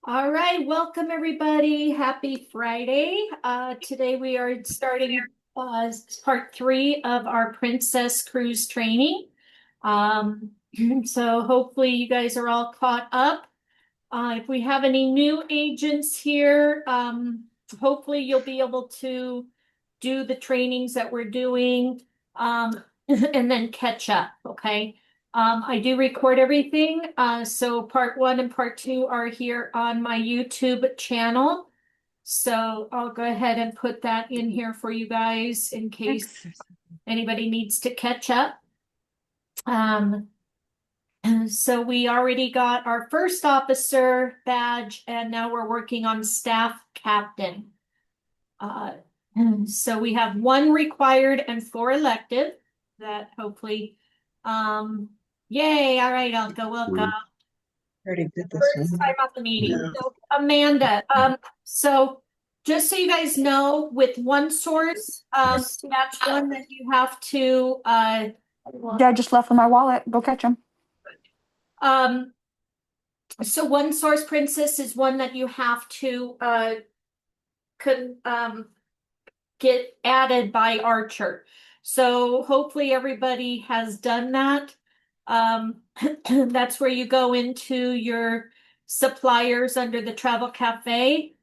All right, welcome everybody. Happy Friday. Today we are starting part 3 of our Princess Cruise training. Um, so hopefully you guys are all caught up. If we have any new agents here, hopefully you'll be able to do the trainings that we're doing, and then catch up, okay? I do record everything, so part 1 and part 2 are here on my YouTube channel. So I'll go ahead and put that in here for you guys in case anybody needs to catch up. Um, so we already got our first officer badge, and now we're working on staff captain. Uh, so we have 1 required and 4 elective that hopefully, yay, all right, I'll go. Already did this First one. time at the meeting. Yeah. So Amanda, so just so you guys know, with OneSource, that's one that you have to, Dad just left with my wallet. Go catch him. um, so OneSource Princess is one that you have to, could, get added by Archer. So hopefully everybody has done that. That's where you go into your suppliers under the Travel Cafe.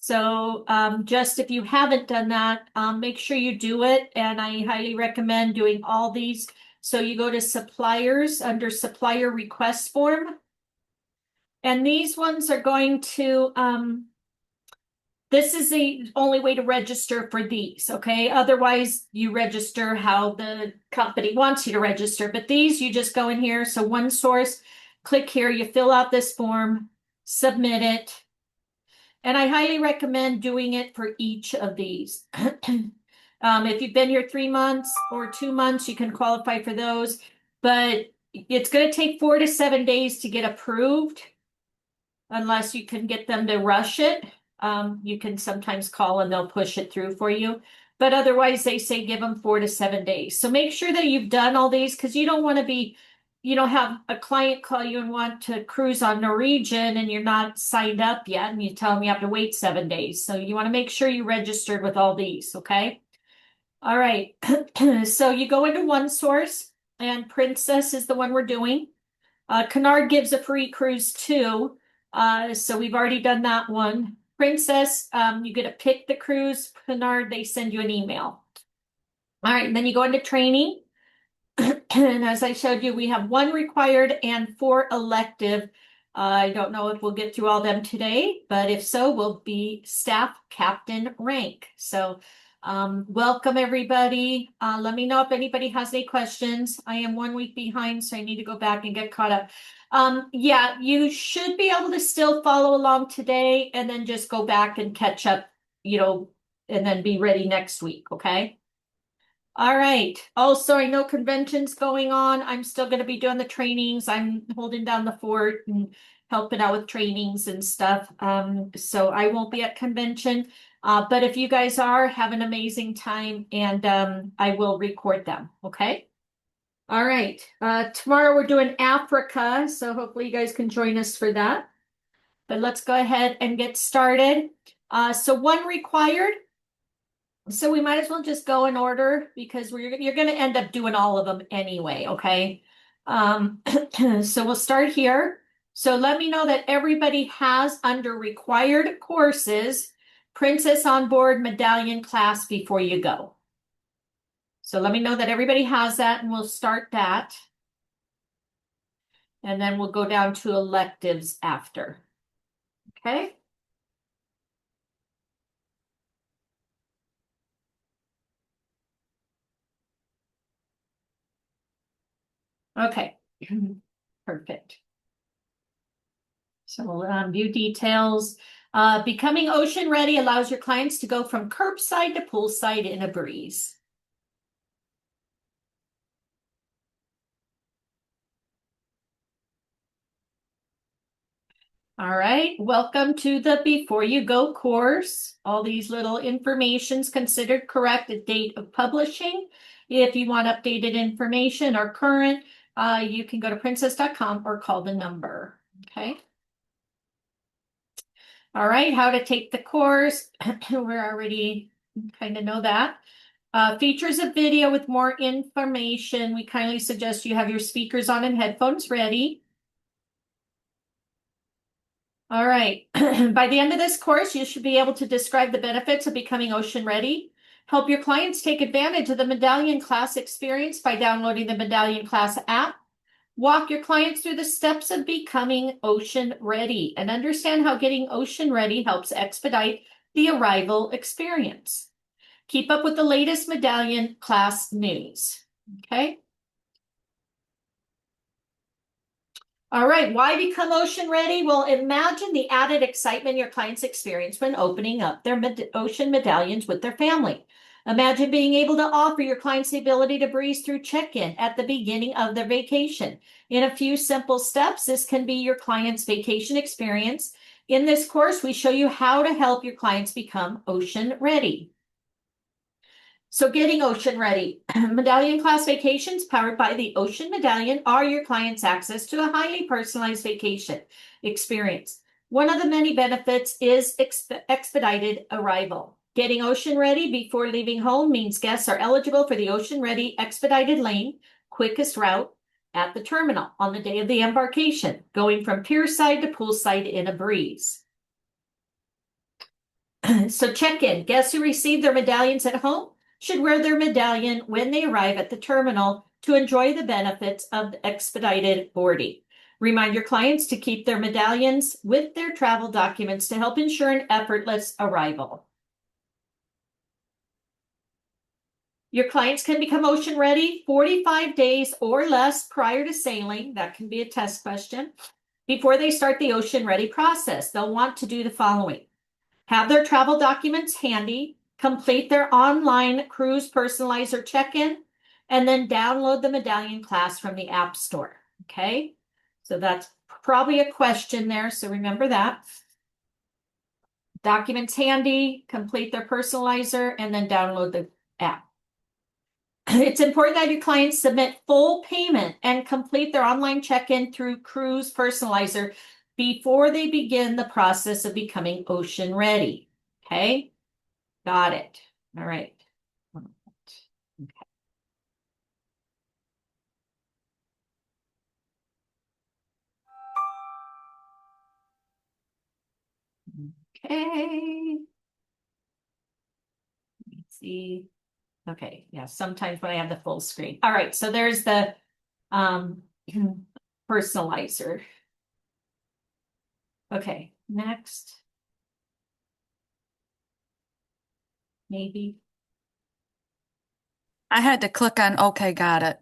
So just if you haven't done that, make sure you do it. And I highly recommend doing all these. So you go to suppliers under supplier request form. And these ones are going to, this is the only way to register for these, okay? Otherwise, you register how the company wants you to register. But these, you just go in here. So OneSource, click here, you fill out this form, submit it. And I highly recommend doing it for each of these. If you've been here 3 months or 2 months, you can qualify for those. But it's going to take 4 to 7 days to get approved, unless you can get them to rush it. You can sometimes call and they'll push it through for you. But otherwise, they say give them 4 to 7 days. So make sure that you've done all these, because you don't want to be, have a client call you and want to cruise on Norwegian and you're not signed up yet, and you tell them you have to wait 7 days. So you want to make sure you registered with all these, okay? All right. So you go into OneSource, and Princess is the one we're doing. Canard gives a free cruise too. So we've already done that one. Princess, you get to pick the cruise. Canard, they send you an email. All right, and then you go into training. And as I showed you, we have 1 required and 4 elective. I don't know if we'll get through all them today, but if so, we'll be staff captain rank. So welcome everybody. Let me know if anybody has any questions. I am 1 week behind, so I need to go back and get caught up. Yeah, you should be able to still follow along today and then just go back and catch up, and then be ready next week, okay? All right. Also, I know convention's going on. I'm still going to be doing the trainings. I'm holding down the fort and helping out with trainings and stuff. So I won't be at convention. But if you guys are, have an amazing time, and I will record them. Okay. All right. Tomorrow we're doing Africa, so hopefully you guys can join us for that. But let's go ahead and get started. So 1 required. So we might as well just go in order, because you're going to end up doing all of them anyway, okay? So we'll start here. So let me know that everybody has under required courses, Princess on Board Medallion class before you go. So let me know that everybody has that, and we'll start that. And then we'll go down to electives after. Okay? Okay. Perfect. So we'll view details. Becoming ocean ready allows your clients to go from curbside to poolside in a breeze. All right, welcome to the Before You Go course. All these little information's considered correct at date of publishing. If you want updated information or current, you can go to princess.com or call the number. Okay. All right, how to take the course. We already kind of know that. Features of video with more information. We kindly suggest you have your speakers on and headphones ready. All right. By the end of this course, you should be able to describe the benefits of becoming ocean ready. Help your clients take advantage of the Medallion Class experience by downloading the Medallion Class app. Walk your clients through the steps of becoming ocean ready and understand how getting ocean ready helps expedite the arrival experience. Keep up with the latest Medallion Class news. Okay. All right, why become ocean ready? Well, imagine the added excitement your clients experience when opening up their ocean medallions with their family. Imagine being able to offer your clients the ability to breeze through check-in at the beginning of their vacation. In a few simple steps, this can be your client's vacation experience. In this course, we show you how to help your clients become ocean ready. So getting ocean ready. Medallion Class vacations powered by the Ocean Medallion are your client's access to a highly personalized vacation experience. One of the many benefits is expedited arrival. Getting ocean ready before leaving home means guests are eligible for the Ocean Ready expedited lane, quickest route at the terminal on the day of the embarkation, going from pierside to poolside in a breeze. So check-in. Guests who receive their medallions at home should wear their medallion when they arrive at the terminal to enjoy the benefits of expedited boarding. Remind your clients to keep their medallions with their travel documents to help ensure an effortless arrival. Your clients can become ocean ready 45 days or less prior to sailing. That can be a test question. Before they start the ocean ready process, they'll want to do the following. Have their travel documents handy, complete their online cruise personalizer check-in, and then download the Medallion Class from the App Store. Okay, so that's probably a question there, so remember that. Documents handy, complete their personalizer, and then download the app. It's important that your clients submit full payment and complete their online check-in through Cruise Personalizer before they begin the process of becoming ocean ready. Okay, got it. All right. Okay. Let's see. Okay, yeah, sometimes when I have the full screen. All right, so there's the personalizer. Okay, next. Maybe. I had to click on okay, got it.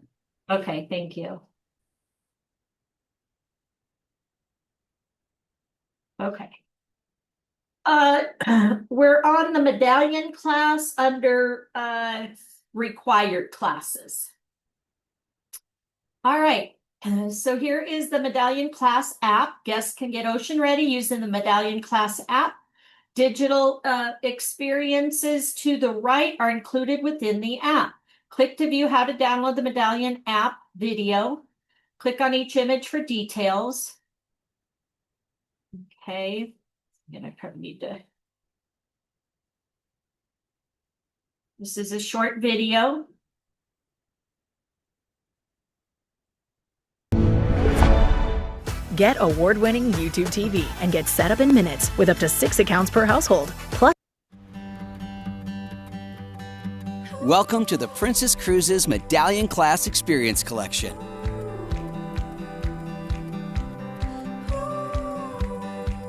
Okay, thank you. Okay. We're on the Medallion Class under required classes. All right. So here is the Medallion Class app. Guests can get ocean ready using the Medallion Class app. Digital experiences to the right are included within the app. Click to view how to download the Medallion app video. Click on each image for details. Okay. And I probably need to. This is a short video. Get award-winning YouTube TV and get set up in minutes with up to 6 accounts per household. Plus, welcome to the Princess Cruises Medallion Class Experience Collection.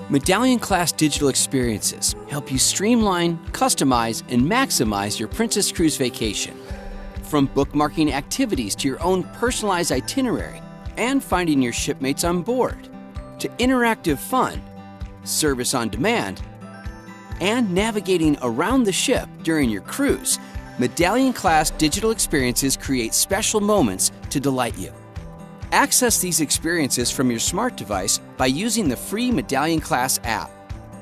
Medallion Class digital experiences help you streamline, customize, and maximize your Princess Cruise vacation. From bookmarking activities to your own personalized itinerary and finding your shipmates on board, to interactive fun, service on demand, and navigating around the ship during your cruise, Medallion Class digital experiences create special moments to delight you. Access these experiences from your smart device by using the free Medallion Class app.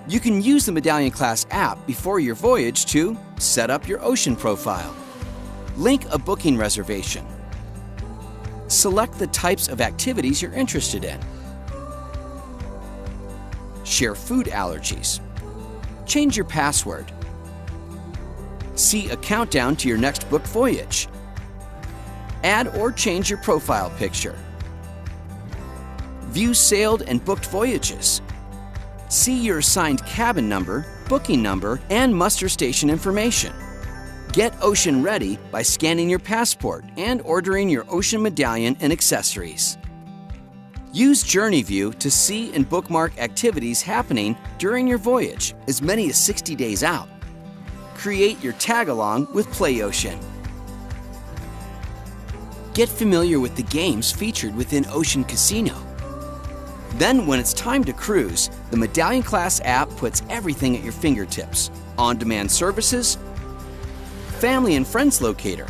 You can use the Medallion Class app before your voyage to set up your ocean profile, link a booking reservation, select the types of activities you're interested in, share food allergies, Change your password. See a countdown to your next book voyage. Add or change your profile picture. View sailed and booked voyages. See your assigned cabin number, booking number, and muster station information. Get ocean ready by scanning your passport and ordering your ocean medallion and accessories. Use Journey View to see and bookmark activities happening during your voyage, as many as 60 days out. Create your tag-along with Play Ocean. Get familiar with the games featured within Ocean Casino. Then, when it's time to cruise, the Medallion Class app puts everything at your fingertips. On-demand services, family and friends locator,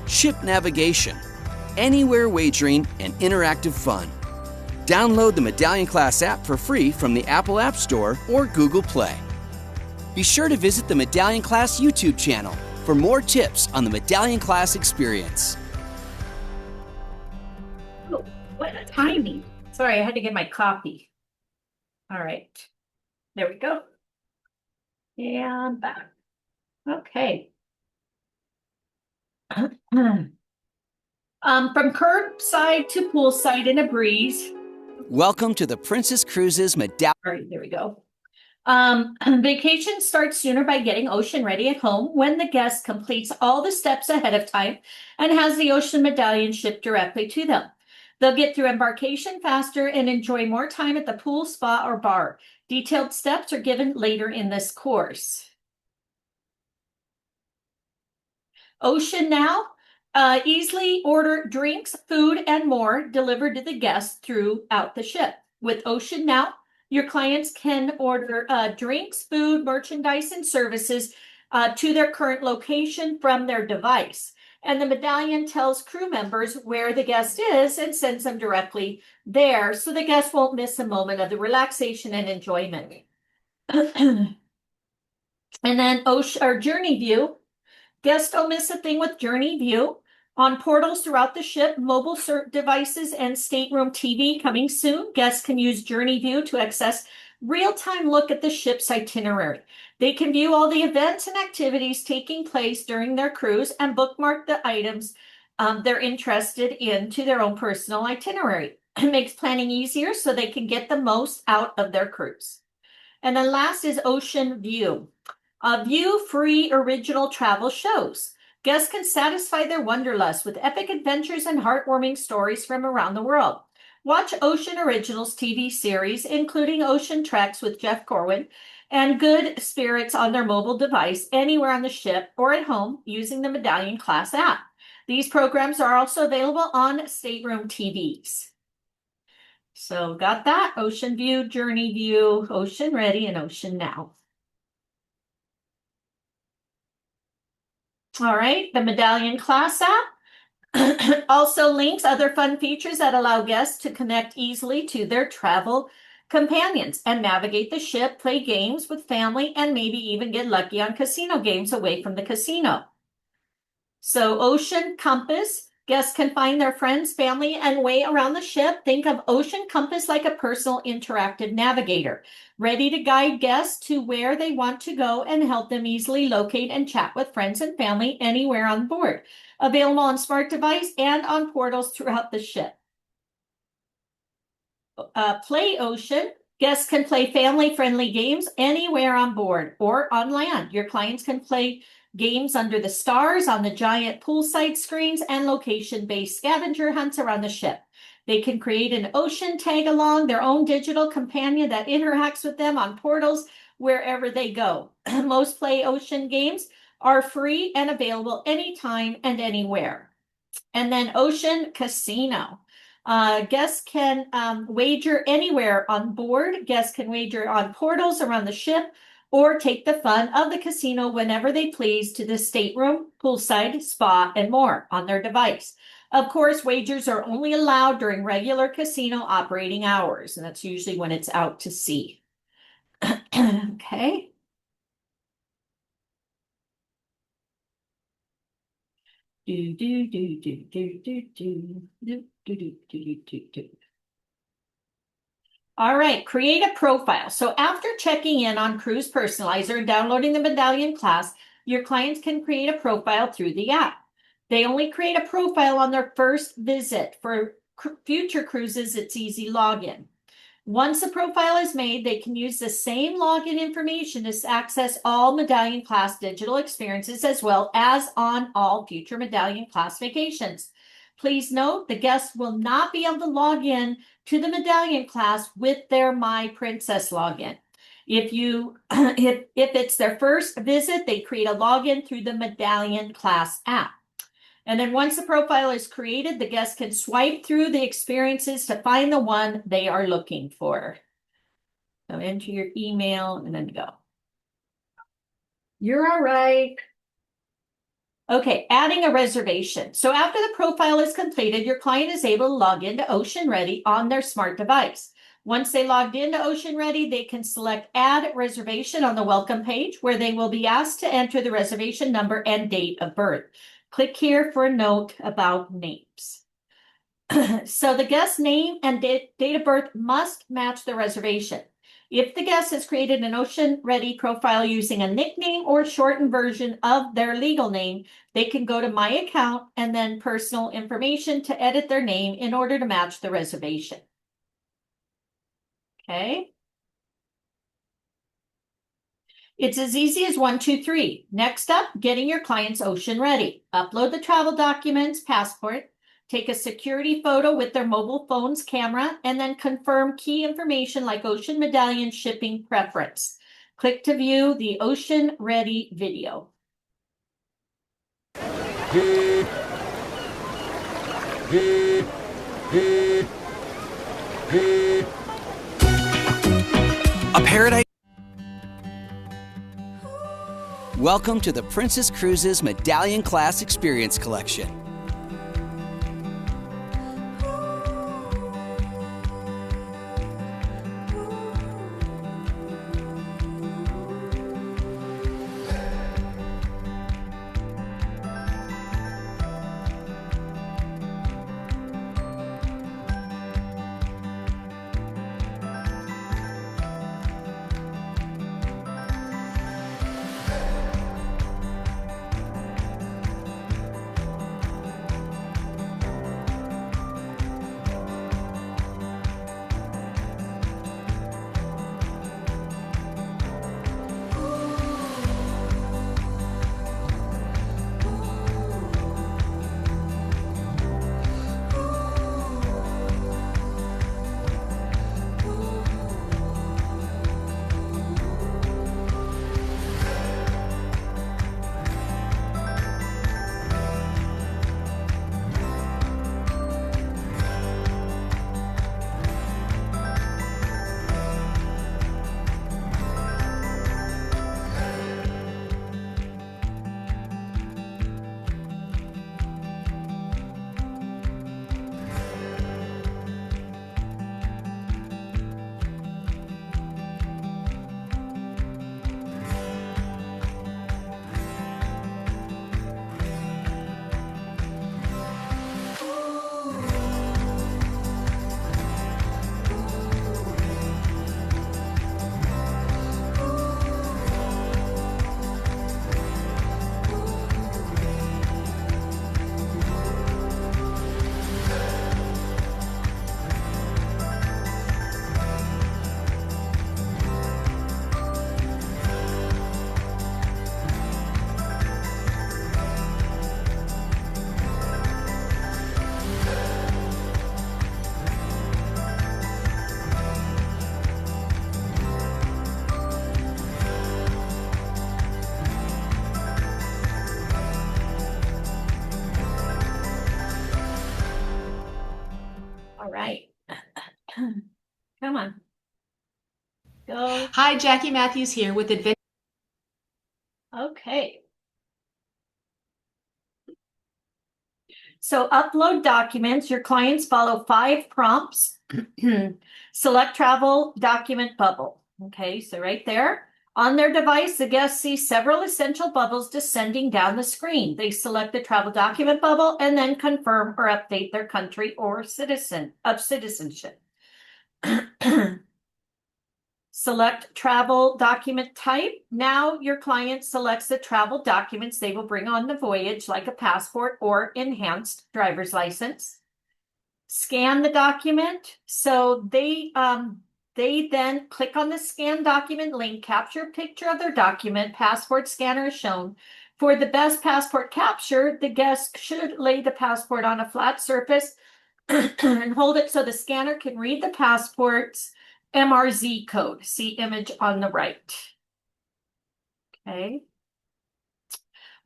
ship navigation, anywhere wagering, and interactive fun. Download the Medallion Class app for free from the Apple App Store or Google Play. Be sure to visit the Medallion Class YouTube channel for more tips on the Medallion Class experience. Oh, what a timing. Sorry, I had to get my coffee. All right. There we go. And back. Okay. From curbside to poolside in a breeze. Welcome to the Princess Cruises Medallion. All right, there we go. Vacation starts sooner by getting ocean ready at home when the guest completes all the steps ahead of time and has the ocean medallion shipped directly to them. They'll get through embarkation faster and enjoy more time at the pool, spa, or bar. Detailed steps are given later in this course. Ocean Now. Easily order drinks, food, and more delivered to the guests throughout the ship. With Ocean Now, your clients can order drinks, food, merchandise, and services to their current location from their device. And the medallion tells crew members where the guest is and sends them directly there so the guest won't miss a moment of the relaxation and enjoyment. And then Journey View. Guests don't miss a thing with Journey View. On portals throughout the ship, mobile Cert devices, and stateroom TV coming soon. Guests can use Journey View to access real-time look at the ship's itinerary. They can view all the events and activities taking place during their cruise and bookmark the items they're interested in to their own personal itinerary. It makes planning easier so they can get the most out of their cruise. And then last is Ocean View. View free original travel shows. Guests can satisfy their wanderlust with epic adventures and heartwarming stories from around the world. Watch Ocean Originals TV series, including Ocean Treks with Jeff Corwin and Good Spirits on their mobile device anywhere on the ship or at home using the Medallion Class app. These programs are also available on stateroom TVs. So got that? Ocean View, Journey View, Ocean Ready, and Ocean Now. All right, the Medallion Class app also links other fun features that allow guests to connect easily to their travel companions and navigate the ship, play games with family, and maybe even get lucky on casino games away from the casino. So Ocean Compass. Guests can find their friends, family, and way around the ship. Think of Ocean Compass like a personal interactive navigator, ready to guide guests to where they want to go and help them easily locate and chat with friends and family anywhere on board. Available on smart device and on portals throughout the ship. Play Ocean. Guests can play family-friendly games anywhere on board or on land. Your clients can play games under the stars, on the giant poolside screens, and location-based scavenger hunts around the ship. They can create an ocean tag-along, their own digital companion that interacts with them on portals wherever they go. Most Play Ocean games are free and available anytime and anywhere. And then Ocean Casino. Guests can wager anywhere on board. Guests can wager on portals around the ship or take the fun of the casino whenever they please to the stateroom, poolside, spa, and more on their device. Of course, wagers are only allowed during regular casino operating hours, and that's usually when it's out to sea. Okay. Do do do do do do do do do do do do do. All right, create a profile. So after checking in on Cruise Personalizer and downloading the Medallion class, your clients can create a profile through the app. They only create a profile on their first visit. For future cruises, it's easy login. Once a profile is made, they can use the same login information to access all Medallion class digital experiences as well as on all future Medallion class vacations. Please note the guests will not be able to log in to the Medallion class with their My Princess login. If it's their first visit, they create a login through the Medallion class app. And then once the profile is created, the guests can swipe through the experiences to find the one they are looking for. So enter your email and then go. You're all right. Okay, adding a reservation. So after the profile is completed, your client is able to log into Ocean Ready on their smart device. Once they logged into Ocean Ready, they can select Add Reservation on the welcome page where they will be asked to enter the reservation number and date of birth. Click here for a note about names. So the guest name and date of birth must match the reservation. If the guest has created an Ocean Ready profile using a nickname or shortened version of their legal name, they can go to My Account and then Personal Information to edit their name in order to match the reservation. Okay. It's as easy as 1, 2, 3. Next up, getting your clients Ocean Ready. Upload the travel documents, passport, take a security photo with their mobile phone's camera, and then confirm key information like Ocean Medallion shipping preference. Click to view the Ocean Ready video. A paradise. Welcome to the Princess Cruises Medallion Class Experience Collection. All right. Come on. Go. Hi, Jackie Matthews here with Adventure. Okay. So upload documents. Your clients follow 5 prompts. Select travel document bubble. Okay, so right there. On their device, the guests see several essential bubbles descending down the screen. They select the travel document bubble and then confirm or update their country or citizenship. Select travel document type. Now your client selects the travel documents they will bring on the voyage, like a passport or enhanced driver's license. Scan the document. So they then click on the scan document link, capture a picture of their document, passport scanner is shown. For the best passport capture, the guest should lay the passport on a flat surface and hold it so the scanner can read the passport's MRZ code. See image on the right. Okay.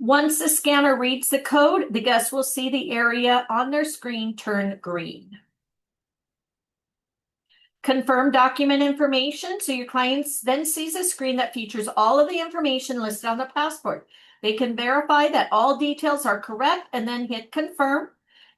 Once the scanner reads the code, the guest will see the area on their screen turn green. Confirm document information. So your client then sees a screen that features all of the information listed on the passport. They can verify that all details are correct and then hit confirm,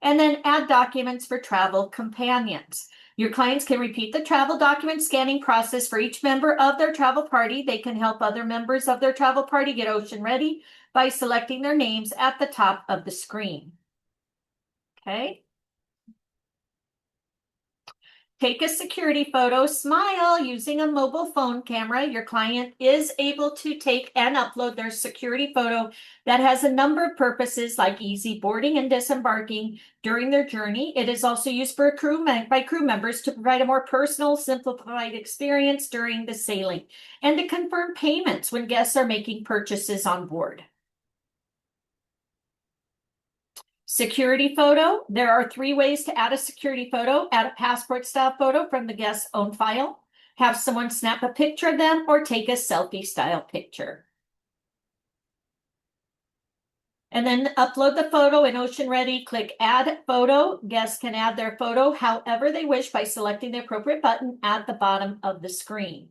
and then add documents for travel companions. Your clients can repeat the travel document scanning process for each member of their travel party. They can help other members of their travel party get ocean ready by selecting their names at the top of the screen. Okay. Take a security photo, smile using a mobile phone camera. Your client is able to take and upload their security photo that has a number of purposes, like easy boarding and disembarking during their journey. It is also used for by crew members to provide a more personal, simplified experience during the sailing, and to confirm payments when guests are making purchases on board. Security photo. There are 3 ways to add a security photo. Add a passport style photo from the guest's own file. Have someone snap a picture of them, or take a selfie style picture. And then upload the photo in Ocean Ready. Click add photo. Guests can add their photo however they wish by selecting the appropriate button at the bottom of the screen.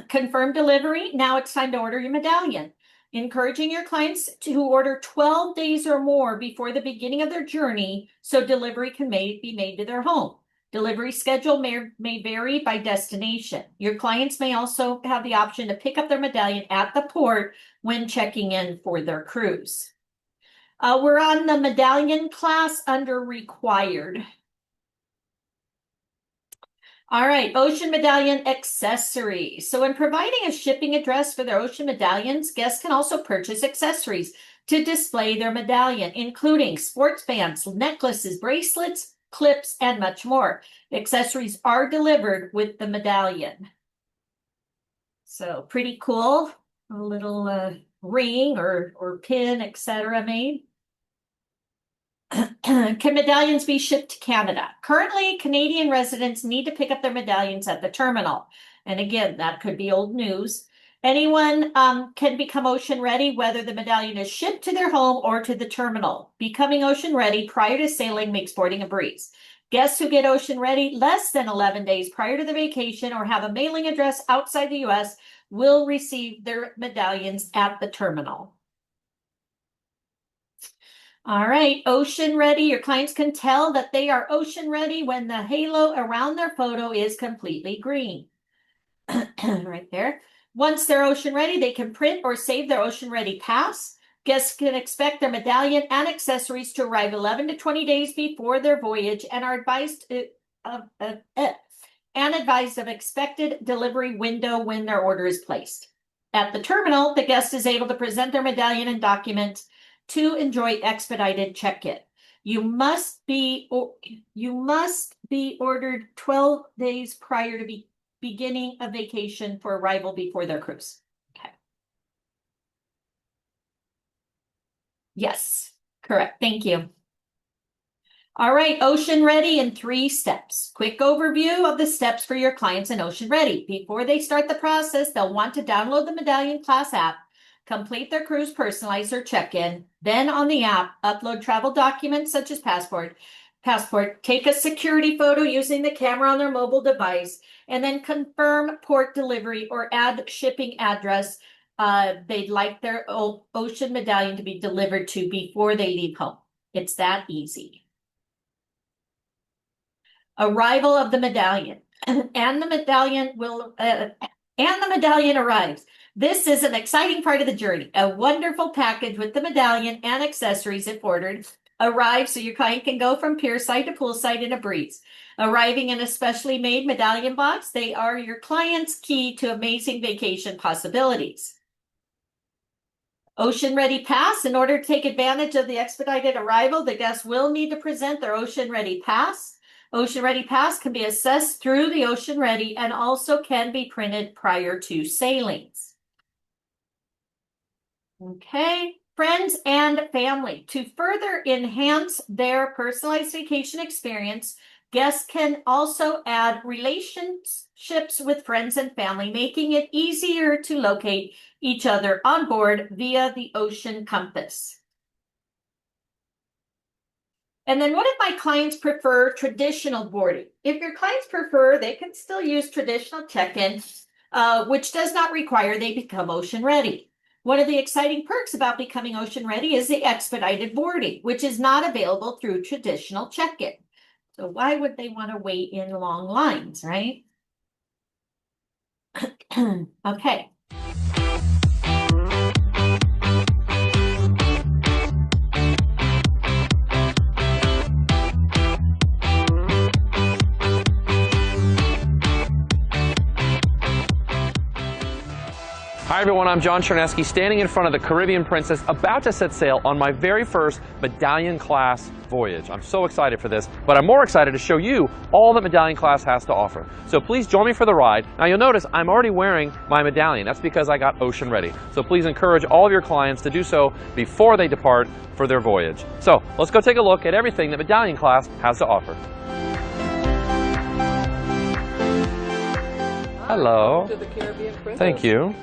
Confirm delivery. Now it's time to order your medallion. Encouraging your clients to order 12 days or more before the beginning of their journey so delivery can be made to their home. Delivery schedule may vary by destination. Your clients may also have the option to pick up their medallion at the port when checking in for their cruise. We're on the medallion class under required. All right, ocean medallion accessories. So in providing a shipping address for their ocean medallions, guests can also purchase accessories to display their medallion, including sports bands, necklaces, bracelets, clips, and much more. Accessories are delivered with the medallion. So pretty cool. A little ring or pin, etc. made. Can medallions be shipped to Canada? Currently, Canadian residents need to pick up their medallions at the terminal. And again, that could be old news. Anyone can become ocean ready, whether the medallion is shipped to their home or to the terminal. Becoming ocean ready prior to sailing makes boarding a breeze. Guests who get ocean ready less than 11 days prior to the vacation or have a mailing address outside the U.S. will receive their medallions at the terminal. All right, ocean ready. Your clients can tell that they are ocean ready when the halo around their photo is completely green. Right there. Once they're ocean ready, they can print or save their ocean ready pass. Guests can expect their medallion and accessories to arrive 11 to 20 days before their voyage and are advised of expected delivery window when their order is placed. At the terminal, the guest is able to present their medallion and documents to enjoy expedited check-in. You must be ordered 12 days prior to beginning a vacation for arrival before their cruise. Okay. Yes, correct. Thank you. All right, Ocean Ready in 3 steps. Quick overview of the steps for your clients in Ocean Ready. Before they start the process, they'll want to download the Medallion Class app, complete their cruise personalizer check-in, then on the app, upload travel documents such as passport, take a security photo using the camera on their mobile device, and then confirm port delivery or add shipping address they'd like their ocean medallion to be delivered to before they leave home. It's that easy. Arrival of the medallion, and the medallion arrives. This is an exciting part of the journey. A wonderful package with the medallion and accessories if ordered Arrive so your client can go from pierside to poolside in a breeze. Arriving in a specially made medallion box, they are your client's key to amazing vacation possibilities. Ocean Ready Pass. In order to take advantage of the expedited arrival, the guest will need to present their Ocean Ready Pass. Ocean Ready Pass can be assessed through the Ocean Ready and also can be printed prior to sailings. Okay, friends and family. To further enhance their personalized vacation experience, guests can also add relationships with friends and family, making it easier to locate each other on board via the Ocean Compass. And then what if my clients prefer traditional boarding? If your clients prefer, they can still use traditional check-in, which does not require they become ocean ready. One of the exciting perks about becoming ocean ready is the expedited boarding, which is not available through traditional check-in. So why would they want to wait in long lines, right? Okay. Hi everyone, I'm John Chernesky, standing in front of the Caribbean Princess, about to set sail on my very first Medallion class voyage. I'm so excited for this, but I'm more excited to show you all that Medallion class has to offer. So please join me for the ride. Now you'll notice I'm already wearing my medallion. That's because I got ocean ready. So please encourage all of your clients to do so before they depart for their voyage. So let's go take a look at everything that Medallion class has to offer. Hello. Welcome to the Caribbean Princess. Thank you.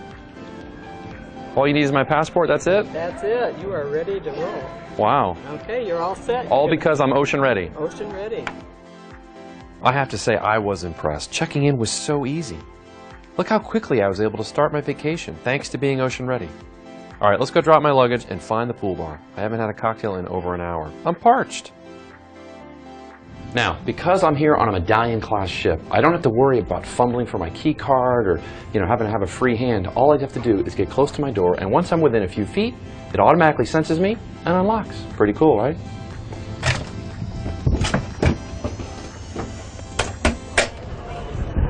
All you need is my passport, that's it? That's it. You are ready to roll. Wow. Okay, you're all set. All because I'm ocean ready. Ocean ready. I have to say I was impressed. Checking in was so easy. Look how quickly I was able to start my vacation, thanks to being ocean ready. All right, let's go drop my luggage and find the pool bar. I haven't had a cocktail in over an hour. I'm parched. Now, because I'm here on a Medallion class ship, I don't have to worry about fumbling for my key card or, having to have a free hand. All I have to do is get close to my door, and once I'm within a few feet, it automatically senses me and unlocks. Pretty cool, right?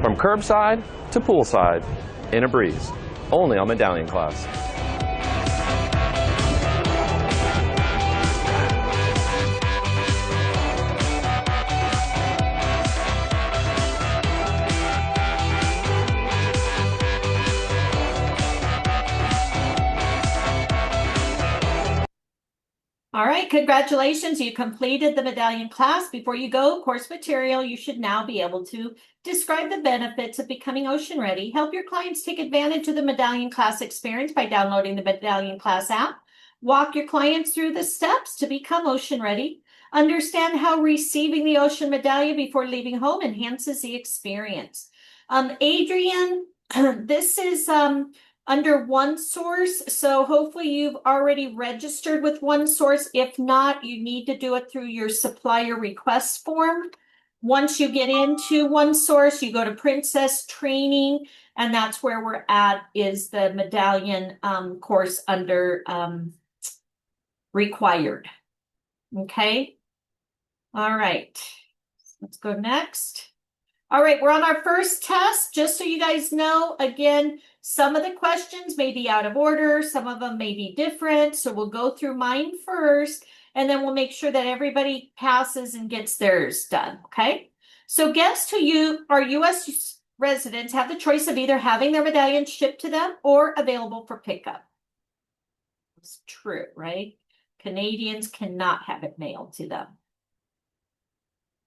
From curbside to poolside, in a breeze. Only on Medallion class. All right, congratulations. You completed the Medallion class. Before you go, course material, you should now be able to describe the benefits of becoming ocean ready. Help your clients take advantage of the Medallion class experience by downloading the Medallion class app. Walk your clients through the steps to become ocean ready. Understand how receiving the ocean medallion before leaving home enhances the experience. Adrian, this is under OneSource, so hopefully you've already registered with OneSource. If not, you need to do it through your supplier request form. Once you get into OneSource, you go to Princess Training, and that's where we're at, is the Medallion course under required. Okay. All right. Let's go next. All right, we're on our first test. Just so you guys know, again, some of the questions may be out of order. Some of them may be different. So we'll go through mine first, and then we'll make sure that everybody passes and gets theirs done, okay? So guests who are U.S. residents have the choice of either having their medallion shipped to them or available for pickup. It's true, right? Canadians cannot have it mailed to them.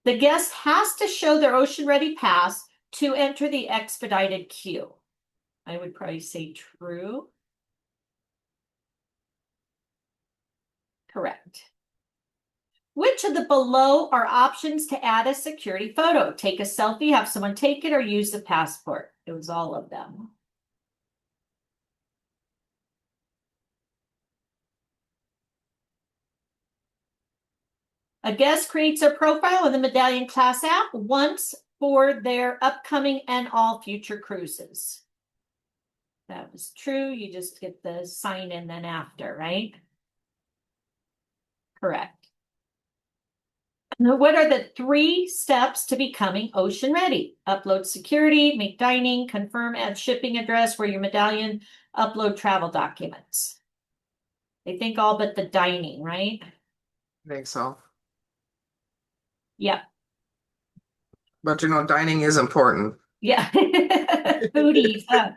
The guest has to show their Ocean Ready Pass to enter the expedited queue. I would probably say true. Correct. Which of the below are options to add a security photo? Take a selfie, have someone take it, or use the passport? It was all of them. A guest creates a profile in the Medallion class app once for their upcoming and all future cruises. That was true. You just get the sign in then after, right? Correct. What are the 3 steps to becoming ocean ready? Upload security, make dining, confirm add shipping address for your medallion, upload travel documents. They think all but the dining, right? I think so. Yeah. But dining is important. Yeah. Foodies. Huh?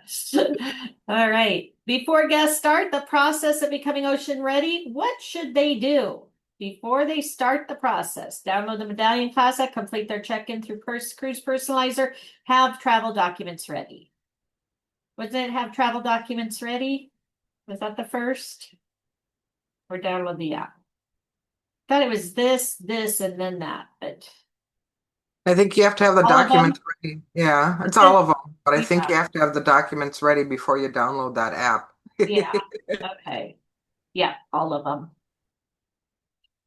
All right. Before guests start the process of becoming ocean ready, what should they do? Before they start the process, download the Medallion Class app, complete their check-in through Cruise Personalizer, have travel documents ready. Wasn't it have travel documents ready? Was that the first? Or download the app? Thought it was this, and then that, but I think you have to have the all of them? documents ready. Yeah, it's all of them. But I think Yeah. you have to have the documents ready before you download that app. Yeah. Okay. Yeah, all of them.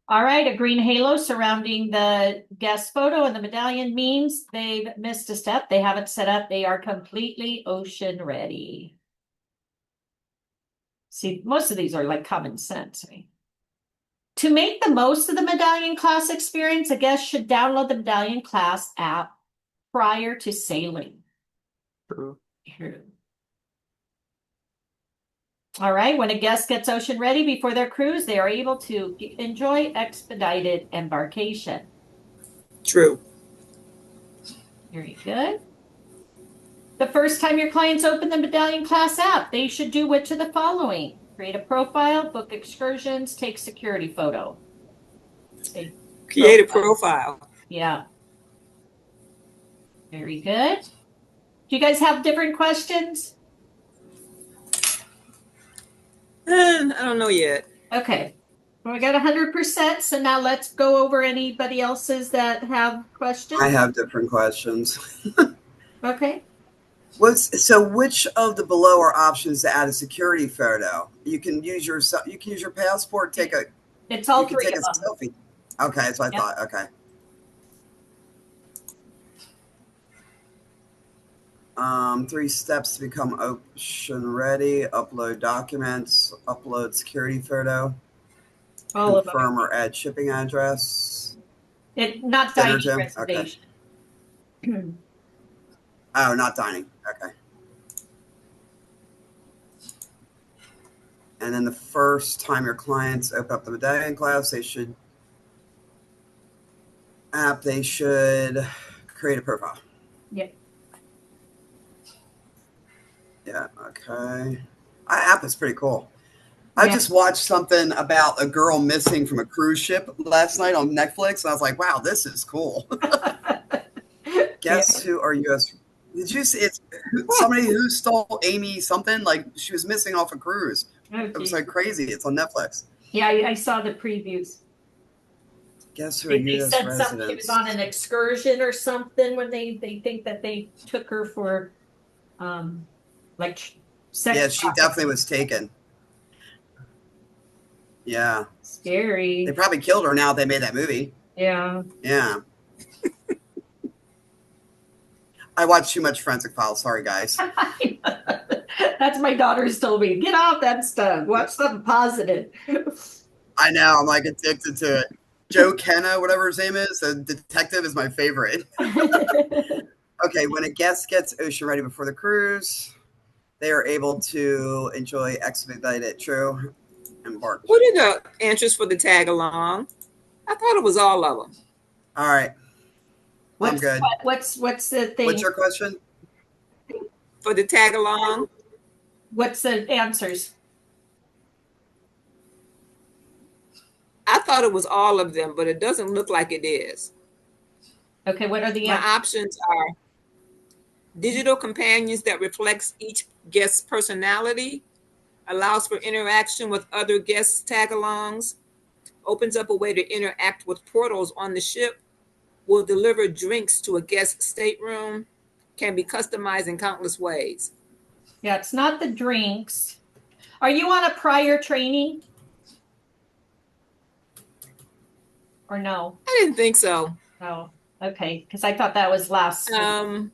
All right, a green halo surrounding the guest photo and the medallion means they've missed a step. They haven't set up. They are completely ocean ready. See, most of these are like common sense. Right? To make the most of the Medallion Class experience, a guest should download the Medallion Class app prior to sailing. True. True. All right, when a guest gets ocean ready before their cruise, they are able to enjoy expedited embarkation. True. Very good. The first time your clients open the Medallion Class app, they should do which of the following? Create a profile, book excursions, take security photo. Create a profile. Yeah. Very good. Do you guys have different questions? I don't know yet. Okay. Well, we got 100%. So now let's go over anybody else's that have questions. I have different questions. Okay. Which of the below are options to add a security photo? You can use your passport, It's all you can 3 take of a them. selfie. Okay, that's what I thought. Okay. 3 steps to become ocean ready: upload documents, upload security photo, All of confirm them. or add shipping address. Not Dinner dining too? reservation. Okay. Oh, not dining. Okay. And then the first time your clients open up the Medallion Class, they should create a profile. Yep. Yeah, okay. App is pretty cool. I Yeah. just watched something about a girl missing from a cruise ship last night on Netflix, and I was like, wow, this is cool. Guess who are U.S. Did you see it's somebody who stole Amy something? Like she was missing off a cruise. It was like crazy. It's on Netflix. Yeah, I saw the previews. Guess who are They U.S. said residents? something, she was on an excursion or something when they think that they took her for like sex. Yeah, she definitely was taken. Yeah. Scary. They probably killed her now they made that movie. Yeah. Yeah. I watched too much Forensic Files. Sorry, guys. That's my daughter's told me. Get off that stuff. Watch something positive. I know. I'm like addicted to it. Joe Kenna, whatever his name is, the detective is my favorite. Okay, when a guest gets ocean ready before the cruise, they are able to enjoy expedited embark. What are the answers for the tag along? I thought it was all of them. All right. I'm good. What's the thing? What's your question? For the tag along? What's the answers? I thought it was all of them, but it doesn't look like it is. Okay, what are the My options are digital companions that reflects each guest's personality, allows for interaction with other guests' tag-alongs, opens up a way to interact with portals on the ship, will deliver drinks to a guest stateroom, can be customized in countless ways. Yeah, it's not the drinks. Are you on a prior training? Or no? I didn't think so. Oh, okay. Because I thought that was last. So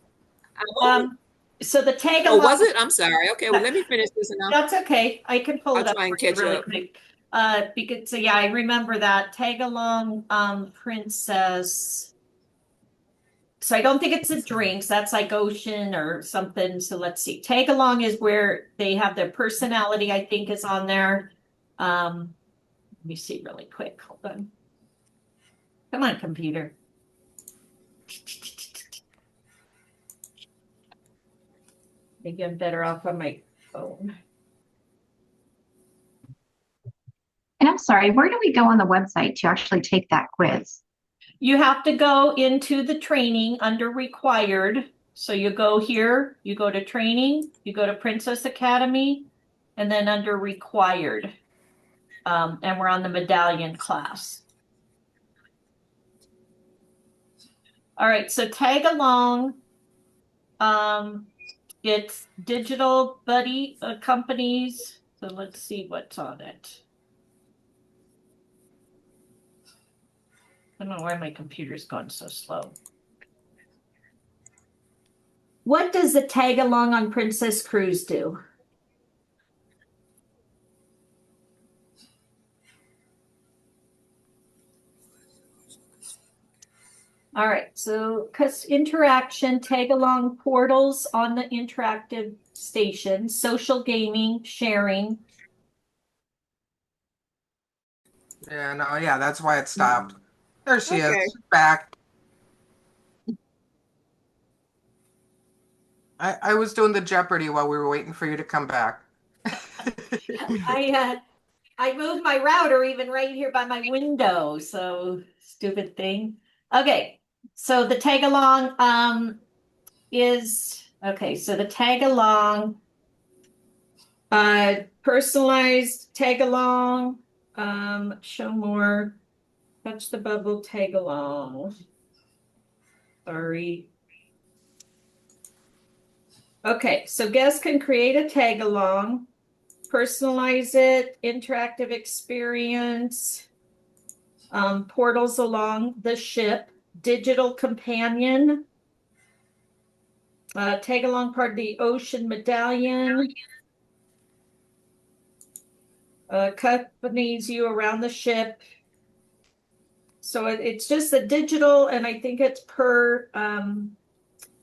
the tag along. Oh, was it? I'm sorry. Okay, well, let me finish this and That's okay. I can pull it up. I'll try and catch really up. quick. Because, so yeah, I remember that tag along, princess. So I don't think it's a drinks. That's like ocean or something. So let's see. Tag along is where they have their personality, I think, is on there. Let me see really quick. Hold on. Come on, computer. Maybe I'm better off on my phone. And I'm sorry, where do we go on the website to actually take that quiz? You have to go into the training under required. So you go here, you go to training, you go to Princess Academy, and then under required. And we're on the medallion class. All right, so tag along. It's digital buddy companies. So let's see what's on it. I don't know why my computer's gone so slow. What does the tag along on Princess Cruise do? All right, so interaction, tag along portals on the interactive station, social gaming, sharing. Yeah, no, yeah, that's why it stopped. There she is. Okay. She's back. I was doing the Jeopardy while we were waiting for you to come back. I moved my router even right here by my window, so stupid thing. Okay, so the tag along is okay, so the tag along personalized tag along, show more, touch the bubble tag along. Sorry. Okay, so guests can create a tag along, personalize it, interactive experience, portals along the ship, digital companion, tag along part of the ocean medallion, accompanies you around the ship. So it's just the digital, and I think it's per.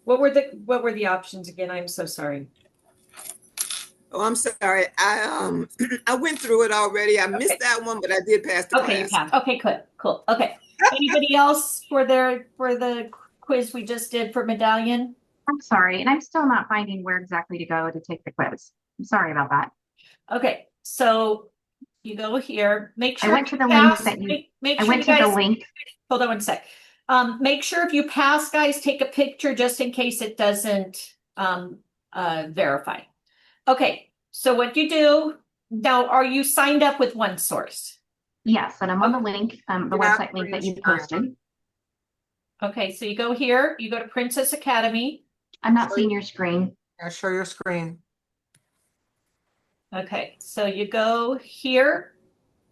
What were the options again? I'm so sorry. Oh, I'm sorry. I I went through it already. I missed that one, but I did pass the Okay, you class. passed. Okay, good, cool. Okay. Anybody else for the quiz we just did for medallion? I'm sorry, and I'm still not finding where exactly to go to take the quiz. I'm sorry about that. Okay, so you go here. Make sure I went to you the pass. link that you. Make I sure went you to the guys. link. Hold on one sec. Make sure if you pass, guys, take a picture just in case it doesn't verify. Okay, so what you do now? Are you signed up with OneSource? Yes, and I'm on the link, the Yeah, website link that you posted. Okay, so you go here. You go to Princess Academy. I'm not seeing your screen. Yeah, show your screen. Okay, so you go here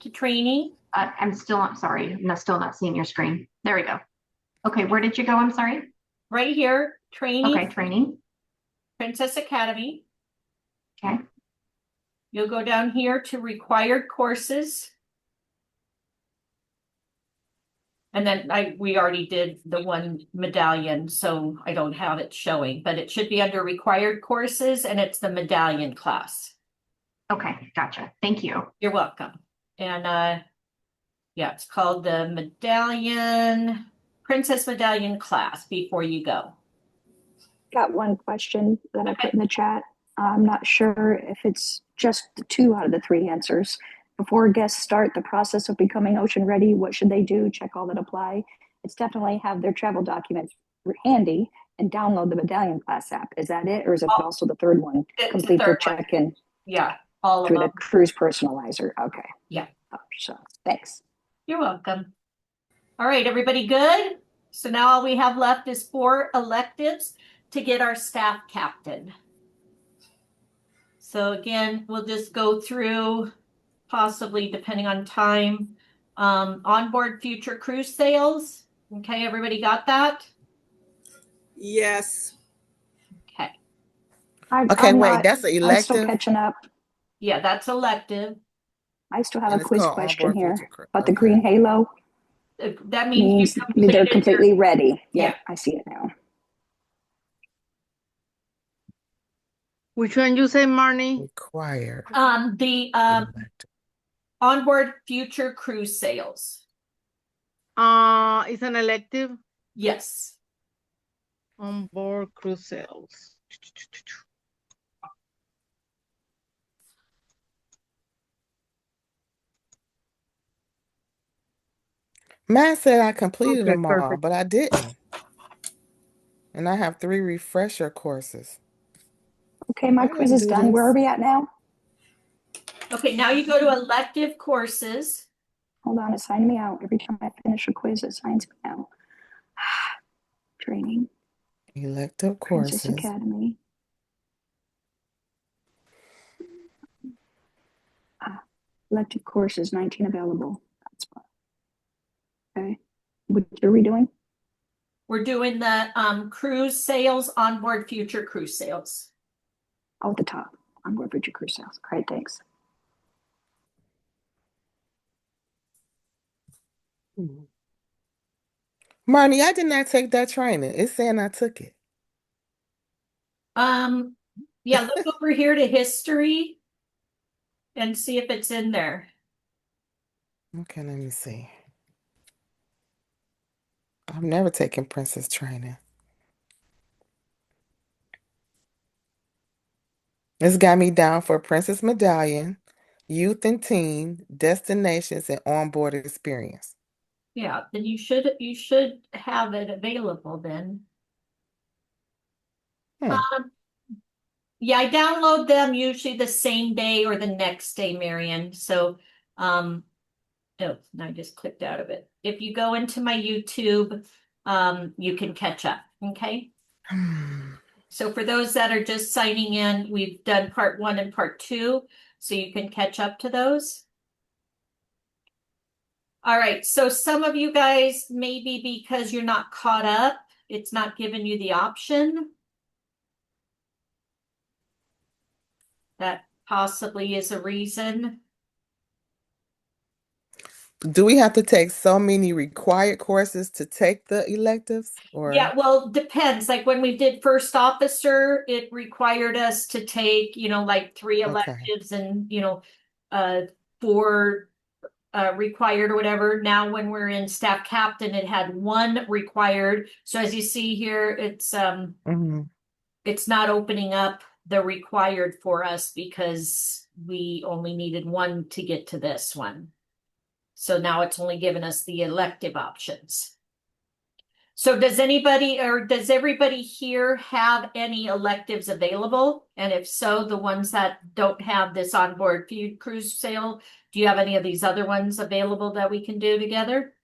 to training. I'm still not sorry. I'm still not seeing your screen. There we go. Okay, where did you go? I'm sorry. Right here, training. Okay, training. Princess Academy. Okay. You'll go down here to required courses. And then we already did the one medallion, so I don't have it showing, but it should be under required courses and it's the medallion class. Okay, gotcha. Thank you. You're welcome. And yeah, it's called the medallion, Princess Medallion class before you go. Got one question that I put in the chat. I'm not sure if it's just the 2 out of the 3 answers. Before guests start the process of becoming ocean ready, what should they do? Check all that apply. It's definitely have their travel documents handy and download the medallion class app. Is that it? Or is it also the third one? Complete their check-in. Yeah, all of through them. the cruise personalizer. Okay. Yeah. So thanks. You're welcome. All right, everybody good? So now all we have left is 4 electives to get our staff captain. So again, we'll just go through, possibly depending on time, onboard future cruise sales. Okay, everybody got that? Yes. Okay. I'm That's an I'm still elective. catching up. Yeah, that's elective. I still have And a it's quiz called question Onboard here, Future. but the Okay. green halo That means you means completed they're your, completely ready. Yeah. Yep, I see it now. Which one you say, Marnie? Required. the onboard future cruise sales. It's an elective Yes. on board cruise sales. Matt said I completed Okay, them all, perfect. but I didn't. And I have 3 refresher courses. Okay, my I quiz didn't is do done. Where are this. we at now? Okay, now you go to elective courses. Hold on, it signed me out. Every time I finish a quiz, it signs me out. Training, Elective Princess courses. Academy. Elective courses, 19 available. That's fine. Okay. What are we doing? We're doing the cruise sales, onboard future cruise sales. Oh, at the top. Onboard future cruise sales. All right, thanks. Marnie, I did not take that training. It's saying I took it. Yeah, look over here to history and see if it's in there. Okay, let me see. I've never taken princess training. It's got me down for Princess Medallion, Youth and Teen, Destinations, and Onboard Experience. Yeah, then you should have it available then. Yeah, I download them usually the same day or the next day, Marion. So, oh, I just clicked out of it. If you go into my YouTube, you can catch up. Okay. So for those that are just signing in, we've done part 1 and part 2, so you can catch up to those. All right, so some of you guys, maybe because you're not caught up, it's not giving you the option. That possibly is a reason. Do we have to take so many required courses to take the electives? Or Yeah, well, depends. Like when we did first officer, it required us to take, like 3 electives and, 4 required or whatever. Now when we're in staff captain, it had 1 required. So as you see here, it's not opening up the required for us because we only needed 1 to get to this one. So now it's only given us the elective options. So does everybody here have any electives available? And if so, the ones that don't have this onboard cruise sale, do you have any of these other ones available that we can do together?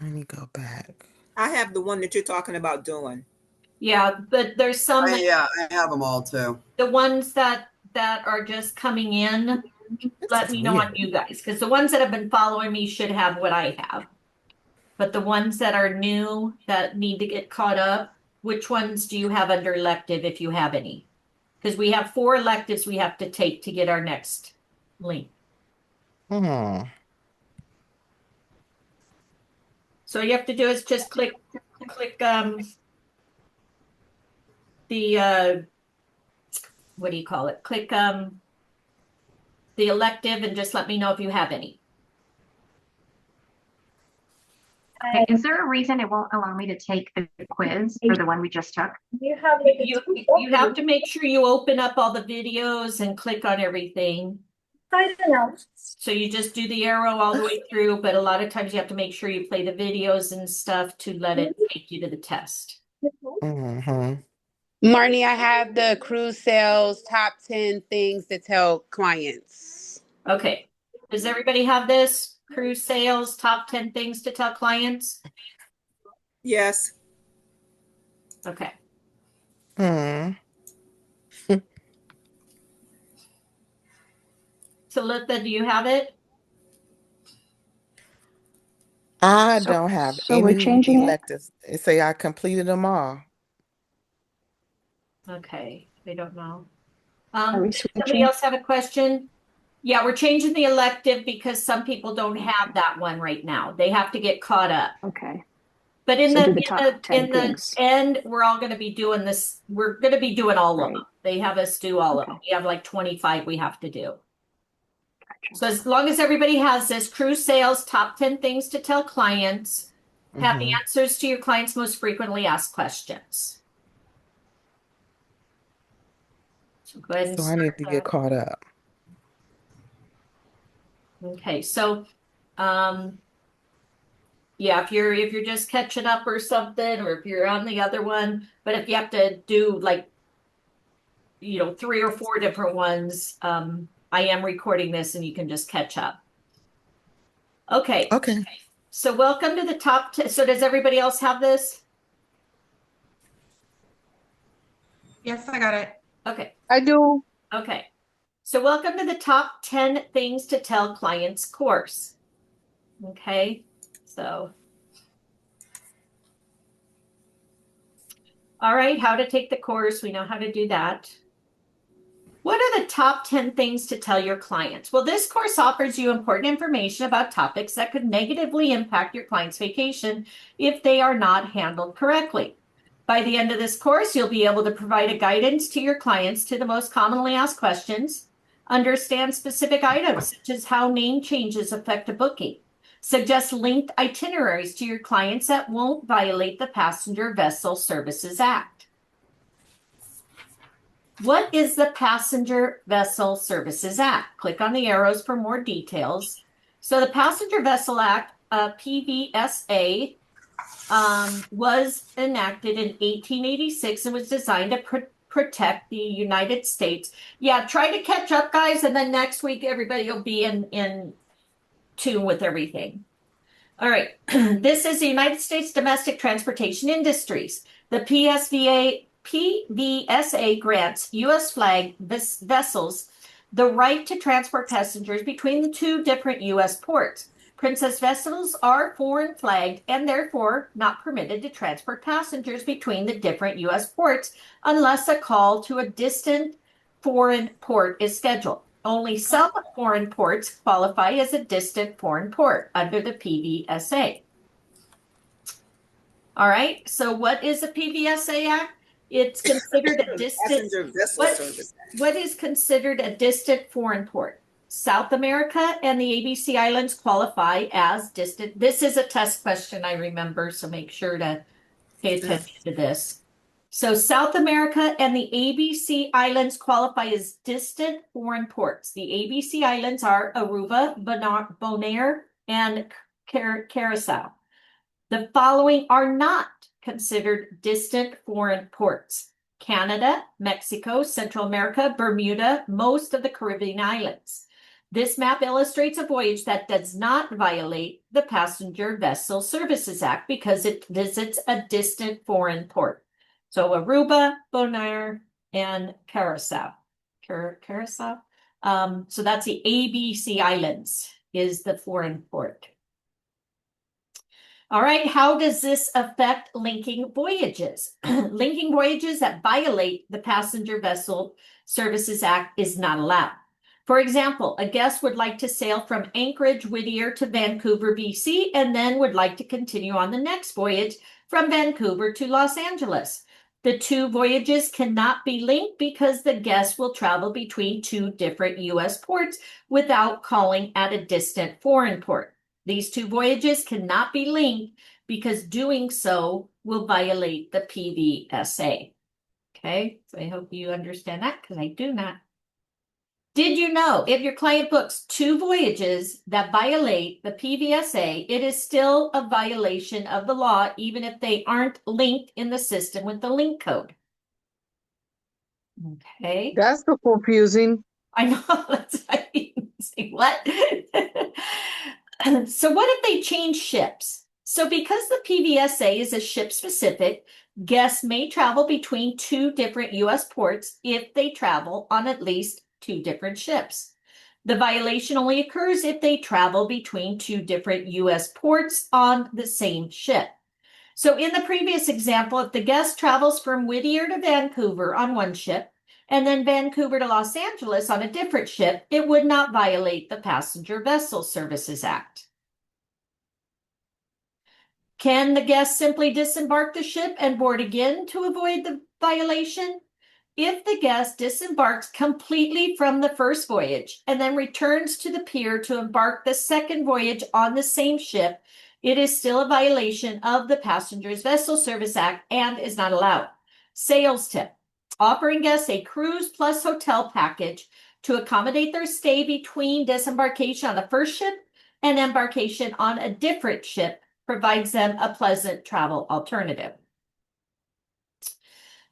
Let me go back. I have the one that you're talking about doing. Yeah, but there's some. Yeah, I have them all too. The ones that are just coming in, let me know on you guys, because the ones that have been following me should have what I have. But the ones that are new that need to get caught up, which ones do you have under elective if you have any? Because we have 4 electives we have to take to get our next link. So all you have to do is just click the what do you call it? Click the elective and just let me know if you have any. Okay, is there a reason it won't allow me to take the quiz for the one we just took? You have to make sure you open up all the videos and click on everything. I don't know. So you just do the arrow all the way through, but a lot of times you have to make sure you play the videos and stuff to let it take you to the test. Marnie, I have the cruise sales top 10 things to tell clients. Okay. Does everybody have this? Cruise sales, top 10 things to tell clients? Yes. Okay. Talitha, do you have it? I don't have so we're any changing it? electives. It say I completed them all. Okay, I don't know. Are we Does somebody switching? else have a question? Yeah, we're changing the elective because some people don't have that one right now. They have to get caught up. Okay. But in So do the the top 10 in the things. end, we're all going to be doing this. We're going to be doing all of Right. them. They have us do all of Okay. them. We have like 25 we have to do. Gotcha. So as long as everybody has this, cruise sales, top 10 things to tell clients, have the answers to your clients' most frequently asked questions. So go ahead and So I need to start get caught up. Okay, so yeah, if you're just catching up or something, or if you're on the other one, but if you have to do like 3 or 4 different ones, I am recording this and you can just catch up. Okay. Okay. So welcome to the top 10. So does everybody else have this? Yes, I got it. Okay. I do. Okay. So welcome to the top 10 things to tell clients course. Okay. So, all right, how to take the course. We know how to do that. What are the top 10 things to tell your clients? Well, this course offers you important information about topics that could negatively impact your client's vacation if they are not handled correctly. By the end of this course, you'll be able to provide a guidance to your clients to the most commonly asked questions, understand specific items such as how name changes affect a booking, suggest linked itineraries to your clients that won't violate the Passenger Vessel Services Act. What is the Passenger Vessel Services Act? Click on the arrows for more details. So the Passenger Vessel Act, PVSA, was enacted in 1886 and was designed to protect the United States. Yeah, try to catch up, guys, and then next week everybody will be in tune with everything. All right, this is the United States Domestic Transportation Industries. The PVSA grants U.S. flag vessels the right to transport passengers between the 2 different U.S. ports. Princess vessels are foreign flagged and therefore not permitted to transport passengers between the different U.S. ports unless a call to a distant foreign port is scheduled. Only some foreign ports qualify as a distant foreign port under the PVSA. All right, so what is the PVSA Act? It's considered a distant. What is considered a distant foreign port? South America and the ABC Islands qualify as distant. This is a test question, I remember, so make sure to pay attention to this. So South America and the ABC Islands qualify as distant foreign ports. The ABC Islands are Aruba, Bonaire, and Curacao. The following are not considered distant foreign ports: Canada, Mexico, Central America, Bermuda, most of the Caribbean islands. This map illustrates a voyage that does not violate the Passenger Vessel Services Act because it visits a distant foreign port. So Aruba, Bonaire, and Curacao. Curacao. So that's the ABC Islands is the foreign port. All right, how does this affect linking voyages? Linking voyages that violate the Passenger Vessel Services Act is not allowed. For example, a guest would like to sail from Anchorage, Whittier to Vancouver, BC, and then would like to continue on the next voyage from Vancouver to Los Angeles. The 2 voyages cannot be linked because the guest will travel between 2 different U.S. ports without calling at a distant foreign port. These 2 voyages cannot be linked because doing so will violate the PVSA. Okay, so I hope you understand that because I do not. Did you know if your client books 2 voyages that violate the PVSA, it is still a violation of the law, even if they aren't linked in the system with the link code? Okay. That's so confusing. I know, that's right. Say what? So what if they change ships? So because the PVSA is a ship specific, guests may travel between 2 different U.S. ports if they travel on at least 2 different ships. The violation only occurs if they travel between 2 different U.S. ports on the same ship. So in the previous example, if the guest travels from Whittier to Vancouver on one ship, and then Vancouver to Los Angeles on a different ship, it would not violate the Passenger Vessel Services Act. Can the guest simply disembark the ship and board again to avoid the violation? If the guest disembarks completely from the first voyage and then returns to the pier to embark the second voyage on the same ship, it is still a violation of the Passengers Vessel Service Act and is not allowed. Sales tip: offering guests a cruise plus hotel package to accommodate their stay between disembarkation on the first ship and embarkation on a different ship provides them a pleasant travel alternative.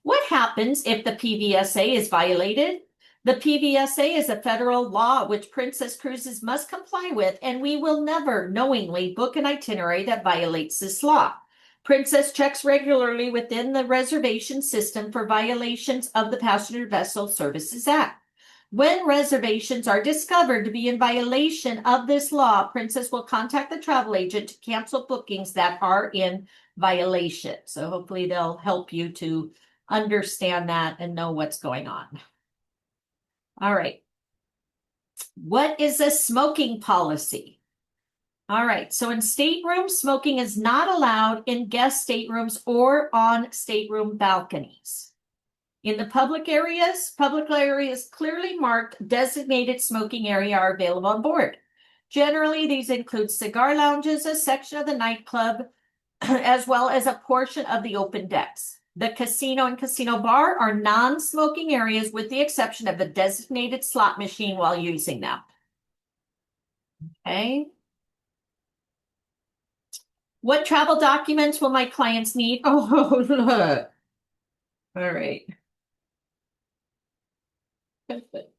What happens if the PVSA is violated? The PVSA is a federal law which Princess Cruises must comply with, and we will never knowingly book an itinerary that violates this law. Princess checks regularly within the reservation system for violations of the Passenger Vessel Services Act. When reservations are discovered to be in violation of this law, Princess will contact the travel agent to cancel bookings that are in violation. So hopefully they'll help you to understand that and know what's going on. All right. What is a smoking policy? All right. So in staterooms, smoking is not allowed in guest staterooms or on stateroom balconies. In the public areas clearly marked designated smoking area are available on board. Generally, these include cigar lounges, a section of the nightclub, as well as a portion of the open decks. The casino and casino bar are non-smoking areas with the exception of the designated slot machine while using them. Okay. What travel documents will my clients need? Oh, look. All right.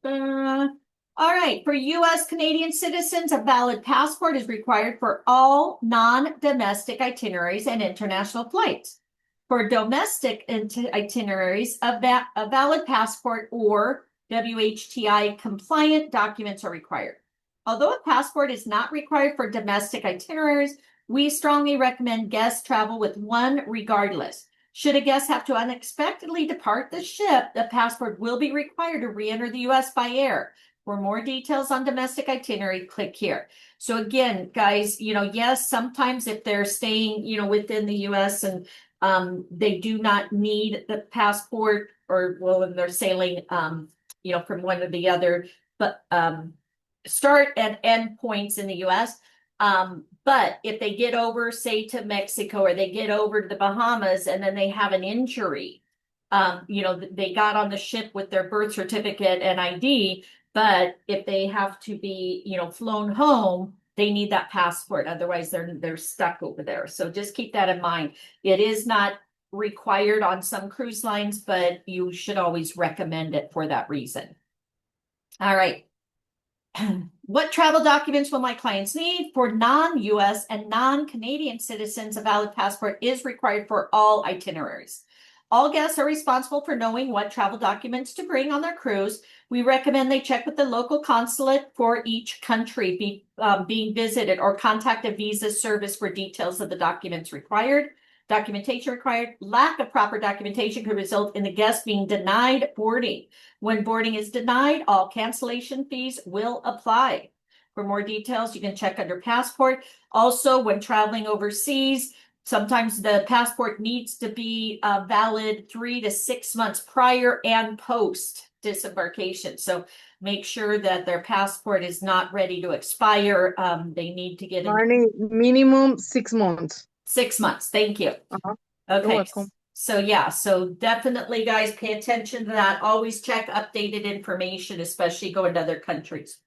All right, for U.S. Canadian citizens, a valid passport is required for all non-domestic itineraries and international flights. For domestic itineraries, a valid passport or WHTI compliant documents are required. Although a passport is not required for domestic itineraries, we strongly recommend guests travel with one regardless. Should a guest have to unexpectedly depart the ship, the passport will be required to re-enter the U.S. by air. For more details on domestic itinerary, click here. So again, guys, yes, sometimes if they're staying, within the U.S. and they do not need the passport or, well, when they're sailing, from one to the other, but start and end points in the U.S. But if they get over, say, to Mexico or they get over to the Bahamas and then they have an injury, they got on the ship with their birth certificate and ID, but if they have to be, flown home, they need that passport. Otherwise, they're stuck over there. So just keep that in mind. It is not required on some cruise lines, but you should always recommend it for that reason. All right. What travel documents will my clients need? For non-US and non-Canadian citizens, a valid passport is required for all itineraries. All guests are responsible for knowing what travel documents to bring on their cruise. We recommend they check with the local consulate for each country being visited or contact a visa service for details of the documents required. Documentation required. Lack of proper documentation could result in the guest being denied boarding. When boarding is denied, all cancellation fees will apply. For more details, you can check under passport. Also, when traveling overseas, sometimes the passport needs to be valid 3 to 6 months prior and post disembarkation. So make sure that their passport is not ready to expire. They need to get minimum 6 months. 6 months. Thank you. Okay. So yeah, so definitely, guys, pay attention to that. Always check updated information, especially going to other countries.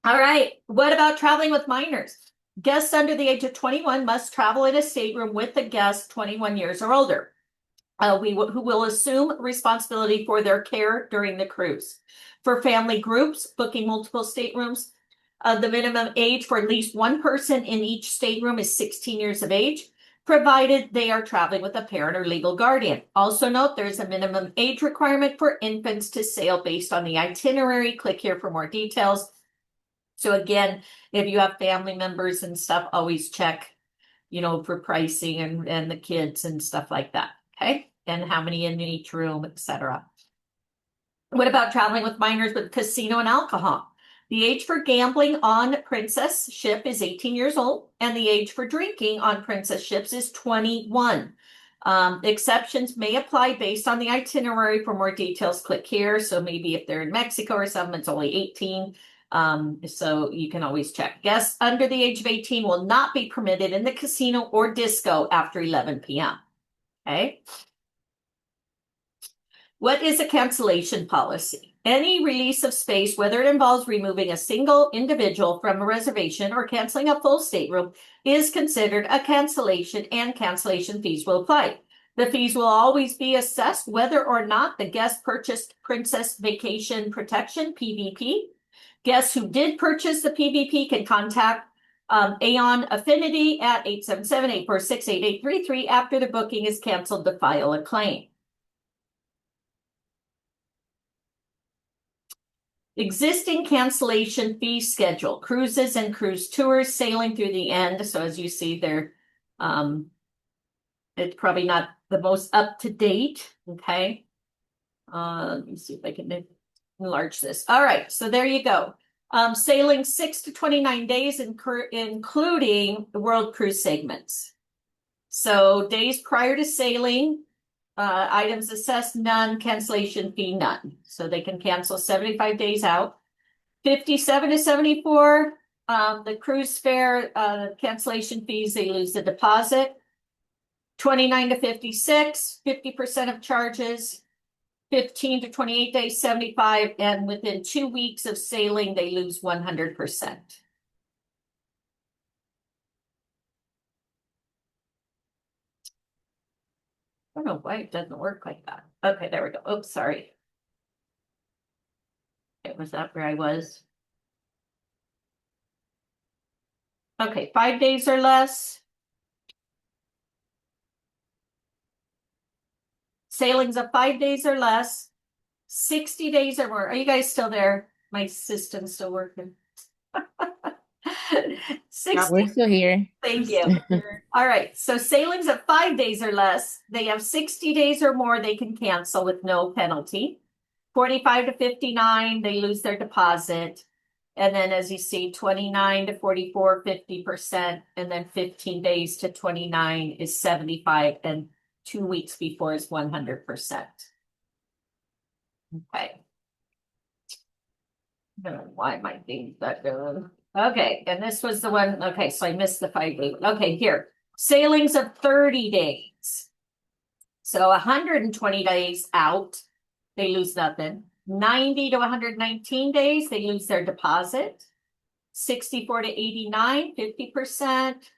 All right. What about traveling with minors? Guests under the age of 21 must travel in a stateroom with a guest 21 years or older, who will assume responsibility for their care during the cruise. For family groups, booking multiple staterooms, the minimum age for at least one person in each stateroom is 16 years of age, provided they are traveling with a parent or legal guardian. Also note there's a minimum age requirement for infants to sail based on the itinerary. Click here for more details. So again, if you have family members and stuff, always check, for pricing and the kids and stuff like that. Okay. and how many in each room, etc. What about traveling with minors with casino and alcohol? The age for gambling on Princess ship is 18 years old, and the age for drinking on Princess ships is 21. Exceptions may apply based on the itinerary. For more details, click here. So maybe if they're in Mexico or something, it's only 18. So you can always check. Guests under the age of 18 will not be permitted in the casino or disco after 11 p.m. Okay. What is a cancellation policy? Any release of space, whether it involves removing a single individual from a reservation or canceling a full stateroom, is considered a cancellation, and cancellation fees will apply. The fees will always be assessed whether or not the guest purchased Princess Vacation Protection, PVP. Guests who did purchase the PVP can contact Aon Affinity at 877-846-8833 after the booking is canceled to file a claim. Existing cancellation fee schedule, cruises and cruise tours sailing through the end. So as you see there, it's probably not the most up to date. Okay. Let me see if I can enlarge this. All right. So there you go. Sailing 6 to 29 days, including the world cruise segments. So days prior to sailing, items assessed, none. Cancellation fee, none. So they can cancel 75 days out. 57 to 74, the cruise fare cancellation fees, they lose the deposit. 29 to 56, 50% of charges. 15 to 28 days, 75, and within 2 weeks of sailing, they lose 100%. I don't know why it doesn't work like that. Okay, there we go. Oops, sorry. It was that where I was. Okay, 5 days or less. Sailings of 5 days or less. 60 days or more. Are you guys still there? My system's still working. 60. We're still here. Thank you. All right. So sailings of 5 days or less, they have 60 days or more, they can cancel with no penalty. 45 to 59, they lose their deposit. And then as you see, 29 to 44, 50%. And then 15 days to 29 is 75. And 2 weeks before is 100%. Okay. I don't know why my thing's not going. Okay, and this was the one. Okay, so I missed the 5 day. Okay, here. Sailings of 30 days. So 120 days out, they lose nothing. 90 to 119 days, they lose their deposit. 64 to 89, 50%.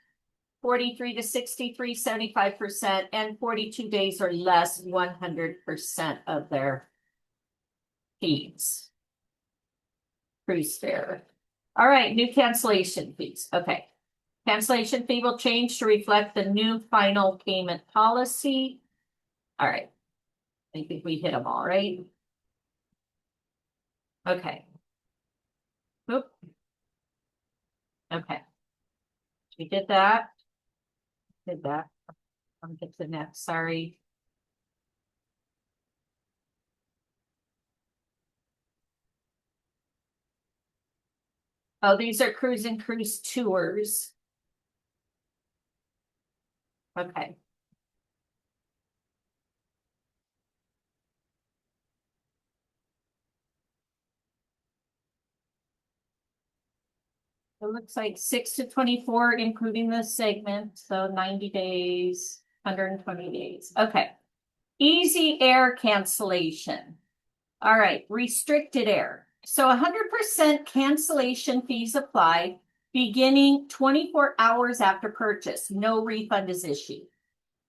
43 to 63, 75%. And 42 days or less, 100% of their fees. Cruise fare. All right, new cancellation fees. Okay. Cancellation fee will change to reflect the new final payment policy. All right. I think we hit them all, right? Okay. Oop. Okay. We did that. Did that. I'll get to the next. Sorry. Oh, these are cruise and cruise tours. Okay. It looks like 6 to 24, including the segment. So 90 days, 120 days. Okay. Easy air cancellation. All right. Restricted air. So 100% cancellation fees apply beginning 24 hours after purchase. No refund is issued.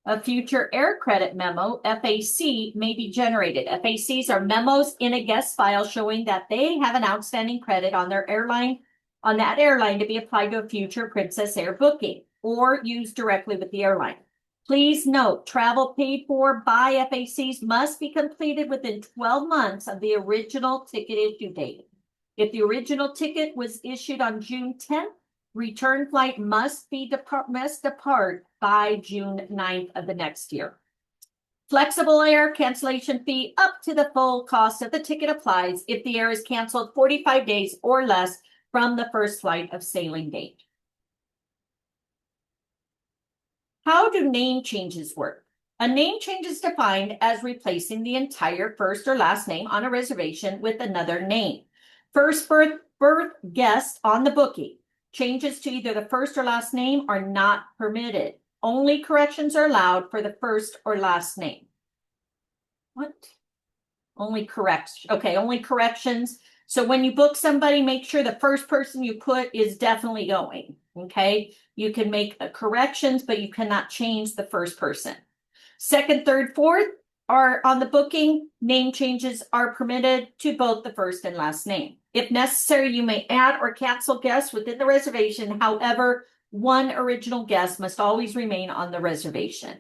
A future air credit memo, FAC, may be generated. FACs are memos in a guest file showing that they have an outstanding credit on their airline, on that airline to be applied to a future Princess Air booking or used directly with the airline. Please note, travel paid for by FACs must be completed within 12 months of the original ticket issue date. If the original ticket was issued on June 10th, return flight must depart by June 9th of the next year. Flexible air cancellation fee up to the full cost of the ticket applies if the air is canceled 45 days or less from the first flight of sailing date. How do name changes work? A name change is defined as replacing the entire first or last name on a reservation with another name. First birth guest on the booking. Changes to either the first or last name are not permitted. Only corrections are allowed for the first or last name. What? Only corrections. Okay, only corrections. So when you book somebody, make sure the first person you put is definitely going. Okay, you can make corrections, but you cannot change the first person. Second, third, fourth are on the booking. Name changes are permitted to both the first and last name. If necessary, you may add or cancel guests within the reservation. However, one original guest must always remain on the reservation.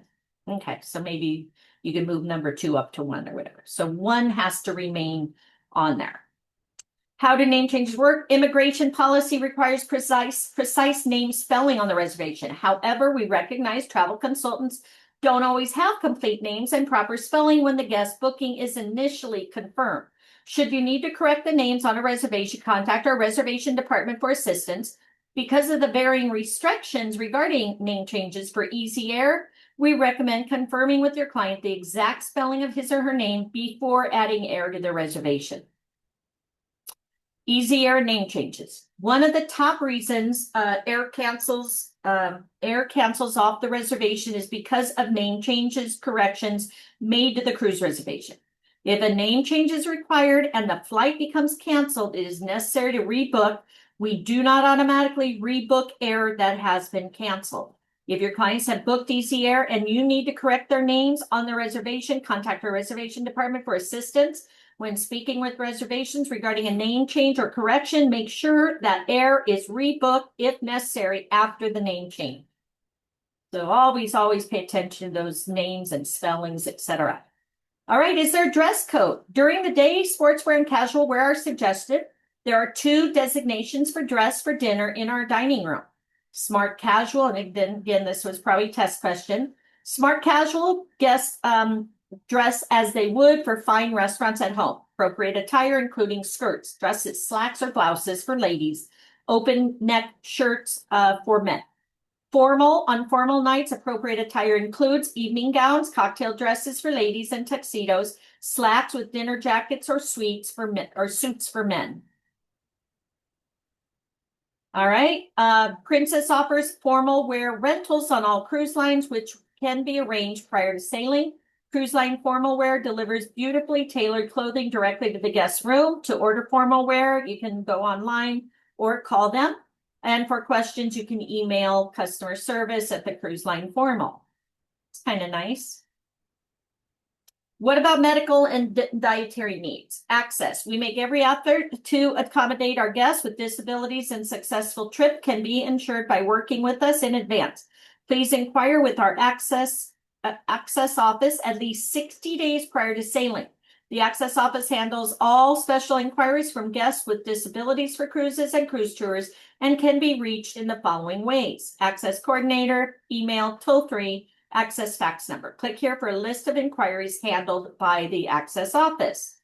Okay, so maybe you can move number 2 up to 1 or whatever. So 1 has to remain on there. How do name changes work? Immigration policy requires precise name spelling on the reservation. However, we recognize travel consultants don't always have complete names and proper spelling when the guest booking is initially confirmed. Should you need to correct the names on a reservation, contact our reservation department for assistance. Because of the varying restrictions regarding name changes for Easy Air, we recommend confirming with your client the exact spelling of his or her name before adding air to the reservation. Easy Air name changes. One of the top reasons air cancels off the reservation is because of name changes, corrections made to the cruise reservation. If a name change is required and the flight becomes canceled, it is necessary to rebook. We do not automatically rebook air that has been canceled. If your clients have booked Easy Air and you need to correct their names on the reservation, contact our reservation department for assistance. When speaking with reservations regarding a name change or correction, make sure that air is rebooked if necessary after the name change. So always pay attention to those names and spellings, etc. All right, is there a dress code? During the day, sportswear and casual wear are suggested. There are 2 designations for dress for dinner in our dining room. Smart casual, and then again, this was probably a test question. Smart casual guests dress as they would for fine restaurants at home. Appropriate attire, including skirts, dresses, slacks, or blouses for ladies. Open neck shirts for men. On formal nights, appropriate attire includes evening gowns, cocktail dresses for ladies, and tuxedos, slacks with dinner jackets or suits for men. All right. Princess offers formal wear rentals on all cruise lines, which can be arranged prior to sailing. Cruise line formal wear delivers beautifully tailored clothing directly to the guest room. To order formal wear, you can go online or call them. And for questions, you can email customer service at the Cruise Line Formal. It's kind of nice. What about medical and dietary needs? Access. We make every effort to accommodate our guests with disabilities, and successful trip can be ensured by working with us in advance. Please inquire with our access office at least 60 days prior to sailing. The access office handles all special inquiries from guests with disabilities for cruises and cruise tours and can be reached in the following ways: access coordinator, email, toll-free, access fax number. Click here for a list of inquiries handled by the access office.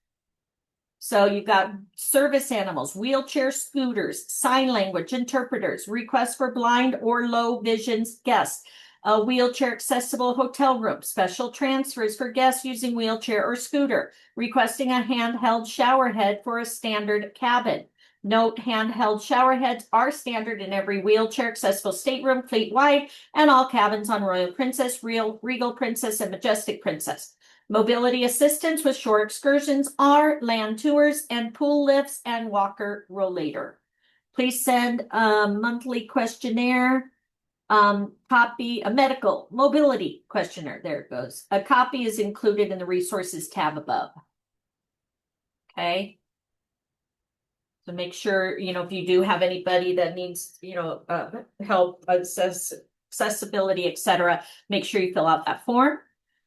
So you've got service animals, wheelchair scooters, sign language interpreters, requests for blind or low vision guests, a wheelchair accessible hotel room, special transfers for guests using wheelchair or scooter, requesting a handheld shower head for a standard cabin. Note, handheld shower heads are standard in every wheelchair accessible stateroom fleet-wide and all cabins on Royal Princess, Regal Princess, and Majestic Princess. Mobility assistance with shore excursions are land tours and pool lifts and walker rollator. Please send a monthly questionnaire, copy, a medical mobility questionnaire. There it goes. A copy is included in the resources tab above. Okay. So make sure, if you do have anybody that needs, help, accessibility, etc., make sure you fill out that form.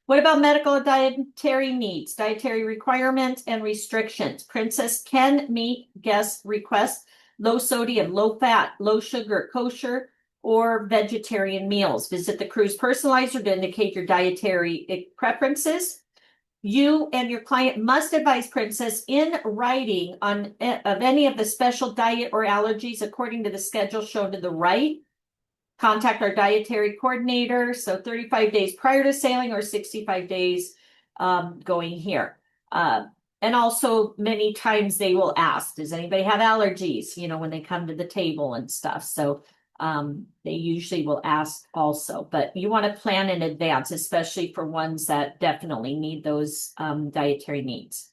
What about medical and dietary needs, dietary requirements, and restrictions? Princess can meet guest requests: low sodium, low fat, low sugar, kosher, or vegetarian meals. Visit the cruise personalizer to indicate your dietary preferences. You and your client must advise Princess in writing of any of the special diet or allergies according to the schedule shown to the right. Contact our dietary coordinator, so 35 days prior to sailing or 65 days going here. And also many times they will ask, does anybody have allergies, when they come to the table and stuff. So they usually will ask also, but you want to plan in advance, especially for ones that definitely need those dietary needs.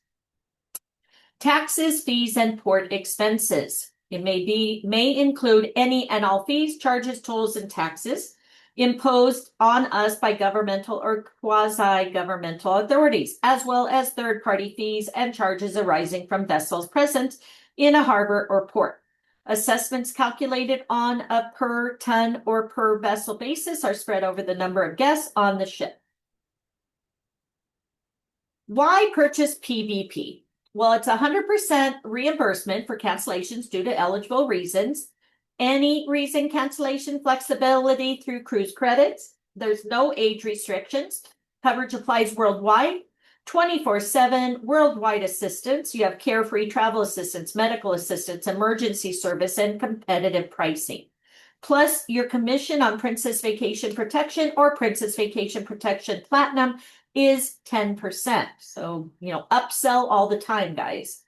Taxes, fees, and port expenses. It may include any and all fees, charges, tolls, and taxes imposed on us by governmental or quasi-governmental authorities, as well as third-party fees and charges arising from vessels present in a harbor or port. Assessments calculated on a per ton or per vessel basis are spread over the number of guests on the ship. Why purchase PVP? Well, it's 100% reimbursement for cancellations due to eligible reasons. Any reason cancellation flexibility through cruise credits. There's no age restrictions. Coverage applies worldwide. 24/7 worldwide assistance. You have carefree travel assistance, medical assistance, emergency service, and competitive pricing. Plus your commission on Princess Vacation Protection or Princess Vacation Protection Platinum is 10%. So, upsell all the time, guys.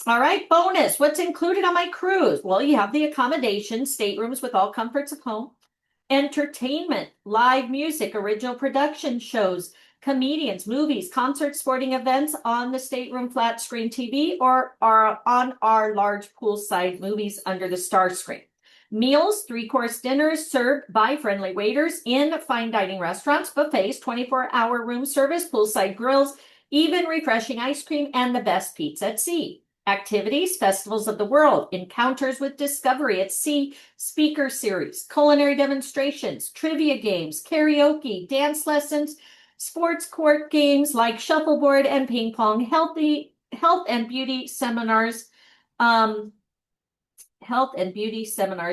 All right, bonus. What's included on my cruise? Well, you have the accommodation, staterooms with all comforts of home, entertainment, live music, original production shows, comedians, movies, concerts, sporting events on the stateroom flat screen TV or are on our large poolside movies under the star screen. Meals, 3-course dinners served by friendly waiters in fine dining restaurants, buffets, 24-hour room service, poolside grills, even refreshing ice cream, and the best pizza at sea. Activities, festivals of the world, encounters with discovery at sea, speaker series, culinary demonstrations, trivia games, karaoke, dance lessons, sports court games like shuffleboard and ping pong, health and beauty seminars,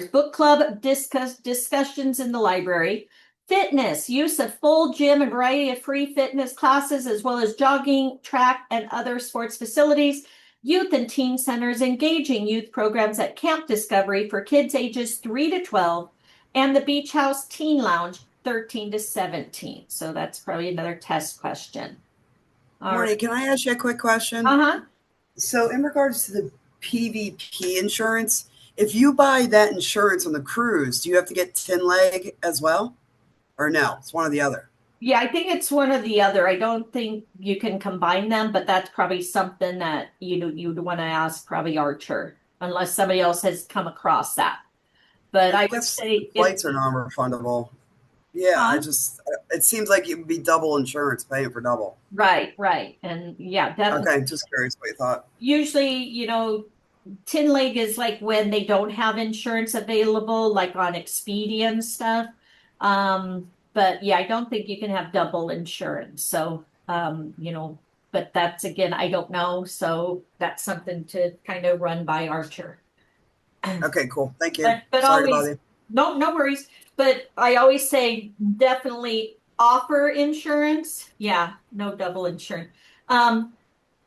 book club discussions in the library, fitness, use of full gym and variety of free fitness classes, as well as jogging, track, and other sports facilities, youth and teen centers, engaging youth programs at Camp Discovery for kids ages 3 to 12, and the Beach House Teen Lounge 13 to 17. So that's probably another test question. Morning, can I ask you a quick question? So in regards to the PVP insurance, if you buy that insurance on the cruise, do you have to get tin leg as well? Or no, it's one or the other? Yeah, I think it's one or the other. I don't think you can combine them, but that's probably something that you'd want to ask probably Archer, unless somebody else has come across that. But I would say flights are non-refundable. Yeah, it seems like it would be double insurance, paying for double. Right. And yeah, definitely. Okay, just curious what you thought. Usually, tin leg is like when they don't have insurance available, like on Expedia and stuff. But yeah, I don't think you can have double insurance. So, but that's again, I don't know. So that's something to kind of run by Archer. Okay, cool. Thank you. But Sorry always, to bother you. no worries. But I always say definitely offer insurance. Yeah, no double insurance.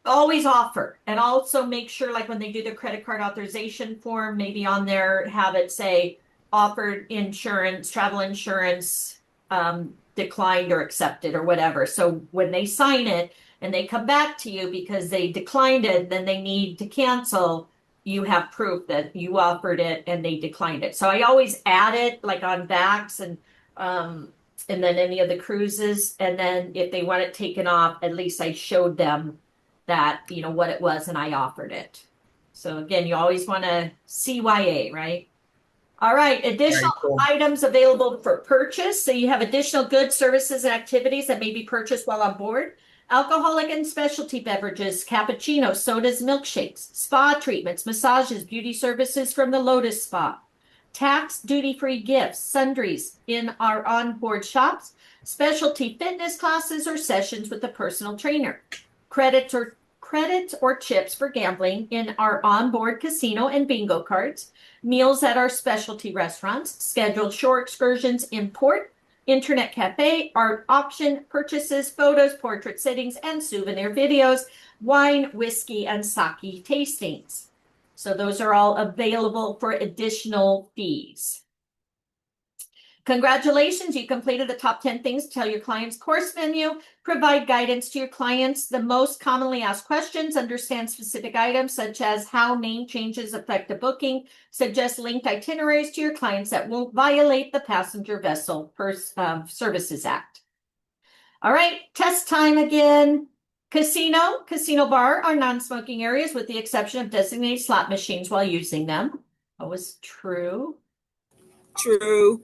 Always offer, and also make sure, like when they do the credit card authorization form, maybe on there have it say offered insurance, travel insurance, declined or accepted or whatever. So when they sign it and they come back to you because they declined it, then they need to cancel. You have proof that you offered it and they declined it. So I always add it like on backs and then any of the cruises. And then if they want it taken off, at least I showed them that, what it was and I offered it. So again, you always want to CYA, right? All right, additional items available for purchase. So you have additional goods, services, and activities that may be purchased while on board. Alcoholic and specialty beverages, cappuccinos, sodas, milkshakes, spa treatments, massages, beauty services from the Lotus Spa. Tax duty-free gifts, sundries in our onboard shops, specialty fitness classes or sessions with a personal trainer. Credits or credits or chips for gambling in our onboard casino and bingo cards, meals at our specialty restaurants, scheduled shore excursions in port, internet cafe, art auction, purchases, photos, portrait sittings, and souvenir videos, wine, whiskey, and sake tastings. So those are all available for additional fees. Congratulations, you completed the top 10 things to tell your clients' course menu, provide guidance to your clients, the most commonly asked questions, understand specific items such as how name changes affect a booking, suggest linked itineraries to your clients that won't violate the Passenger Vessel Services Act. All right, test time again. Casino bar are non-smoking areas with the exception of designated slot machines while using them. That was true. True.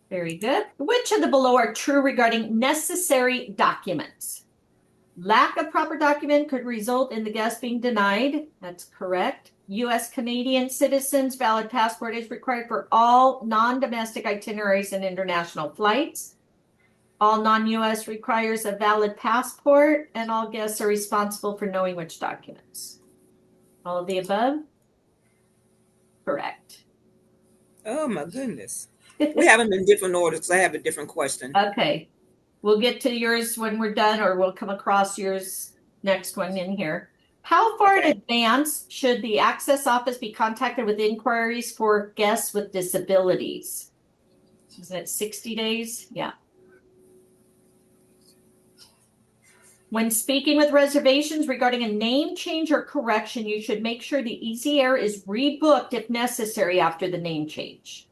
Very good. Which of the below are true regarding necessary documents? Lack of proper document could result in the guest being denied. That's correct. U.S. Canadian citizens, valid passport is required for all non-domestic itineraries and international flights. All non-U.S. requires a valid passport, and all guests are responsible for knowing which documents. All of the above? Correct. Oh my goodness. We have them in different orders because I have a different question. Okay. We'll get to yours when we're done, or we'll come across yours next one in here. How far in advance should the access office be contacted with inquiries for guests with disabilities? Isn't it 60 days? Yeah. When speaking with reservations regarding a name change or correction, you should make sure the Easy Air is rebooked if necessary after the name change.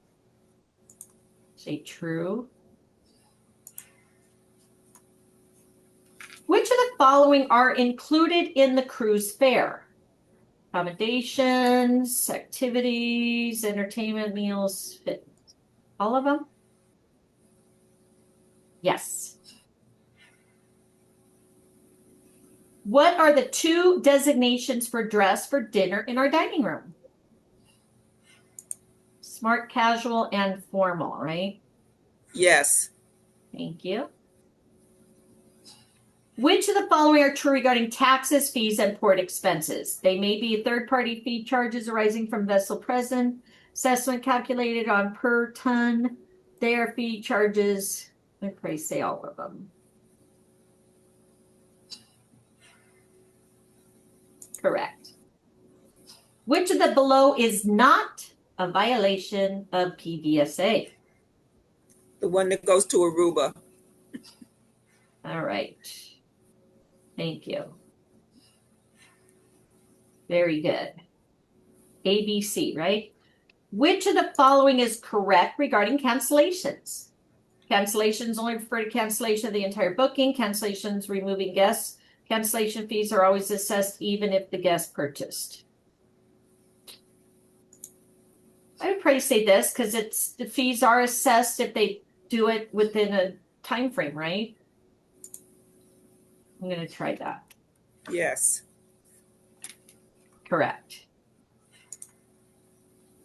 Say true. Which of the following are included in the cruise fare? Accommodations, activities, entertainment, meals, fit. All of them? Yes. What are the two designations for dress for dinner in our dining room? Smart, casual, and formal, right? Yes. Thank you. Which of the following are true regarding taxes, fees, and port expenses? They may be third-party fee charges arising from vessel present, assessment calculated on per ton, their fee charges. I'd probably say all of them. Correct. Which of the below is not a violation of PVSA? The one that goes to Aruba. All right. Thank you. Very good. ABC, right? Which of the following is correct regarding cancellations? Cancellations only refer to cancellation of the entire booking. Cancellations removing guests. Cancellation fees are always assessed even if the guest purchased. I would probably say this because it's the fees are assessed if they do it within a time frame, right? I'm going to try that. Yes. Correct.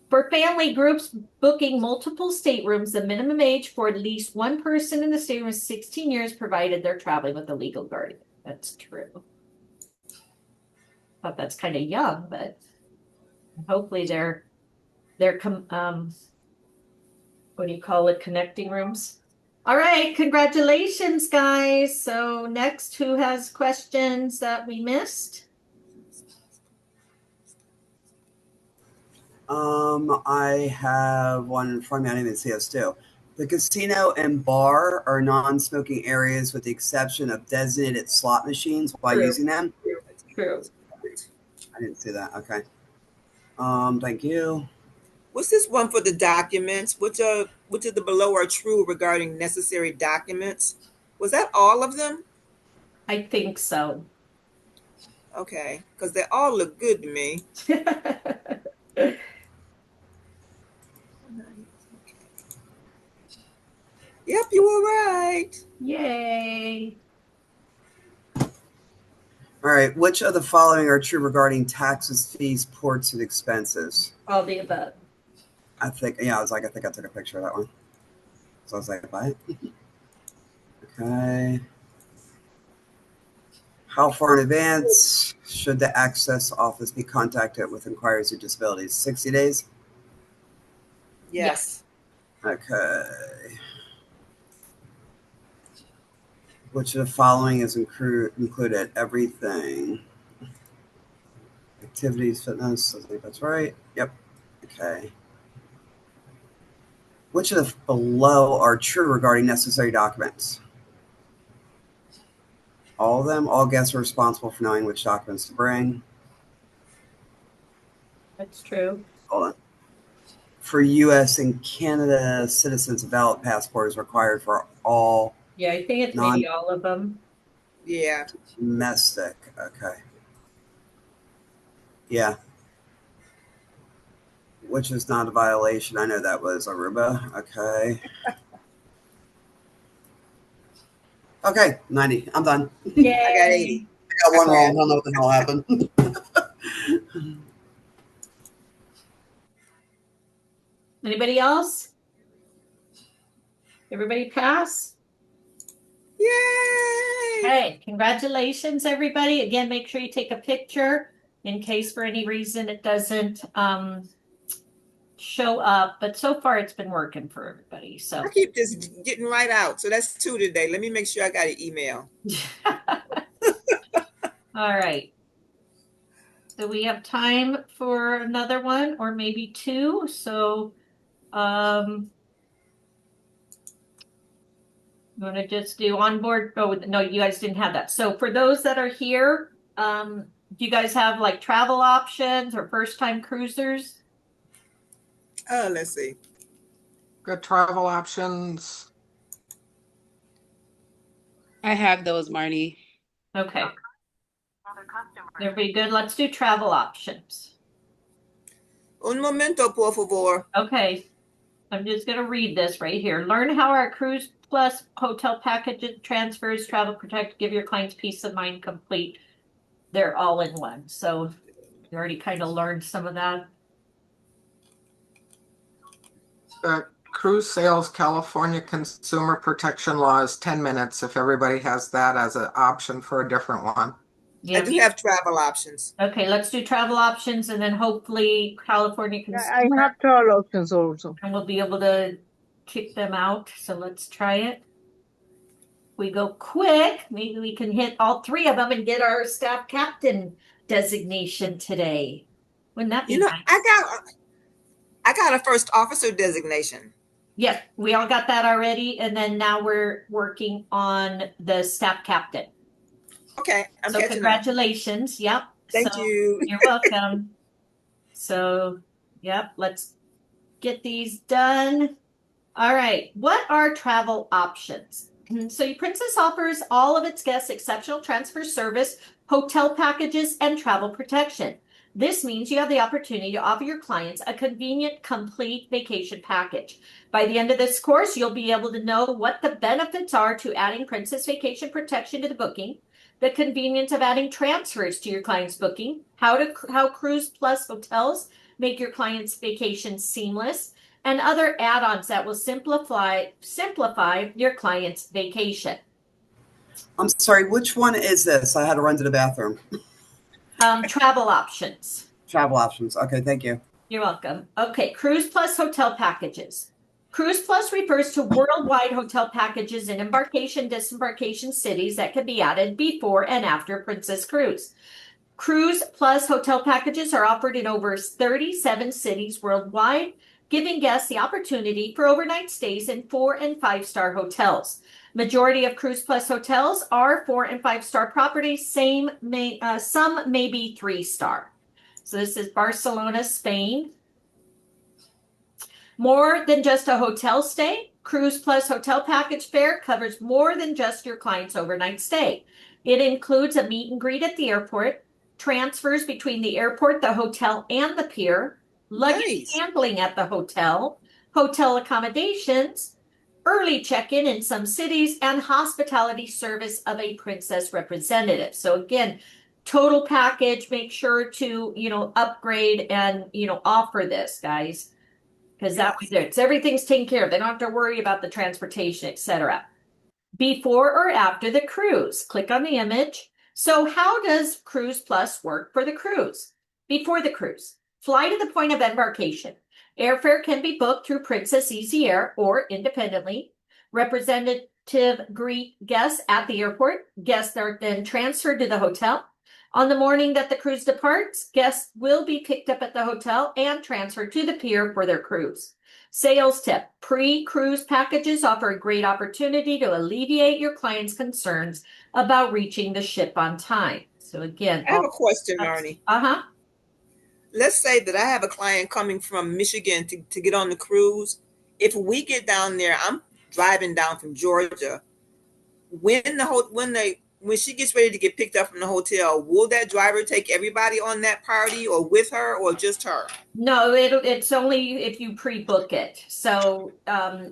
For family groups booking multiple staterooms, the minimum age for at least one person in the stateroom is 16 years, provided they're traveling with a legal guardian. That's true. Thought that's kind of young, but hopefully they're what do you call it? Connecting rooms. All right, congratulations, guys. So next, who has questions that we missed? I have one in front of me. I didn't even see us too. The casino and bar are non-smoking areas with the exception of designated slot machines while True. using them. True. I didn't see that. Okay. Thank you. What's this one for the documents? Which of the below are true regarding necessary documents? Was that all of them? I think so. Okay, because they all look good to me. Yep, you were right. Yay. All right. Which of the following are true regarding taxes, fees, ports, and expenses? All the above. I think, yeah, I think I took a picture of that one. So I was like, buy it. Okay. How far in advance should the access office be contacted with inquiries or disabilities? 60 days? Yes. Okay. Which of the following is included? Everything. Activities, fitness, I think that's right. Yep. Okay. Which of the below are true regarding necessary documents? All of them. All guests are responsible for knowing which documents to bring. That's true. Hold on. For U.S. and Canada citizens, a valid passport is required for all Yeah, I think it's maybe all of them. Yeah. domestic. Okay. Yeah. Which is not a violation. I know that was Aruba. Okay. Okay, 90. I'm done. Yay. I got 80. I got one wrong. I don't know what the hell happened. Anybody else? Everybody pass? Yay! Hey, congratulations, everybody. Again, make sure you take a picture in case for any reason it doesn't show up. But so far, it's been working for everybody. So I keep this getting right out. So that's 2 today. Let me make sure I got an email. All right. So we have time for another one or maybe 2. So I'm going to just do onboard. Oh, no, you guys didn't have that. So for those that are here, do you guys have like travel options or first time cruisers? Let's see. Good travel options. I have those, Marty. Okay. Everybody good? Let's do travel options. Un momento, por favor. Okay. I'm just going to read this right here. Learn how our Cruise Plus hotel package transfers, travel protect, give your clients peace of mind complete. They're all in one. So you already kind of learned some of that. The Cruise Sales California Consumer Protection Law is 10 minutes if everybody has that as an option for a different one. Yeah. I do have travel options. Okay, let's do travel options and then hopefully California Consumer. I have travel options also. And we'll be able to kick them out. So let's try it. We go quick. Maybe we can hit all 3 of them and get our staff captain designation today. Wouldn't that be nice? I got a first officer designation. Yes, we all got that already. And then now we're working on the staff captain. Okay, I'm so catching congratulations. up. Yep. Thank you. You're welcome. So, yep, let's get these done. All right. What are travel options? So Princess offers all of its guests exceptional transfer service, hotel packages, and travel protection. This means you have the opportunity to offer your clients a convenient, complete vacation package. By the end of this course, you'll be able to know what the benefits are to adding Princess Vacation Protection to the booking, the convenience of adding transfers to your client's booking, how Cruise Plus hotels make your client's vacation seamless, and other add-ons that will simplify your client's vacation. I'm sorry, which one is this? I had to run to the bathroom. Travel options. Travel options. Okay, thank you. You're welcome. Okay, Cruise Plus hotel packages. Cruise Plus refers to worldwide hotel packages in embarkation, disembarkation cities that can be added before and after Princess Cruise. Cruise Plus hotel packages are offered in over 37 cities worldwide, giving guests the opportunity for overnight stays in 4- and 5-star hotels. Majority of Cruise Plus hotels are 4- and 5-star properties. Some may be 3-star. So this is Barcelona, Spain. More than just a hotel stay, Cruise Plus hotel package fare covers more than just your client's overnight stay. It includes a meet and greet at the airport, transfers between the airport, the hotel, and the pier, luggage handling at the hotel, hotel accommodations, early check-in in some cities, and hospitality service of a Princess representative. So again, total package, make sure to, upgrade and, offer this, guys. Because that was it. So everything's taken care of. They don't have to worry about the transportation, etc. Before or after the cruise, click on the image. So how does Cruise Plus work for the cruise? Before the cruise, fly to the point of embarkation. Airfare can be booked through Princess Easy Air or independently. Representative greet guests at the airport. Guests are then transferred to the hotel. On the morning that the cruise departs, guests will be picked up at the hotel and transferred to the pier for their cruise. Sales tip: pre-cruise packages offer a great opportunity to alleviate your client's concerns about reaching the ship on time. So again, I have a question, Marnie. Let's say that I have a client coming from Michigan to get on the cruise. If we get down there, I'm driving down from Georgia. When she gets ready to get picked up from the hotel, will that driver take everybody on that party or with her or just her? No, it's only if you pre-book it. So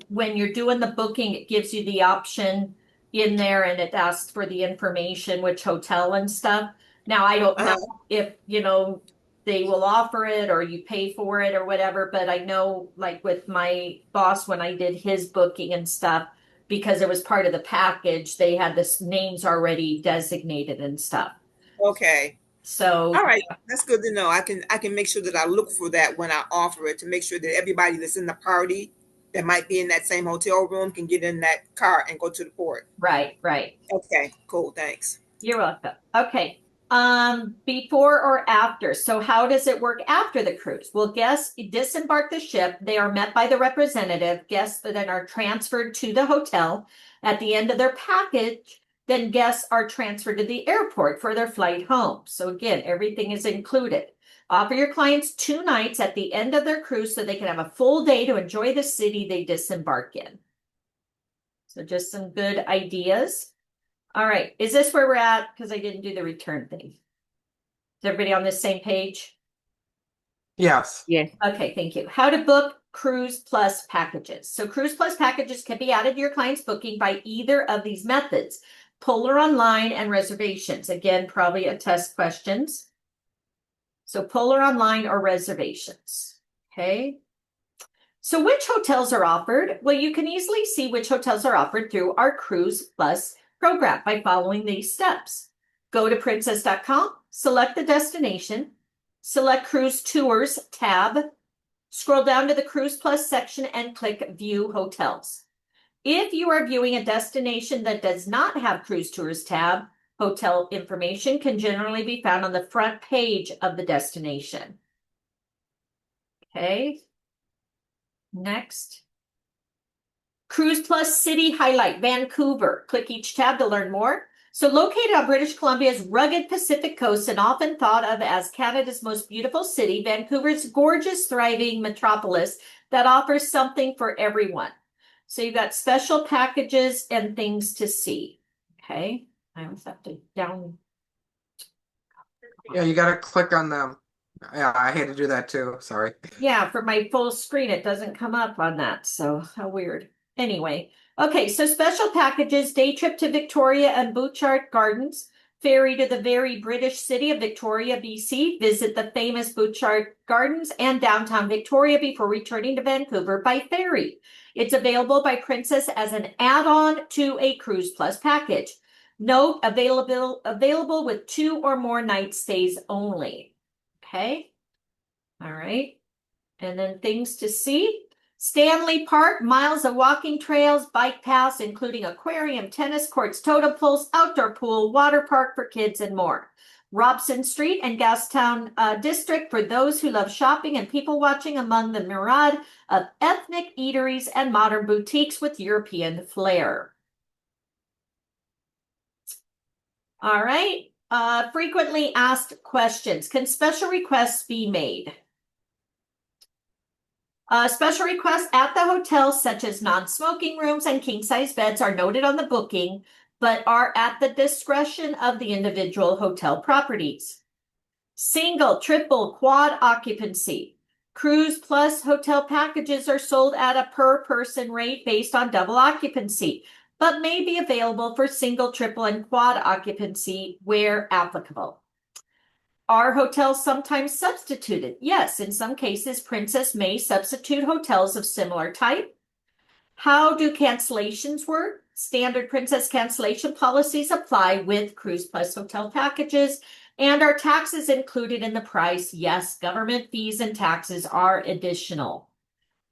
when you're doing the booking, it gives you the option in there and it asks for the information, which hotel and stuff. Now, I don't know if, they will offer it or you pay for it or whatever, but I know like with my boss, when I did his booking and stuff, because it was part of the package, they had the names already designated and stuff. Okay. So all right, that's good to know. I can make sure that I look for that when I offer it to make sure that everybody that's in the party that might be in that same hotel room can get in that car and go to the port. Right. Okay, cool. Thanks. You're welcome. Okay. Before or after. So how does it work after the cruise? Well, guests disembark the ship. They are met by the representative. Guests then are transferred to the hotel. At the end of their package, then guests are transferred to the airport for their flight home. So again, everything is included. Offer your clients 2 nights at the end of their cruise so they can have a full day to enjoy the city they disembark in. So just some good ideas. All right, is this where we're at? Because I didn't do the return thing. Is everybody on the same page? Yes. Yes. Okay, thank you. How to book Cruise Plus packages. So Cruise Plus packages can be added to your client's booking by either of these methods: Polar Online and reservations. Again, probably a test questions. So Polar Online or reservations. Okay. So which hotels are offered? Well, you can easily see which hotels are offered through our Cruise Plus program by following these steps. Go to princess.com, select the destination, select Cruise Tours tab, scroll down to the Cruise Plus section and click View Hotels. If you are viewing a destination that does not have Cruise Tours tab, hotel information can generally be found on the front page of the destination. Okay. Next. Cruise Plus City Highlight, Vancouver. Click each tab to learn more. So located on British Columbia's rugged Pacific coast and often thought of as Canada's most beautiful city, Vancouver's gorgeous, thriving metropolis that offers something for everyone. So you've got special packages and things to see. Okay, I always have to down. Yeah, you got to click on them. Yeah, I had to do that too. Sorry. Yeah, for my full screen, it doesn't come up on that. So how weird. Anyway, okay, so special packages: day trip to Victoria and Butchart Gardens, ferry to the very British city of Victoria, BC, visit the famous Butchart Gardens and downtown Victoria before returning to Vancouver by ferry. It's available by Princess as an add-on to a Cruise Plus package. Note, available with 2 or more night stays only. Okay, all right, and then things to see. Stanley Park, miles of walking trails, bike paths, including aquarium, tennis courts, totem poles, outdoor pool, water park for kids, and more. Robson Street and Gastown District for those who love shopping and people watching among the myriad of ethnic eateries and modern boutiques with European flair. All right. Frequently asked questions. Can special requests be made? Special requests at the hotel, such as non-smoking rooms and king-size beds, are noted on the booking, but are at the discretion of the individual hotel properties. Single, triple, quad occupancy. Cruise Plus hotel packages are sold at a per-person rate based on double occupancy, but may be available for single, triple, and quad occupancy where applicable. Are hotels sometimes substituted? Yes, in some cases, Princess may substitute hotels of similar type. How do cancellations work? Standard Princess cancellation policies apply with cruise plus hotel packages. And are taxes included in the price? Yes, government fees and taxes are additional.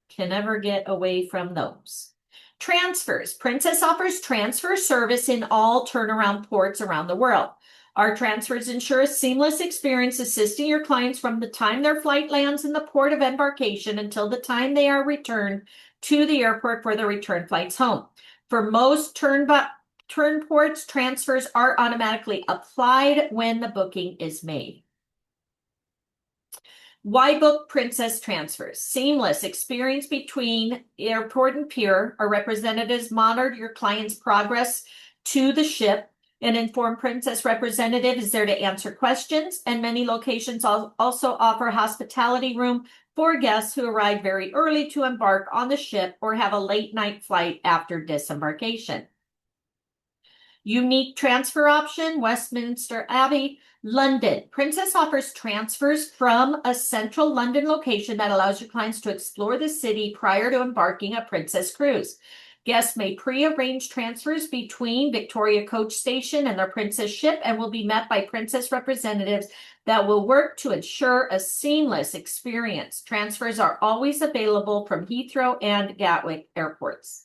Can never get away from those. Transfers. Princess offers transfer service in all turnaround ports around the world. Our transfers ensure a seamless experience assisting your clients from the time their flight lands in the port of embarkation until the time they are returned to the airport for their return flights home. For most turn ports, transfers are automatically applied when the booking is made. Why book Princess transfers? Seamless experience between airport and pier. Our representatives monitor your client's progress to the ship. An informed Princess representative is there to answer questions, and many locations also offer hospitality room for guests who arrive very early to embark on the ship or have a late night flight after disembarkation. Unique transfer option, Westminster Abbey, London. Princess offers transfers from a central London location that allows your clients to explore the city prior to embarking a Princess cruise. Guests may pre-arrange transfers between Victoria Coach Station and their Princess ship and will be met by Princess representatives that will work to ensure a seamless experience. Transfers are always available from Heathrow and Gatwick airports.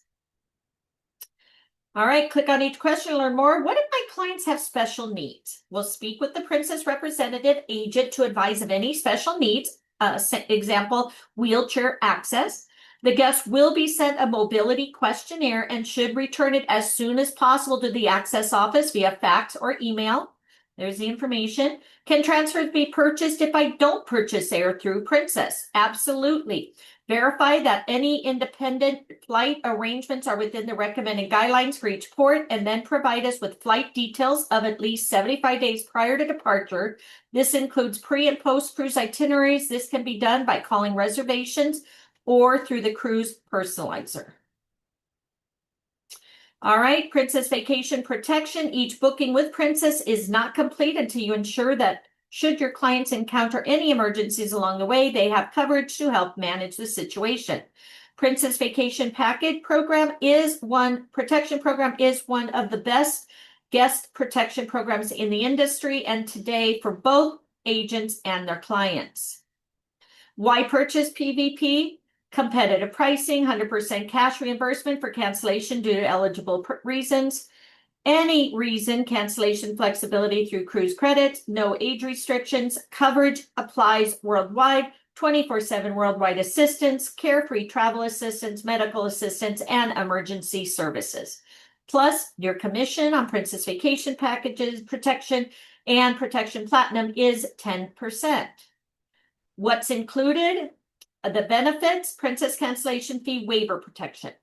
All right, click on each question to learn more. What if my clients have special needs? We'll speak with the Princess representative agent to advise of any special needs. Example, wheelchair access. The guest will be sent a mobility questionnaire and should return it as soon as possible to the access office via fax or email. There's the information. Can transfers be purchased if I don't purchase air through Princess? Absolutely. Verify that any independent flight arrangements are within the recommended guidelines for each port, and then provide us with flight details of at least 75 days prior to departure. This includes pre- and post-cruise itineraries. This can be done by calling reservations or through the cruise personalizer. All right, Princess Vacation Protection. Each booking with Princess is not complete until you ensure that should your clients encounter any emergencies along the way, they have coverage to help manage the situation. Princess Vacation Package Program protection program is one of the best guest protection programs in the industry and today for both agents and their clients. Why purchase PVP? Competitive pricing, 100% cash reimbursement for cancellation due to eligible reasons. Any reason, cancellation flexibility through cruise credits, no age restrictions, coverage applies worldwide, 24/7 worldwide assistance, carefree travel assistance, medical assistance, and emergency services. Plus, your commission on Princess Vacation Packages Protection and Protection Platinum is 10%. What's included? The benefits, Princess cancellation fee waiver protection.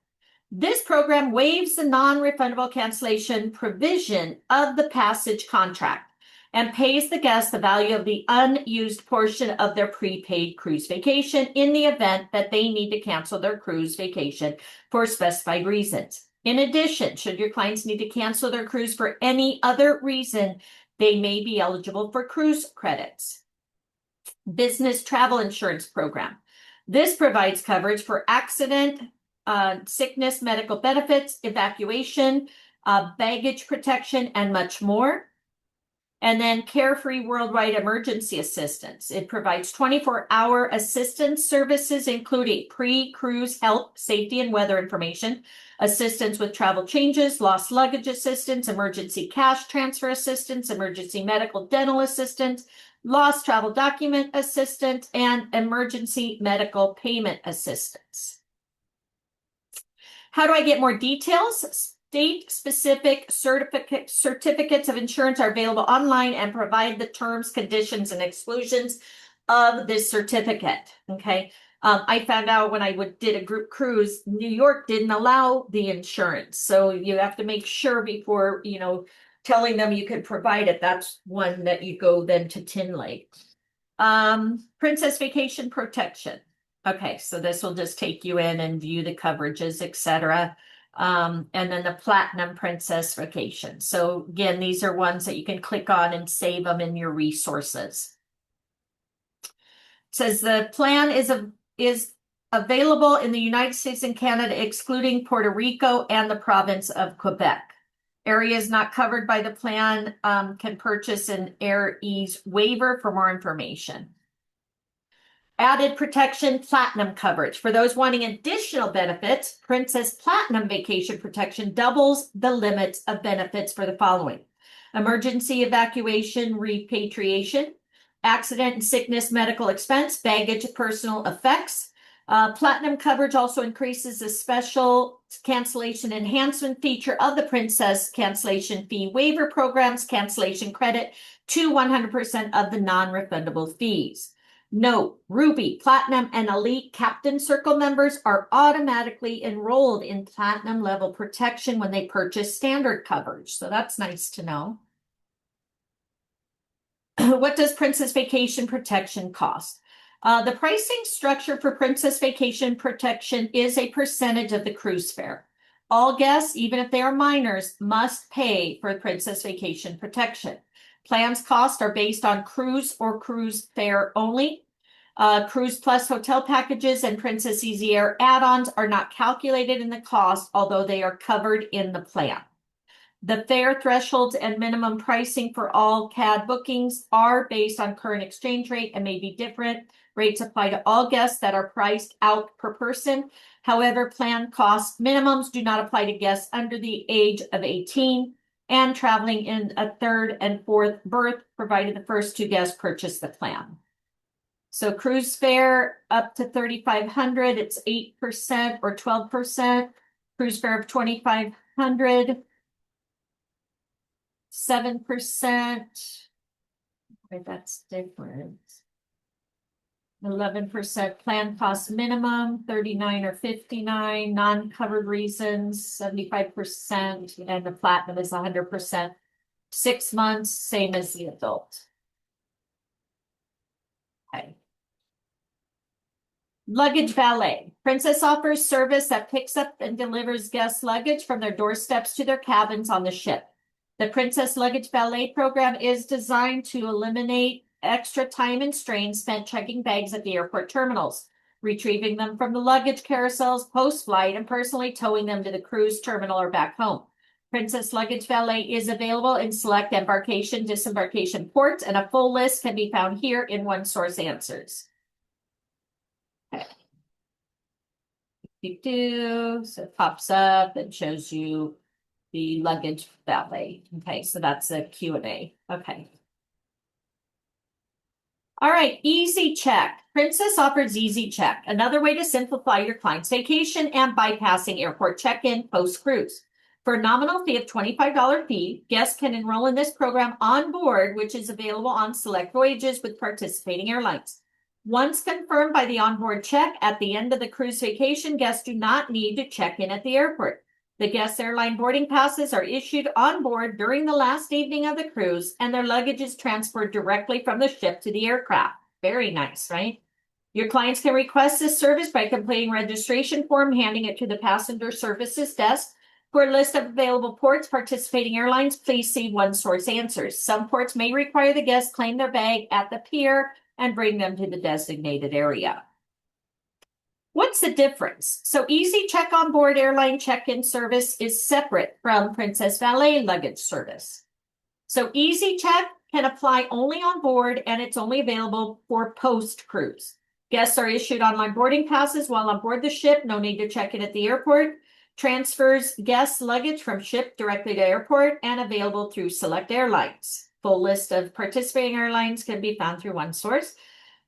This program waives the non-refundable cancellation provision of the passage contract and pays the guest the value of the unused portion of their prepaid cruise vacation in the event that they need to cancel their cruise vacation for specified reasons. In addition, should your clients need to cancel their cruise for any other reason, they may be eligible for cruise credits. Business travel insurance program. This provides coverage for accident, sickness, medical benefits, evacuation, baggage protection, and much more. And then Carefree Worldwide Emergency Assistance. It provides 24-hour assistance services, including pre-cruise health, safety, and weather information, assistance with travel changes, lost luggage assistance, emergency cash transfer assistance, emergency medical dental assistance, lost travel document assistance, and emergency medical payment assistance. How do I get more details? State-specific certificates of insurance are available online and provide the terms, conditions, and exclusions of this certificate. Okay. I found out when I did a group cruise, New York didn't allow the insurance. So you have to make sure before, telling them you can provide it. That's one that you go then to Tinley. Princess Vacation Protection. Okay, so this will just take you in and view the coverages, etc. And then the Platinum Princess Vacation. So again, these are ones that you can click on and save them in your resources. It says the plan is available in the United States and Canada, excluding Puerto Rico and the province of Quebec. Areas not covered by the plan can purchase an Air Ease waiver for more information. Added protection platinum coverage. For those wanting additional benefits, Princess Platinum Vacation Protection doubles the limits of benefits for the following: emergency evacuation, repatriation, accident and sickness medical expense, baggage, personal effects. Platinum coverage also increases the special cancellation enhancement feature of the Princess cancellation fee waiver program's cancellation credit to 100% of the non-refundable fees. Note, Ruby, Platinum, and Elite Captain Circle members are automatically enrolled in Platinum level protection when they purchase standard coverage. So that's nice to know. What does Princess Vacation Protection cost? The pricing structure for Princess Vacation Protection is a percentage of the cruise fare. All guests, even if they are minors, must pay for Princess Vacation Protection. Plans cost are based on cruise or cruise fare only. Cruise Plus hotel packages and Princess Easy Air add-ons are not calculated in the cost, although they are covered in the plan. The fare thresholds and minimum pricing for all CAD bookings are based on current exchange rate and may be different. Rates apply to all guests that are priced out per person. However, plan cost minimums do not apply to guests under the age of 18 and traveling in a third and fourth berth, provided the first two guests purchase the plan. So cruise fare up to $3,500, it's 8% or 12%. Cruise fare of $2,500, 7%. Okay, that's different. 11% plan cost minimum, 39 or 59, non-covered reasons, 75%, and the platinum is 100%. 6 months, same as the adult. Okay. Luggage valet. Princess offers service that picks up and delivers guest luggage from their doorsteps to their cabins on the ship. The Princess Luggage Valet program is designed to eliminate extra time and strain spent checking bags at the airport terminals, retrieving them from the luggage carousels post-flight, and personally towing them to the cruise terminal or back home. Princess Luggage Valet is available in select embarkation, disembarkation ports, and a full list can be found here in One Source Answers. Okay. So it pops up and shows you the luggage valet. Okay, so that's a Q&A. Okay. All right, Easy Check. Princess offers Easy Check, another way to simplify your client's vacation and bypassing airport check-in post-cruise. For a nominal fee of $25 fee, guests can enroll in this program on board, which is available on select voyages with participating airlines. Once confirmed by the onboard check at the end of the cruise vacation, guests do not need to check in at the airport. The guest airline boarding passes are issued on board during the last evening of the cruise, and their luggage is transferred directly from the ship to the aircraft. Very nice, right? Your clients can request this service by completing registration form, handing it to the passenger services desk. For a list of available ports, participating airlines, please see One Source Answers. Some ports may require the guest claim their bag at the pier and bring them to the designated area. What's the difference? So Easy Check on board airline check-in service is separate from Princess Valet luggage service. So Easy Check can apply only on board, and it's only available for post-cruise. Guests are issued online boarding passes while on board the ship. No need to check in at the airport. Transfers guest luggage from ship directly to airport and available through select airlines. Full list of participating airlines can be found through One Source.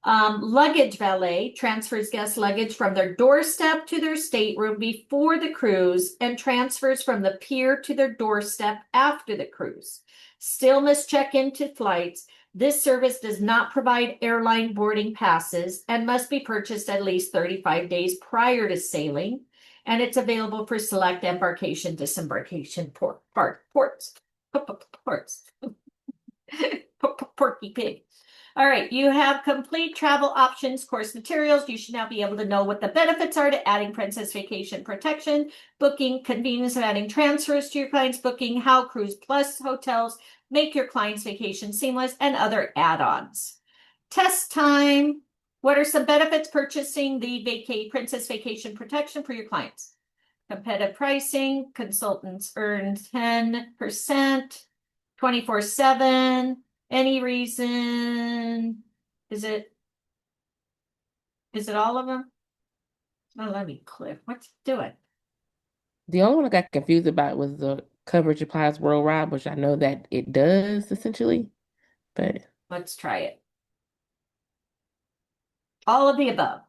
Luggage valet transfers guest luggage from their doorstep to their stateroom before the cruise and transfers from the pier to their doorstep after the cruise. Still must check into flights. This service does not provide airline boarding passes and must be purchased at least 35 days prior to sailing. And it's available for select embarkation, disembarkation ports. Porky pig. All right, you have complete travel options, course materials. You should now be able to know what the benefits are to adding Princess Vacation Protection, booking, convenience of adding transfers to your client's booking, how Cruise Plus hotels make your client's vacation seamless, and other add-ons. Test time. What are some benefits purchasing the Princess Vacation Protection for your clients? Competitive pricing, consultants earn 10%, 24/7, any reason. Is it all of them? Oh, let me click. What's it doing? The only one I got confused about was the coverage applies worldwide, which I know that it does essentially, but let's try it. All of the above.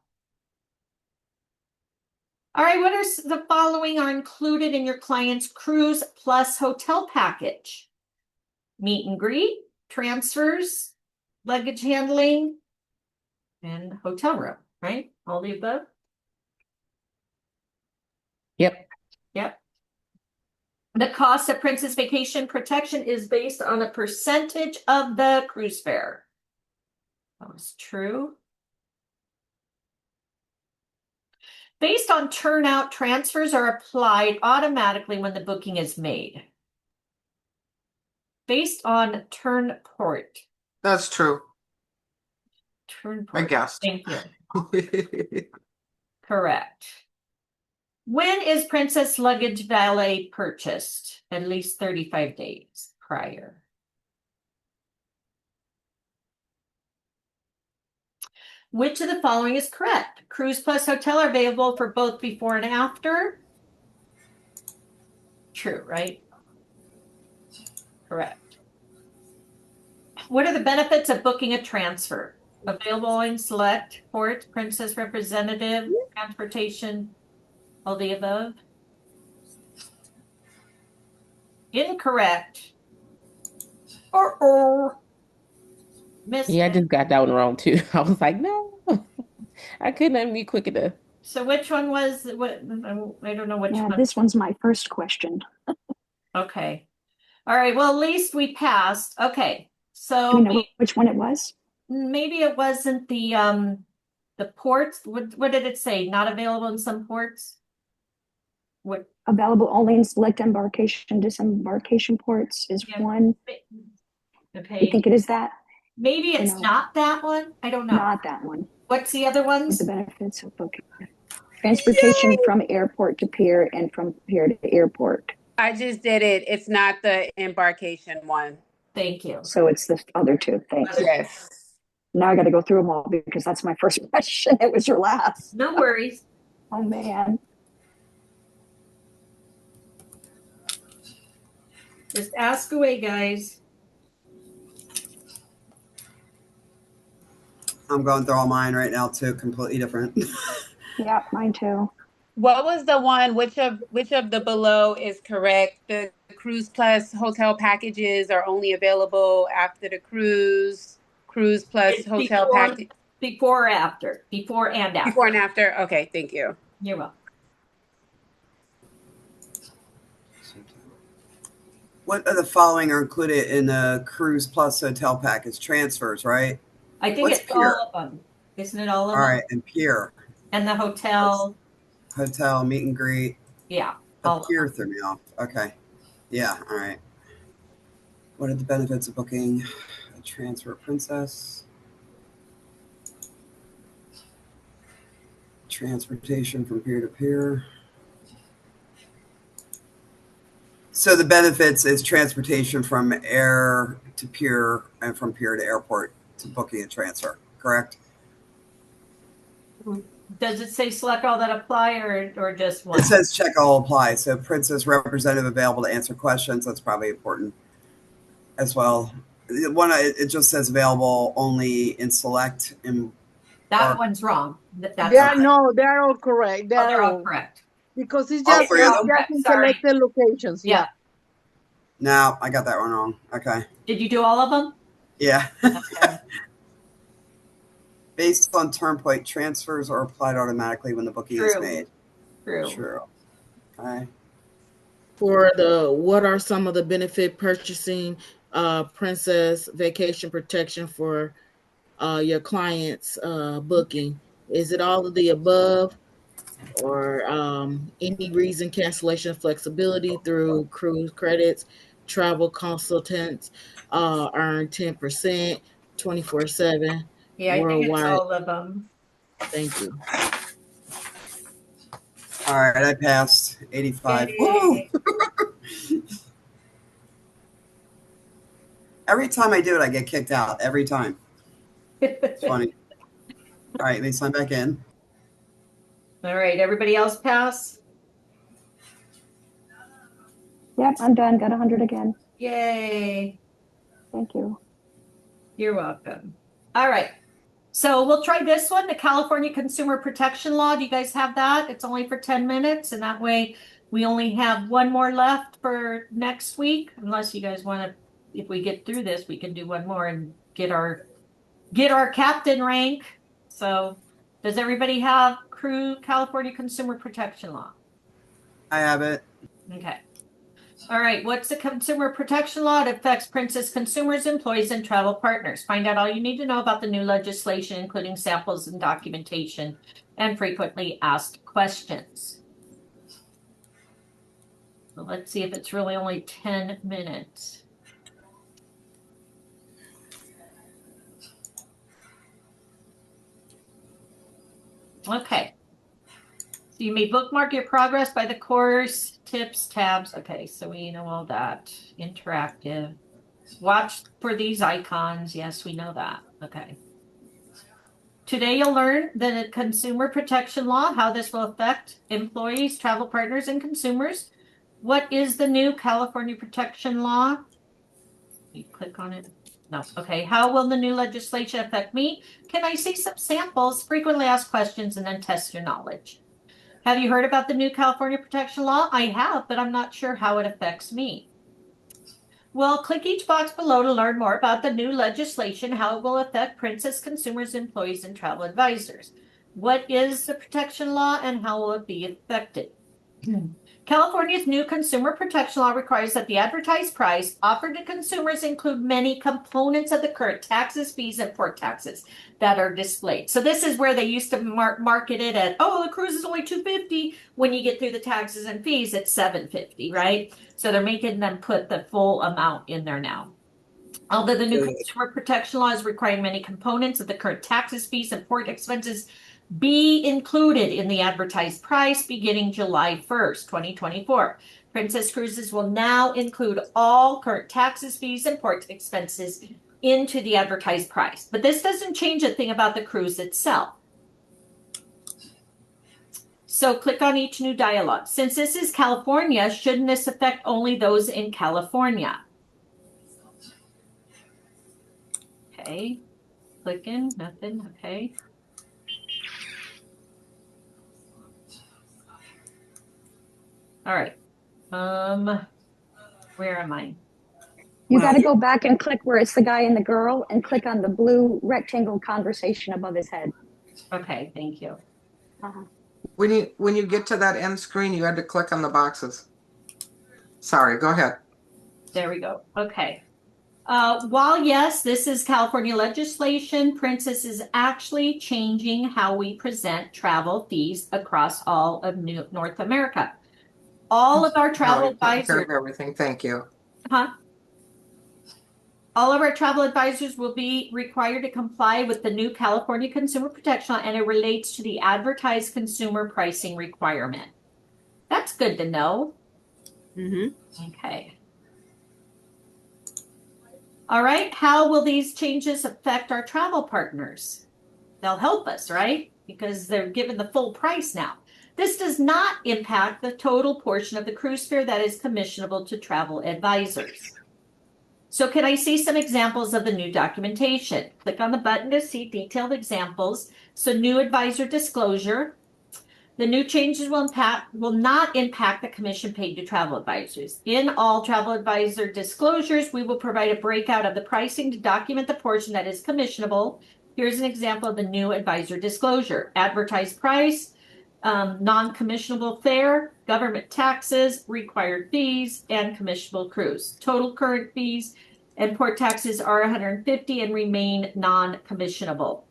All right, what are the following are included in your client's cruise plus hotel package? Meet and greet, transfers, luggage handling, and hotel room, right? All the above? Yep. Yep. The cost of Princess Vacation Protection is based on a percentage of the cruise fare. That was true. Based on turnout, transfers are applied automatically when the booking is made. Based on turn port. That's true. Turn port. I guess. Thank you. Correct. When is Princess Luggage Valet purchased? At least 35 days prior. Which of the following is correct? Cruise plus hotel are available for both before and after. True, right? Correct. What are the benefits of booking a transfer? Available in select port, Princess representative, transportation, all the above. Incorrect. Missed yeah, I it. just got that one wrong too. I was like, no, I couldn't unmute quick enough. So which one was what? I don't know which Yeah, one. this one's my first question. Okay. All right. Well, at least we passed. Okay. So Do you know which one it was? maybe it wasn't the ports. What did it say? Not available in some ports? What? Available only in select embarkation, disembarkation ports is one. Okay. You think it is that? Maybe it's not that one. I don't know. Not that one. What's the other ones? The benefits of booking. Transportation from airport to pier and from pier to airport. I just did it. It's not the embarkation one. Thank you. So it's the other two. Thanks. Yes. Now I got to go through them all because that's my first question. It was your last. No worries. Oh, man. Just ask away, guys. I'm going through all mine right now too, completely different. Yeah, mine too. What was the one? Which of the below is correct? The cruise plus hotel packages are only available after the cruise. Cruise plus It's hotel before, package. before or after. Before and after. Before and after. Okay, thank you. You're welcome. What of the following are included in the cruise plus hotel package? Transfers, right? I think What's it's pier? all of them. Isn't it all of All them? right, and pier. And the hotel. Hotel, meet and greet. Yeah. A pier threw me off. Okay. Yeah, all right. What are the benefits of booking a transfer princess? Transportation from pier to pier. So the benefits is transportation from air to pier and from pier to airport to booking a transfer, correct? Does it say select all that apply or just one? It says check all apply. So princess representative available to answer questions. That's probably important as well. It just says available only in select. That one's wrong. No, they're all correct. They're all correct. Because it's All just, three of them? in Sorry. selected locations. Yeah. No, I got that one wrong. Okay. Did you do all of them? Yeah. Okay. Based on term point, transfers are applied automatically when the booking is made. True. Okay. For the what are some of the benefit purchasing Princess Vacation Protection for your client's booking? Is it all of the above, or any reason cancellation flexibility through cruise credits, travel consultants earn 10%, 24/7, Yeah, I think it's worldwide. all of them. Thank you. All right, I passed 85. Yay. Woo! Every time I do it, I get kicked out. Every time. It's funny. All right, let me sign back in. All right, everybody else pass? Yep, I'm done. Got 100 again. Yay. Thank you. You're welcome. All right. So we'll try this one, the California Consumer Protection Law. Do you guys have that? It's only for 10 minutes, and that way we only have one more left for next week, unless you guys want to, if we get through this, we can do one more and get our captain rank. So does everybody have California Consumer Protection Law? I have it. Okay. All right, what's the Consumer Protection Law? It affects Princess consumers, employees, and travel partners. Find out all you need to know about the new legislation, including samples and documentation, and frequently asked questions. So let's see if it's really only 10 minutes. Okay. So you may bookmark your progress by the course, tips, tabs. Okay, so we know all that. Interactive. Watch for these icons. Yes, we know that. Okay. Today you'll learn the Consumer Protection Law, how this will affect employees, travel partners, and consumers. What is the new California Protection Law? You click on it. No. Okay. How will the new legislation affect me? Can I see some samples, frequently asked questions, and then test your knowledge? Have you heard about the new California Protection Law? I have, but I'm not sure how it affects me. Well, click each box below to learn more about the new legislation, how it will affect Princess consumers, employees, and travel advisors. What is the protection law and how will it be affected? California's new consumer protection law requires that the advertised price offered to consumers include many components of the current taxes, fees, and port taxes that are displayed. So this is where they used to market it at, oh, the cruise is only $250. When you get through the taxes and fees, it's $750, right? So they're making them put the full amount in there now. Although the new consumer protection law is requiring many components of the current taxes, fees, and port expenses be included in the advertised price beginning July 1st, 2024. Princess Cruises will now include all current taxes, fees, and port expenses into the advertised price. But this doesn't change a thing about the cruise itself. So click on each new dialog. Since this is California, shouldn't this affect only those in California? Okay, clicking, nothing, okay. All right. Where am I? You got to go back and click where it's the guy and the girl and click on the blue rectangle conversation above his head. Okay, thank you. When you get to that end screen, you had to click on the boxes. Sorry, go ahead. There we go. Okay. While yes, this is California legislation, Princess is actually changing how we present travel fees across all of North America. All of our travel advisors. Everything. Thank you. All of our travel advisors will be required to comply with the new California Consumer Protection Law, and it relates to the advertised consumer pricing requirement. That's good to know. Okay. All right. How will these changes affect our travel partners? They'll help us, right? Because they're given the full price now. This does not impact the total portion of the cruise fare that is commissionable to travel advisors. So can I see some examples of the new documentation? Click on the button to see detailed examples. So new advisor disclosure. The new changes will not impact the commission paid to travel advisors. In all travel advisor disclosures, we will provide a breakout of the pricing to document the portion that is commissionable. Here's an example of the new advisor disclosure. Advertised price, non-commissionable fare, government taxes, required fees, and commissionable cruise. Total current fees and port taxes are $150 and remain non-commissionable.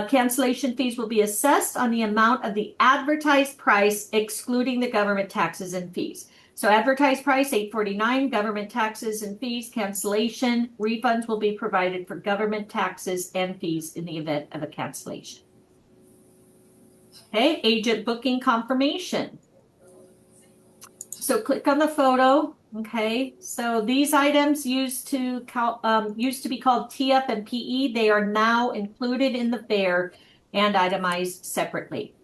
Cancellation fees will be assessed on the amount of the advertised price, excluding the government taxes and fees. So advertised price, $8.49, government taxes and fees, cancellation. Refunds will be provided for government taxes and fees in the event of a cancellation. Okay, agent booking confirmation. So click on the photo. Okay, so these items used to be called TF and PE. They are now included in the fare and itemized separately.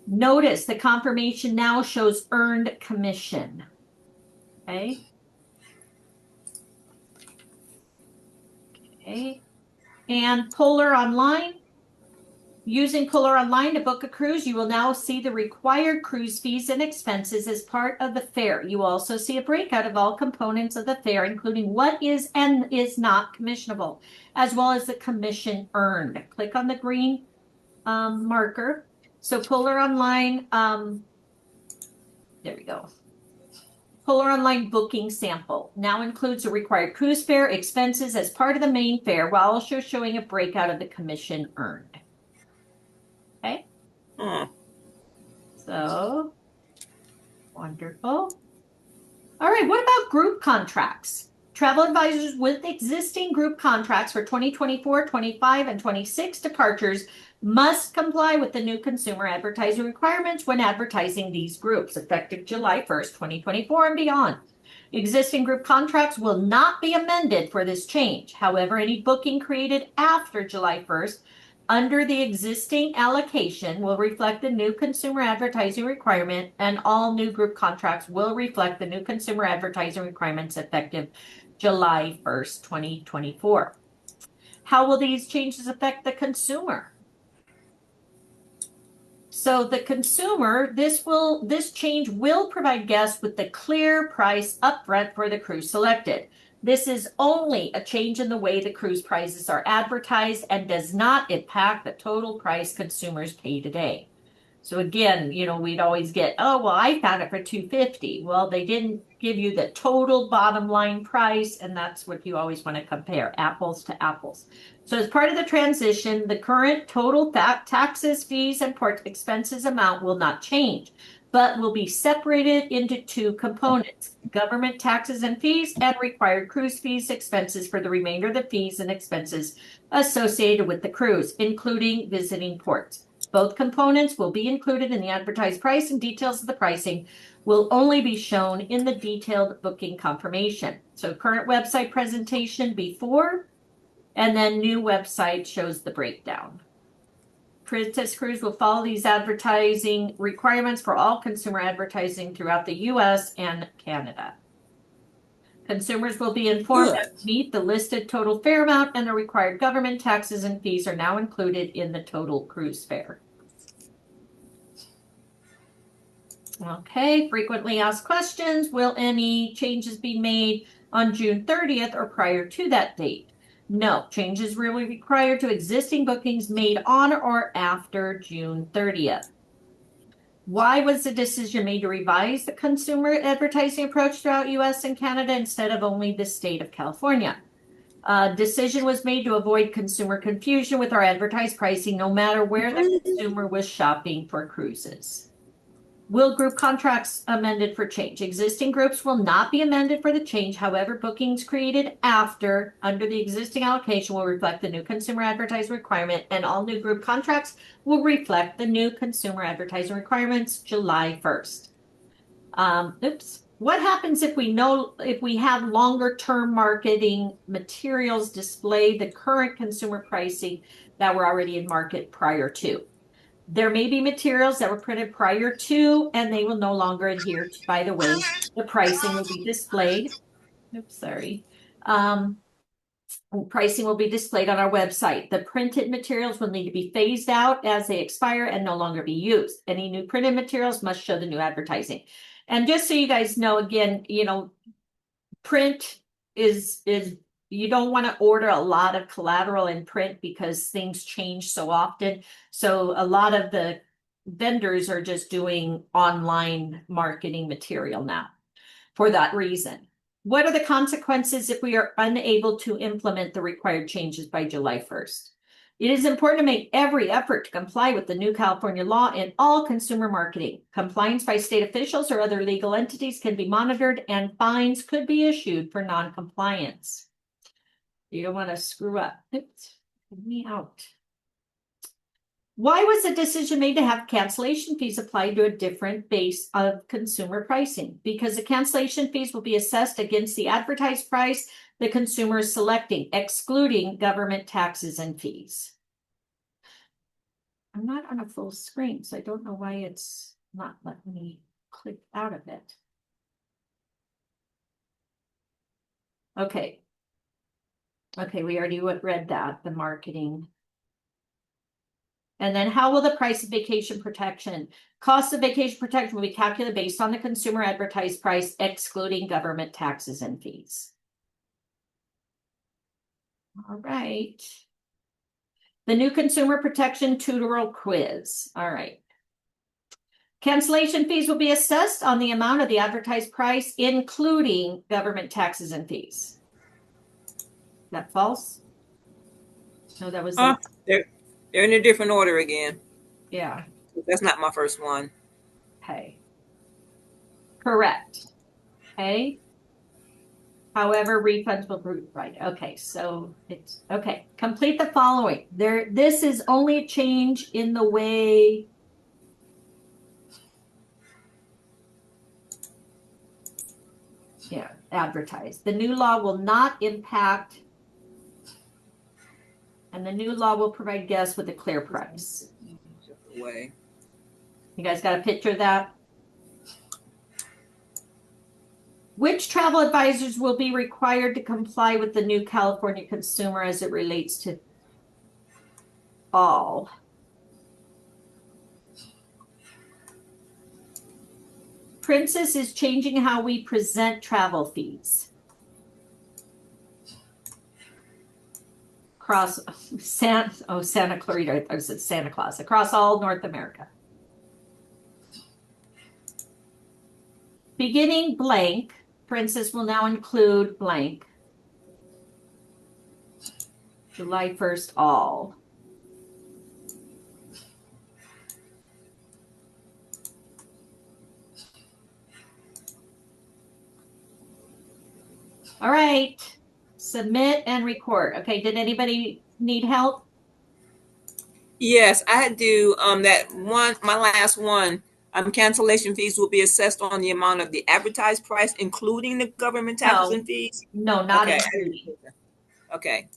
Notice the confirmation now shows earned commission. Okay. Okay. And Polar Online. Using Polar Online to book a cruise, you will now see the required cruise fees and expenses as part of the fare. You will also see a breakout of all components of the fare, including what is and is not commissionable, as well as the commission earned. Click on the green marker. So Polar Online, there we go. Polar Online booking sample now includes a required cruise fare expenses as part of the main fare, while also showing a breakout of the commission earned. Okay. So wonderful. All right, what about group contracts? Travel advisors with existing group contracts for 2024, 25, and 26 departures must comply with the new consumer advertising requirements when advertising these groups, effective July 1st, 2024 and beyond. Existing group contracts will not be amended for this change. However, any booking created after July 1st under the existing allocation will reflect the new consumer advertising requirement, and all new group contracts will reflect the new consumer advertising requirements effective July 1st, 2024. How will these changes affect the consumer? So the consumer, this change will provide guests with the clear price upfront for the cruise selected. This is only a change in the way the cruise prices are advertised and does not impact the total price consumers pay today. So again, we'd always get, oh, well, I found it for $250. Well, they didn't give you the total bottom line price, and that's what you always want to compare, apples to apples. So as part of the transition, the current total taxes, fees, and port expenses amount will not change, but will be separated into two components: government taxes and fees, and required cruise fees expenses for the remainder of the fees and expenses associated with the cruise, including visiting ports. Both components will be included in the advertised price, and details of the pricing will only be shown in the detailed booking confirmation. So current website presentation before, and then new website shows the breakdown. Princess Cruise will follow these advertising requirements for all consumer advertising throughout the U.S. and Canada. Consumers will be informed that to meet the listed total fare amount, and the required government taxes and fees are now included in the total cruise fare. Okay, frequently asked questions. Will any changes be made on June 30th or prior to that date? No, changes will be required to existing bookings made on or after June 30th. Why was the decision made to revise the consumer advertising approach throughout US and Canada instead of only the state of California? Decision was made to avoid consumer confusion with our advertised pricing, no matter where the consumer was shopping for cruises. Will group contracts amended for change? Existing groups will not be amended for the change. However, bookings created after under the existing allocation will reflect the new consumer advertising requirement, and all new group contracts will reflect the new consumer advertising requirements July 1st. What happens if we have longer term marketing materials display the current consumer pricing that were already in market prior to? There may be materials that were printed prior to, and they will no longer adhere to, by the way, the pricing will be displayed. Pricing will be displayed on our website. The printed materials will need to be phased out as they expire and no longer be used. Any new printed materials must show the new advertising. And just so you guys know, again, print is you don't want to order a lot of collateral in print because things change so often. So a lot of the vendors are just doing online marketing material now for that reason. What are the consequences if we are unable to implement the required changes by July 1st? It is important to make every effort to comply with the new California law in all consumer marketing. Compliance by state officials or other legal entities can be monitored and fines could be issued for non-compliance. You don't want to screw up. Oops, get me out. Why was the decision made to have cancellation fees applied to a different base of consumer pricing? Because the cancellation fees will be assessed against the advertised price the consumer is selecting, excluding government taxes and fees. I'm not on a full screen, so I don't know why it's not letting me click out of it. Okay. Okay, we already read that, the marketing. And then how will the price of vacation protection? Cost of vacation protection will be calculated based on the consumer advertised price, excluding government taxes and fees. All right. The new consumer protection tutorial quiz. All right. Cancellation fees will be assessed on the amount of the advertised price, including government taxes and fees. Is that false? No, that was they're in a different order again. Yeah. That's not my first one. Okay. Correct. Okay. However, refunds will be right. Okay, so it's okay. Complete the following. This is only a change in the way advertised. The new law will not impact, and the new law will provide guests with a clear price. Way. You guys got a picture of that? Which travel advisors will be required to comply with the new California consumer as it relates to all? Princess is changing how we present travel fees. Across Santa Clarita, I said Santa Claus, across all North America. Beginning blank, Princess will now include blank. July 1st, all. All right, submit and record. Okay, did anybody need help? Yes, I had to do that one, my last one. Cancellation fees will be assessed on the amount of the advertised price, including the government taxes and fees. No, not okay. including. Okay.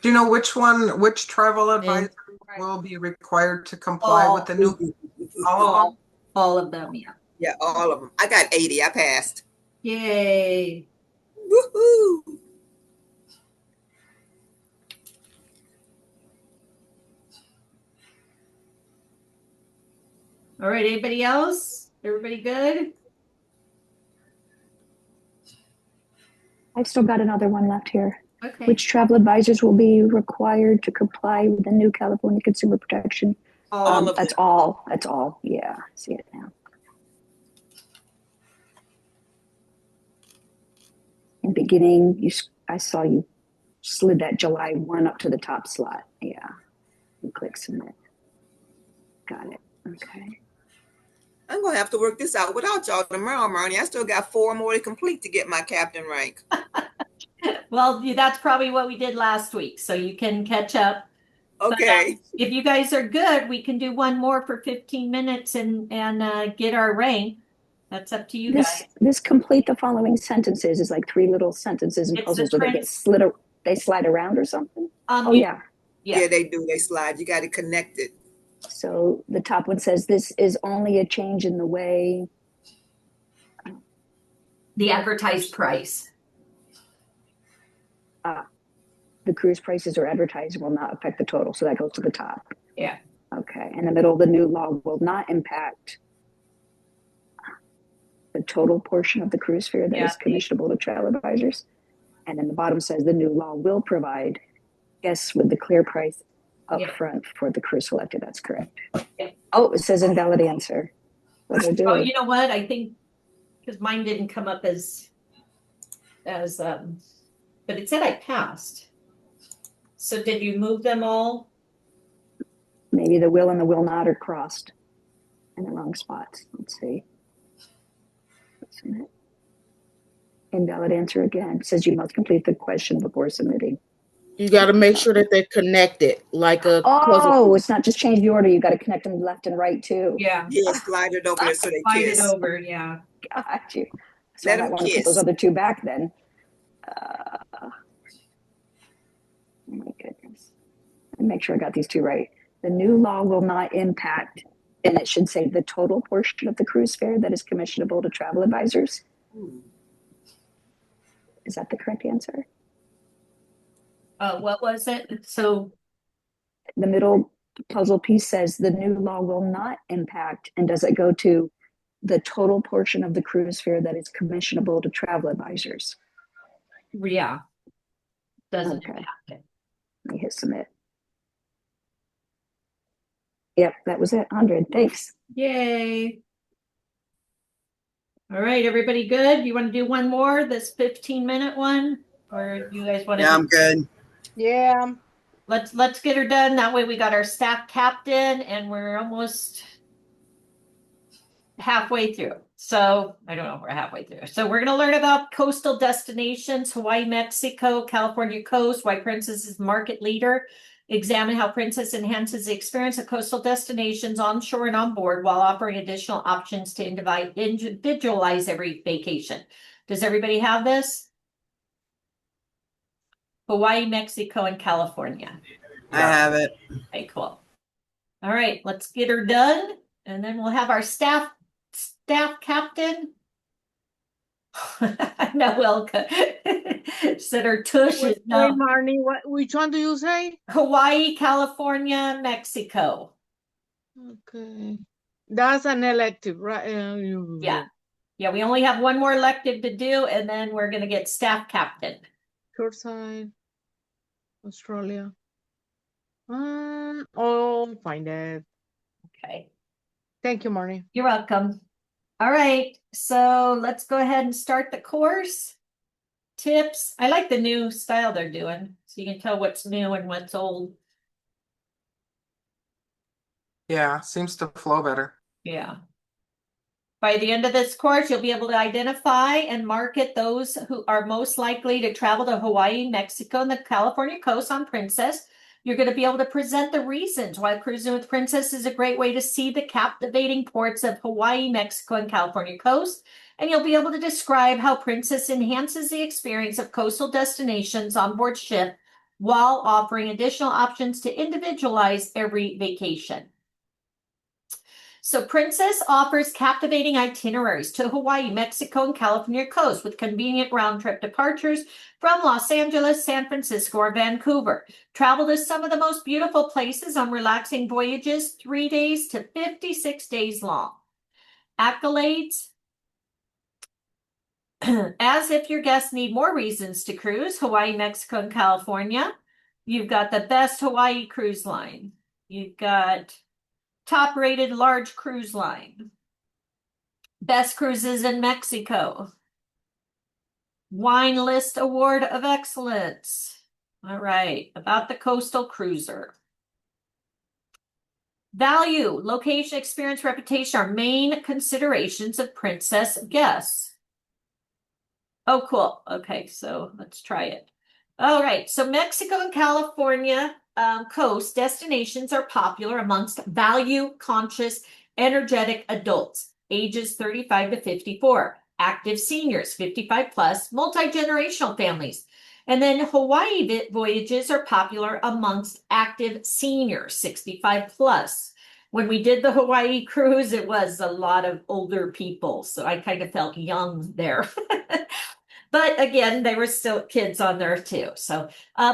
Do you know which travel advisor will be required to comply with the new? All of them, yeah. Yeah, all of them. I got 80. I passed. Yay. Woohoo! All right, anybody else? Everybody good? I've still got another one left here. Okay. Which travel advisors will be required to comply with the new California Consumer Protection? All of that's them. all. That's all. Yeah, I see it now. In beginning, I saw you slid that July 1 up to the top slot. Yeah, and click submit. Got it. Okay. I'm gonna have to work this out without y'all tomorrow, Marnie. I still got 4 more to complete to get my captain rank. Well, that's probably what we did last week, so you can catch up. Okay. But, if you guys are good, we can do one more for 15 minutes and get our rank. That's up to you guys. This complete the following sentences is like 3 little sentences and puzzles. Do they get they slide around or something? Yeah, they do. They slide. You got to connect it. So the top one says this is only a change in the way the advertised price. The cruise prices or advertised will not affect the total. So that goes to the top. Yeah. Okay. In the middle, the new law will not impact the total portion of the cruise fare that is commissionable to travel advisors. And then the bottom says the new law will provide guests with the clear price up front for the cruise selected. That's correct. Yeah. Oh, it says invalid answer. What do I do? Oh, you know what? I think because mine didn't come up as but it said I passed. So did you move them all? Maybe the will and the will not are crossed in the wrong spots. Let's see. Submit. Invalid answer again. It says you must complete the question before submitting. You got to make sure that they're connected, like a puzzle Oh, piece. it's not just change the order. You got to connect them left and right too. Yeah. Yeah, slide it over there so they Slide kiss. it over, yeah. Got you. So Let I them want to put kiss. those other two back then. Oh my goodness. And make sure I got these two right. The new law will not impact, and it should say the total portion of the cruise fare that is commissionable to travel advisors. Is that the correct answer? What was it? So The middle puzzle piece says the new law will not impact, and does it go to the total portion of the cruise fare that is commissionable to travel advisors? yeah. Doesn't Okay. impact it. Let me hit submit. Yep, that was it. 100. Thanks. Yay. All right, everybody good? You want to do one more, this 15-minute one? Or you guys want to? Yeah, I'm good. Yeah. Let's get her done. That way we got our staff captain and we're almost halfway through. So I don't know if we're halfway through. So we're going to learn about coastal destinations, Hawaii, Mexico, California coast, why Princess is market leader. Examine how Princess enhances the experience of coastal destinations onshore and on board while offering additional options to individualize every vacation. Does everybody have this? Hawaii, Mexico, and California. I have it. Okay, cool. All right, let's get her done. And then we'll have our staff captain. No, welcome. Said her tush is Wait, no. Marnie, which one do you say? Hawaii, California, Mexico. Okay. That's an elective, right? Yeah. Yeah, we only have one more elective to do, and then we're going to get staff captain. Shoreside, Australia. Find it. Okay. Thank you, Marnie. You're welcome. All right, so let's go ahead and start the course. Tips. I like the new style they're doing, so you can tell what's new and what's old. Yeah, seems to flow better. Yeah. By the end of this course, you'll be able to identify and market those who are most likely to travel to Hawaii, Mexico, and the California coast on Princess. You're going to be able to present the reasons why cruising with Princess is a great way to see the captivating ports of Hawaii, Mexico, and California coast. And you'll be able to describe how Princess enhances the experience of coastal destinations on board ship while offering additional options to individualize every vacation. So Princess offers captivating itineraries to Hawaii, Mexico, and California coast with convenient round-trip departures from Los Angeles, San Francisco, or Vancouver. Travel to some of the most beautiful places on relaxing voyages, 3 days to 56 days long. Accolades. As if your guests need more reasons to cruise, Hawaii, Mexico, and California. You've got the best Hawaii cruise line. You've got top-rated large cruise line. Best cruises in Mexico. Wine List Award of Excellence. All right, about the coastal cruiser. Value, location, experience, reputation are main considerations of Princess guests. Oh, cool. Okay, so let's try it. All right, so Mexico and California coast destinations are popular amongst value-conscious, energetic adults, ages 35 to 54, active seniors, 55 plus, multi-generational families. And then Hawaii voyages are popular amongst active seniors, 65 plus. When we did the Hawaii cruise, it was a lot of older people, so I kind of felt young there. But again, they were still kids on there too. So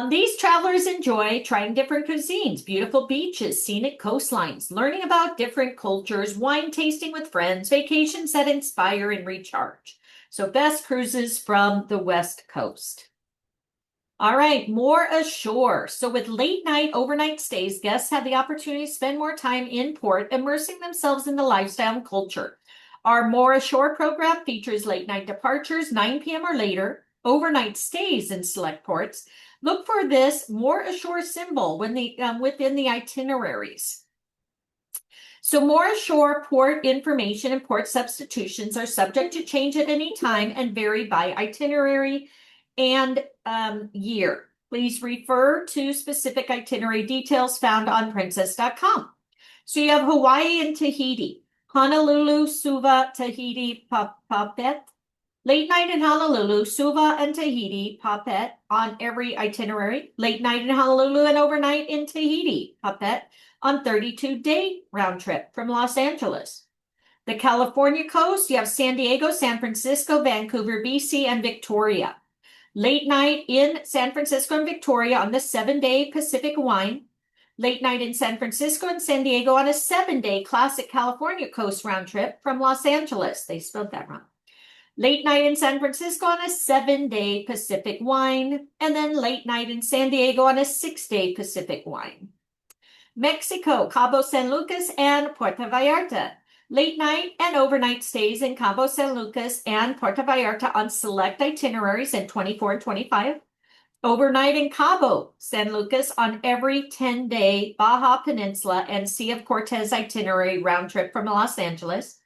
these travelers enjoy trying different cuisines, beautiful beaches, scenic coastlines, learning about different cultures, wine tasting with friends, vacations that inspire and recharge. So best cruises from the West Coast. All right, more ashore. So with late night, overnight stays, guests have the opportunity to spend more time in port, immersing themselves in the lifestyle and culture. Our More Ashore program features late night departures, 9 p.m. or later, overnight stays in select ports, look for this more ashore symbol when within the itineraries. So more ashore port information and port substitutions are subject to change at any time and vary by itinerary and year. Please refer to specific itinerary details found on princess.com. So you have Hawaii and Tahiti, Honolulu, Suva, Tahiti, Papet. Late night in Honolulu, Suva and Tahiti, Papet on every itinerary. Late night in Honolulu and overnight in Tahiti, Papet on 32-day round trip from Los Angeles. The California coast, you have San Diego, San Francisco, Vancouver, BC, and Victoria. Late night in San Francisco and Victoria on the 7-day Pacific Wine. Late night in San Francisco and San Diego on a 7-day classic California coast round trip from Los Angeles. They spelled that wrong. Late night in San Francisco on a 7-day Pacific Wine. And then late night in San Diego on a 6-day Pacific Wine. Mexico, Cabo San Lucas and Puerto Vallarta. Late night and overnight stays in Cabo San Lucas and Puerto Vallarta on select itineraries in 24 and 25. Overnight in Cabo San Lucas on every 10-day Baja Peninsula and Sea of Cortez itinerary round trip from Los Angeles.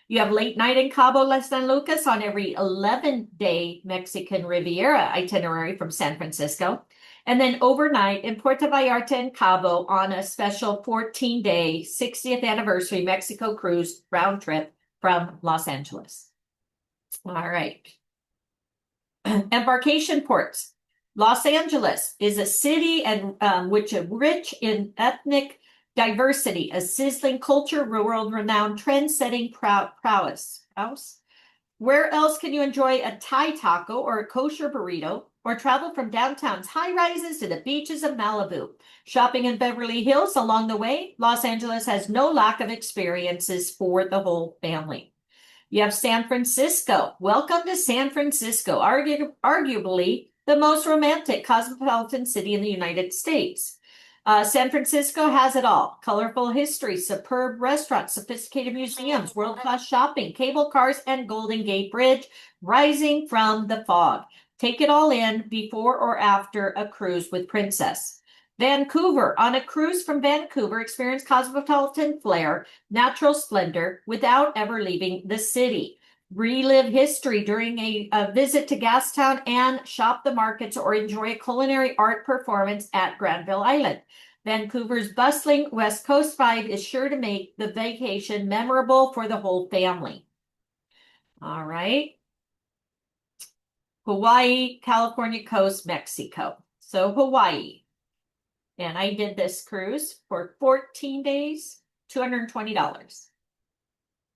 You have late night in Cabo San Lucas on every 11-day Mexican Riviera itinerary from San Francisco. And then overnight in Puerto Vallarta and Cabo on a special 14-day 60th anniversary Mexico cruise round trip from Los Angeles. All right. Embarkation ports. Los Angeles is a city and which is rich in ethnic diversity, a sizzling culture, world-renowned trend-setting prowess. Where else can you enjoy a Thai taco or a kosher burrito, or travel from downtown's high rises to the beaches of Malibu? Shopping in Beverly Hills along the way, Los Angeles has no lack of experiences for the whole family. You have San Francisco. Welcome to San Francisco, arguably the most romantic cosmopolitan city in the United States. San Francisco has it all. Colorful history, superb restaurants, sophisticated museums, world-class shopping, cable cars, and Golden Gate Bridge rising from the fog. Take it all in before or after a cruise with Princess. Vancouver. On a cruise from Vancouver, experience cosmopolitan flair, natural splendor without ever leaving the city. Relive history during a visit to Gastown and shop the markets or enjoy a culinary art performance at Granville Island. Vancouver's bustling West Coast vibe is sure to make the vacation memorable for the whole family. All right. Hawaii, California coast, Mexico. So Hawaii. And I did this cruise for 14 days, $220.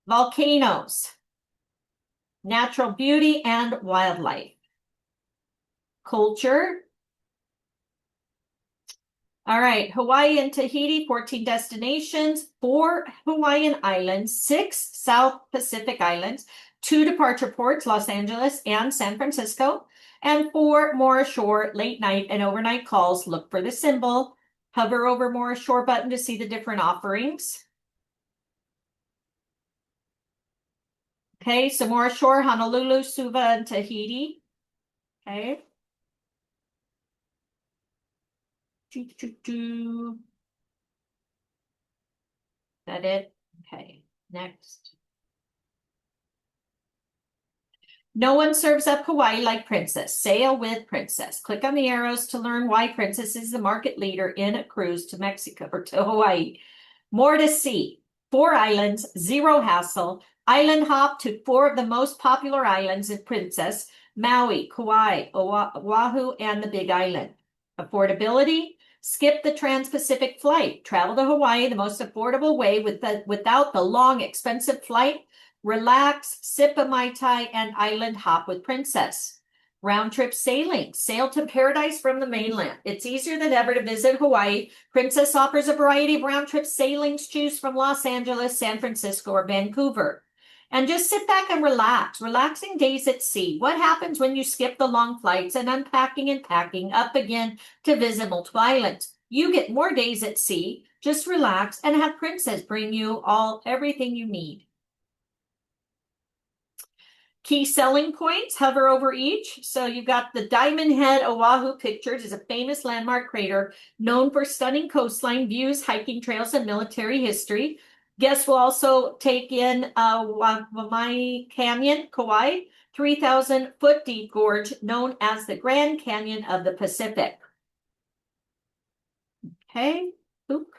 Volcanoes. Natural beauty and wildlife. Culture. All right, Hawaii and Tahiti, 14 destinations, 4 Hawaiian islands, 6 South Pacific islands, 2 departure ports, Los Angeles and San Francisco, and 4 more ashore late night and overnight calls. Look for the symbol. Hover over more ashore button to see the different offerings. Okay, so more ashore, Honolulu, Suva, and Tahiti. Okay. That it? Okay, next. No one serves up Hawaii like Princess. Sail with Princess. Click on the arrows to learn why Princess is the market leader in a cruise to Mexico or to Hawaii. More to see. 4 islands, 0 hassle. Island hop to 4 of the most popular islands in Princess: Maui, Kauai, Oahu, and the Big Island. Affordability. Skip the Trans-Pacific flight. Travel to Hawaii the most affordable way without the long, expensive flight. Relax, sip a Mai Tai, and island hop with Princess. Round trip sailing. Sail to paradise from the mainland. It's easier than ever to visit Hawaii. Princess offers a variety of round trip sailings. Choose from Los Angeles, San Francisco, or Vancouver. And just sit back and relax. Relaxing days at sea. What happens when you skip the long flights and unpacking and packing up again to visit multiple islands? You get more days at sea. Just relax and have Princess bring you everything you need. Key selling points, hover over each. So you've got the Diamond Head Oahu pictured as a famous landmark crater known for stunning coastline views, hiking trails, and military history. Guests will also take in Wamai Canyon, Kauai, 3,000-foot deep gorge known as the Grand Canyon of the Pacific. Okay, oop.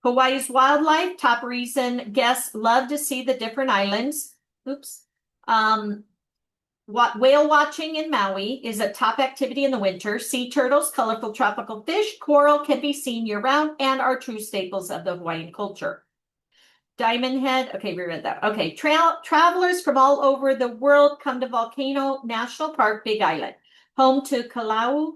Hawaii's wildlife, top reason guests love to see the different islands. Oops. Whale watching in Maui is a top activity in the winter. Sea turtles, colorful tropical fish, coral can be seen year-round and are true staples of the Hawaiian culture. Diamond Head, okay, we read that. Okay, travelers from all over the world come to Volcano National Park, Big Island, home to Kalaiu,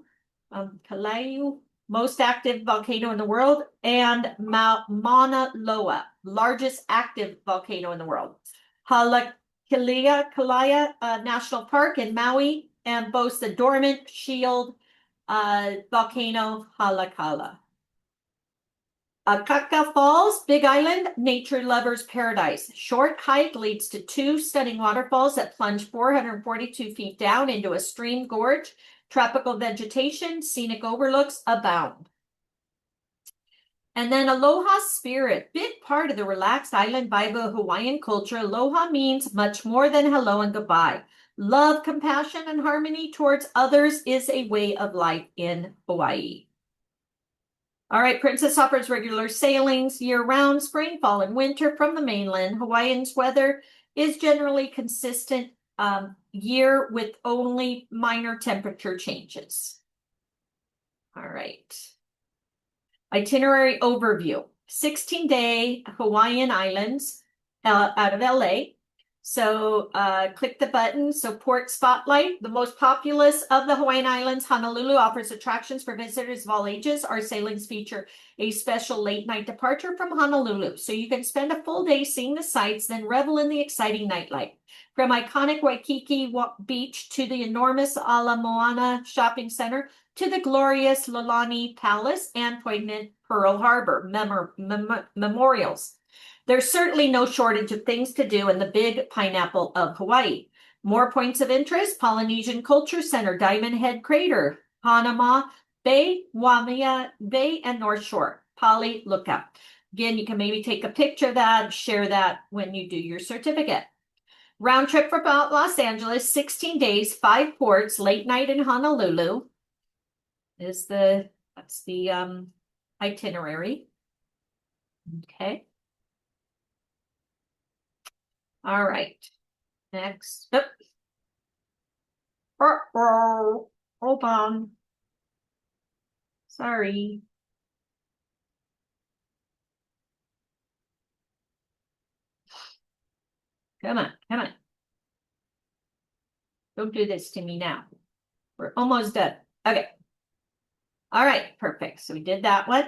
most active volcano in the world, and Mauna Loa, largest active volcano in the world. Kalaya National Park in Maui, and boasts the dormant shield volcano Halakala. Kaka Falls, Big Island, nature lover's paradise. Short hike leads to 2 stunning waterfalls that plunge 442 feet down into a stream gorge. Tropical vegetation, scenic overlooks abound. And then Aloha Spirit, big part of the relaxed island vibe of Hawaiian culture. Aloha means much more than hello and goodbye. Love, compassion, and harmony towards others is a way of life in Hawaii. All right, Princess offers regular sailings year-round, spring, fall, and winter from the mainland. Hawaiian's weather is generally consistent year with only minor temperature changes. All right. Itinerary overview. 16-day Hawaiian Islands out of LA. So click the button. So Port Spotlight, the most populous of the Hawaiian Islands, Honolulu offers attractions for visitors of all ages. Our sailings feature a special late night departure from Honolulu. So you can spend a full day seeing the sights, then revel in the exciting nightlife. From iconic Waikiki Beach to the enormous Ala Moana shopping center to the glorious Lolani Palace and poignant Pearl Harbor memorials. There's certainly no shortage of things to do in the big pineapple of Hawaii. More points of interest: Polynesian Culture Center, Diamond Head Crater, Hanama Bay, Waimea Bay, and North Shore. Pali Lookout. Again, you can maybe take a picture of that, share that when you do your certificate. Round trip from Los Angeles, 16 days, 5 ports, late night in Honolulu. That's the itinerary. Okay. All right. Next. Oh. Hold on. Sorry. Come on. Don't do this to me now. We're almost done. Okay. All right, perfect. So we did that one.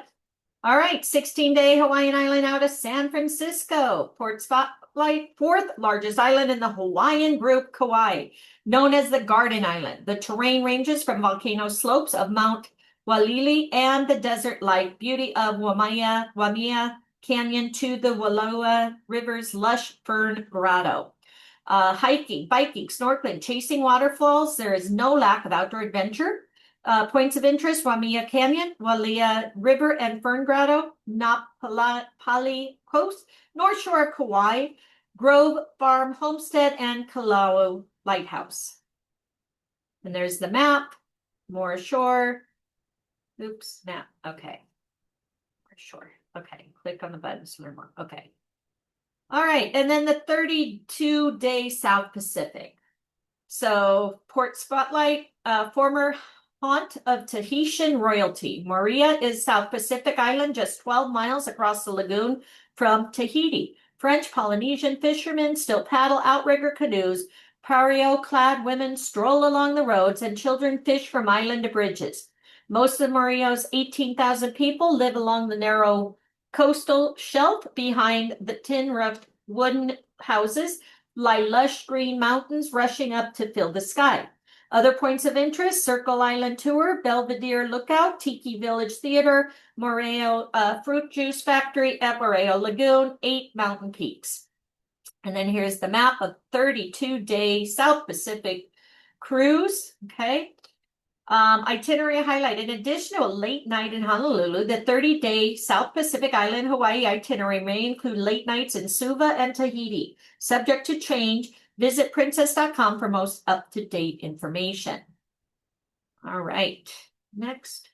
All right, 16-day Hawaiian Island out of San Francisco. Port Spotlight, 4th largest island in the Hawaiian group, Kauai, known as the Garden Island. The terrain ranges from volcano slopes of Mount Walili and the desert-like beauty of Waimea Canyon to the Wallowa River's lush fern grotto. Hiking, biking, snorkeling, chasing waterfalls. There is no lack of outdoor adventure. Points of interest: Waimea Canyon, Walia River and Fern Grotto, Napali Coast, North Shore of Kauai, Grove Farm Homestead, and Kalao Lighthouse. And there's the map, more shore. Oops, map. Okay. More shore. Okay. Click on the buttons to learn more. Okay. All right. And then the 32-day South Pacific. So Port Spotlight, former haunt of Tahitian royalty. Moorea is South Pacific Island, just 12 miles across the lagoon from Tahiti. French Polynesian fishermen still paddle outrigger canoes. Pareo-clad women stroll along the roads, and children fish from island to bridges. Most of Moorea's 18,000 people live along the narrow coastal shelf. Behind the tin-roofed wooden houses lie lush green mountains rushing up to fill the sky. Other points of interest: Circle Island Tour, Belvedere Lookout, Tiki Village Theater, Moreo Fruit Juice Factory at Moreo Lagoon, 8 mountain peaks. And then here's the map of 32-day South Pacific cruise. Okay. Itinerary highlight. In addition to a late night in Honolulu, the 30-day South Pacific Island Hawaii itinerary may include late nights in Suva and Tahiti. Subject to change. Visit princess.com for most up-to-date information. All right. Next.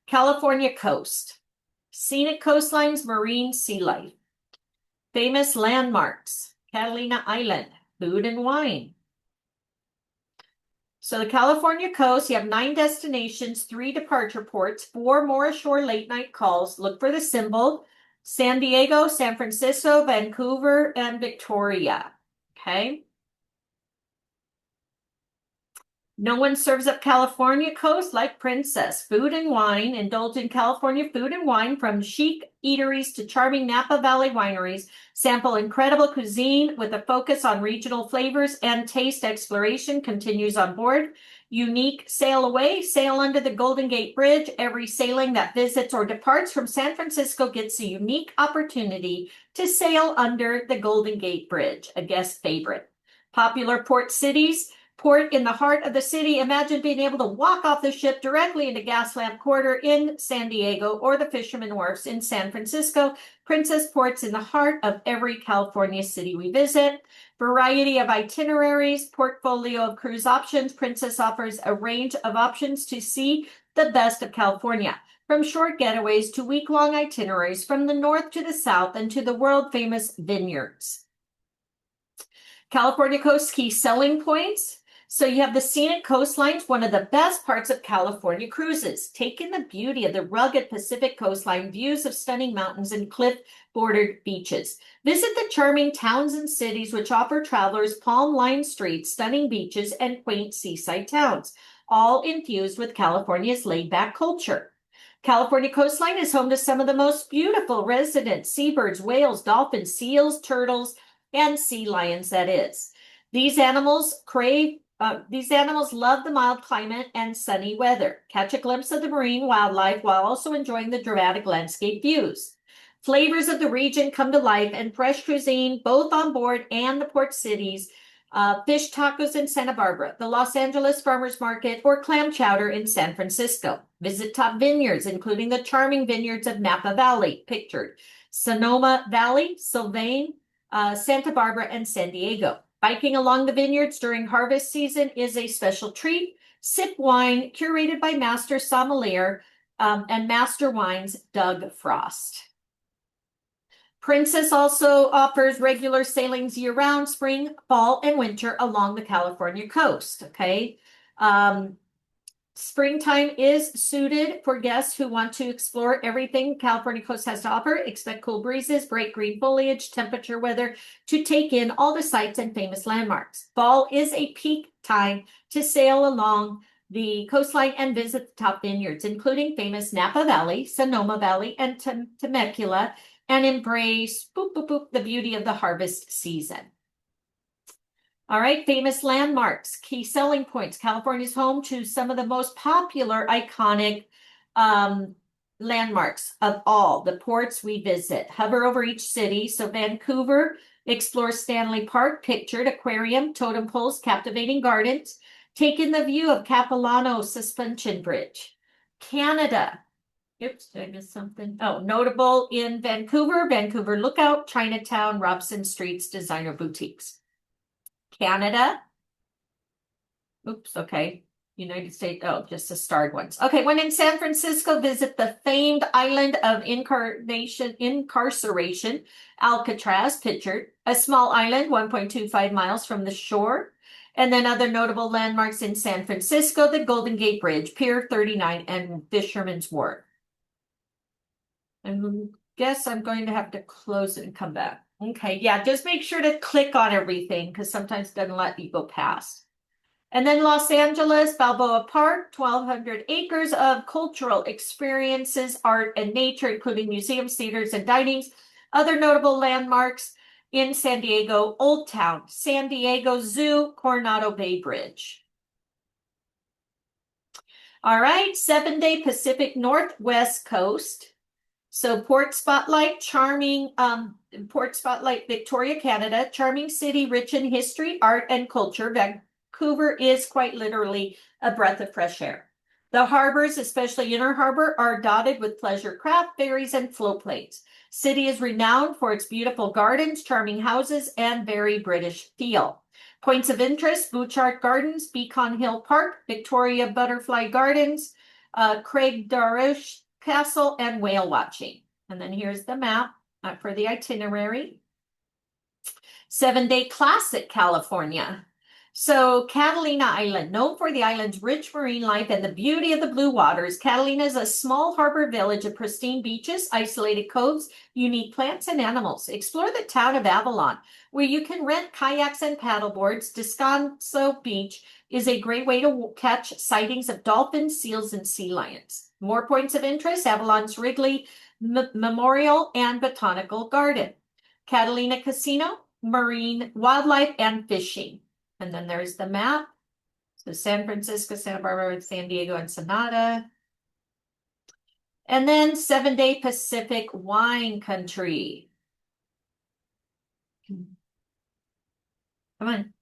California coast. Scenic coastlines, marine sea life. Famous landmarks. Catalina Island, food and wine. So the California coast, you have 9 destinations, 3 departure ports, 4 more ashore late night calls. Look for the symbol. San Diego, San Francisco, Vancouver, and Victoria. Okay. No one serves up California coast like Princess. Food and wine. Indulge in California food and wine from chic eateries to charming Napa Valley wineries. Sample incredible cuisine with a focus on regional flavors and taste exploration continues on board. Unique sail away, sail under the Golden Gate Bridge. Every sailing that visits or departs from San Francisco gets a unique opportunity to sail under the Golden Gate Bridge, a guest favorite. Popular port cities. Port in the heart of the city. Imagine being able to walk off the ship directly into Gaslamp Quarter in San Diego or the Fisherman Wharfs in San Francisco. Princess ports in the heart of every California city we visit. Variety of itineraries, portfolio of cruise options. Princess offers a range of options to see the best of California. From short getaways to week-long itineraries from the north to the south and to the world-famous vineyards. California coast key selling points. So you have the scenic coastlines, one of the best parts of California cruises. Take in the beauty of the rugged Pacific coastline, views of stunning mountains and cliff-bordered beaches. Visit the charming towns and cities which offer travelers palm-lined streets, stunning beaches, and quaint seaside towns, all infused with California's laid-back culture. California coastline is home to some of the most beautiful resident seabirds, whales, dolphins, seals, turtles, and sea lions, that is. These animals love the mild climate and sunny weather. Catch a glimpse of the marine wildlife while also enjoying the dramatic landscape views. Flavors of the region come to life and fresh cuisine, both on board and the port cities. Fish tacos in Santa Barbara, the Los Angeles Farmers Market, or clam chowder in San Francisco. Visit top vineyards, including the charming vineyards of Napa Valley, pictured, Sonoma Valley, Sylvain, Santa Barbara, and San Diego. Biking along the vineyards during harvest season is a special treat. Sip wine curated by Master Sommelier and Master Wines Doug Frost. Princess also offers regular sailings year-round, spring, fall, and winter along the California coast. Okay. Springtime is suited for guests who want to explore everything California coast has to offer. Expect cool breezes, bright green foliage, temperature weather to take in all the sights and famous landmarks. Fall is a peak time to sail along the coastline and visit the top vineyards, including famous Napa Valley, Sonoma Valley, and Temecula, and embrace the beauty of the harvest season. All right, famous landmarks, key selling points. California's home to some of the most popular, iconic landmarks of all the ports we visit. Hover over each city. So Vancouver, explore Stanley Park, pictured, aquarium, totem poles, captivating gardens. Take in the view of Capilano Suspension Bridge. Canada. Oops, did I miss something? Oh, notable in Vancouver, Vancouver Lookout, Chinatown, Robson Streets, designer boutiques. Canada. Oops, okay. United States, oh, just the starred ones. Okay, when in San Francisco, visit the famed island of incarceration, Alcatraz, pictured. A small island, 1.25 miles from the shore. And then other notable landmarks in San Francisco, the Golden Gate Bridge, Pier 39, and Fisherman's Wharf. I guess I'm going to have to close it and come back. Okay, yeah, just make sure to click on everything because sometimes it doesn't let you go past. And then Los Angeles, Balboa Park, 1,200 acres of cultural experiences, art, and nature, including museums, theaters, and dinings. Other notable landmarks in San Diego, Old Town, San Diego Zoo, Coronado Bay Bridge. All right, 7-day Pacific Northwest coast. So Port Spotlight, Port Spotlight, Victoria, Canada, charming city, rich in history, art, and culture. Vancouver is quite literally a breath of fresh air. The harbors, especially Inner Harbor, are dotted with pleasure craft, ferries, and float planes. City is renowned for its beautiful gardens, charming houses, and very British feel. Points of interest, Bouchard Gardens, Beacon Hill Park, Victoria Butterfly Gardens, Craig Darroch Castle, and whale watching. And then here's the map for the itinerary. 7-day classic California. So Catalina Island, known for the island's rich marine life and the beauty of the blue waters, Catalina is a small harbor village of pristine beaches, isolated coves, unique plants and animals. Explore the town of Avalon, where you can rent kayaks and paddleboards. Descanso Beach is a great way to catch sightings of dolphins, seals, and sea lions. More points of interest, Avalon's Wrigley Memorial and Botanical Garden. Catalina Casino, marine wildlife and fishing. And then there's the map. So San Francisco, Santa Barbara, San Diego, Ensenada. And then 7-day Pacific wine country. Come on.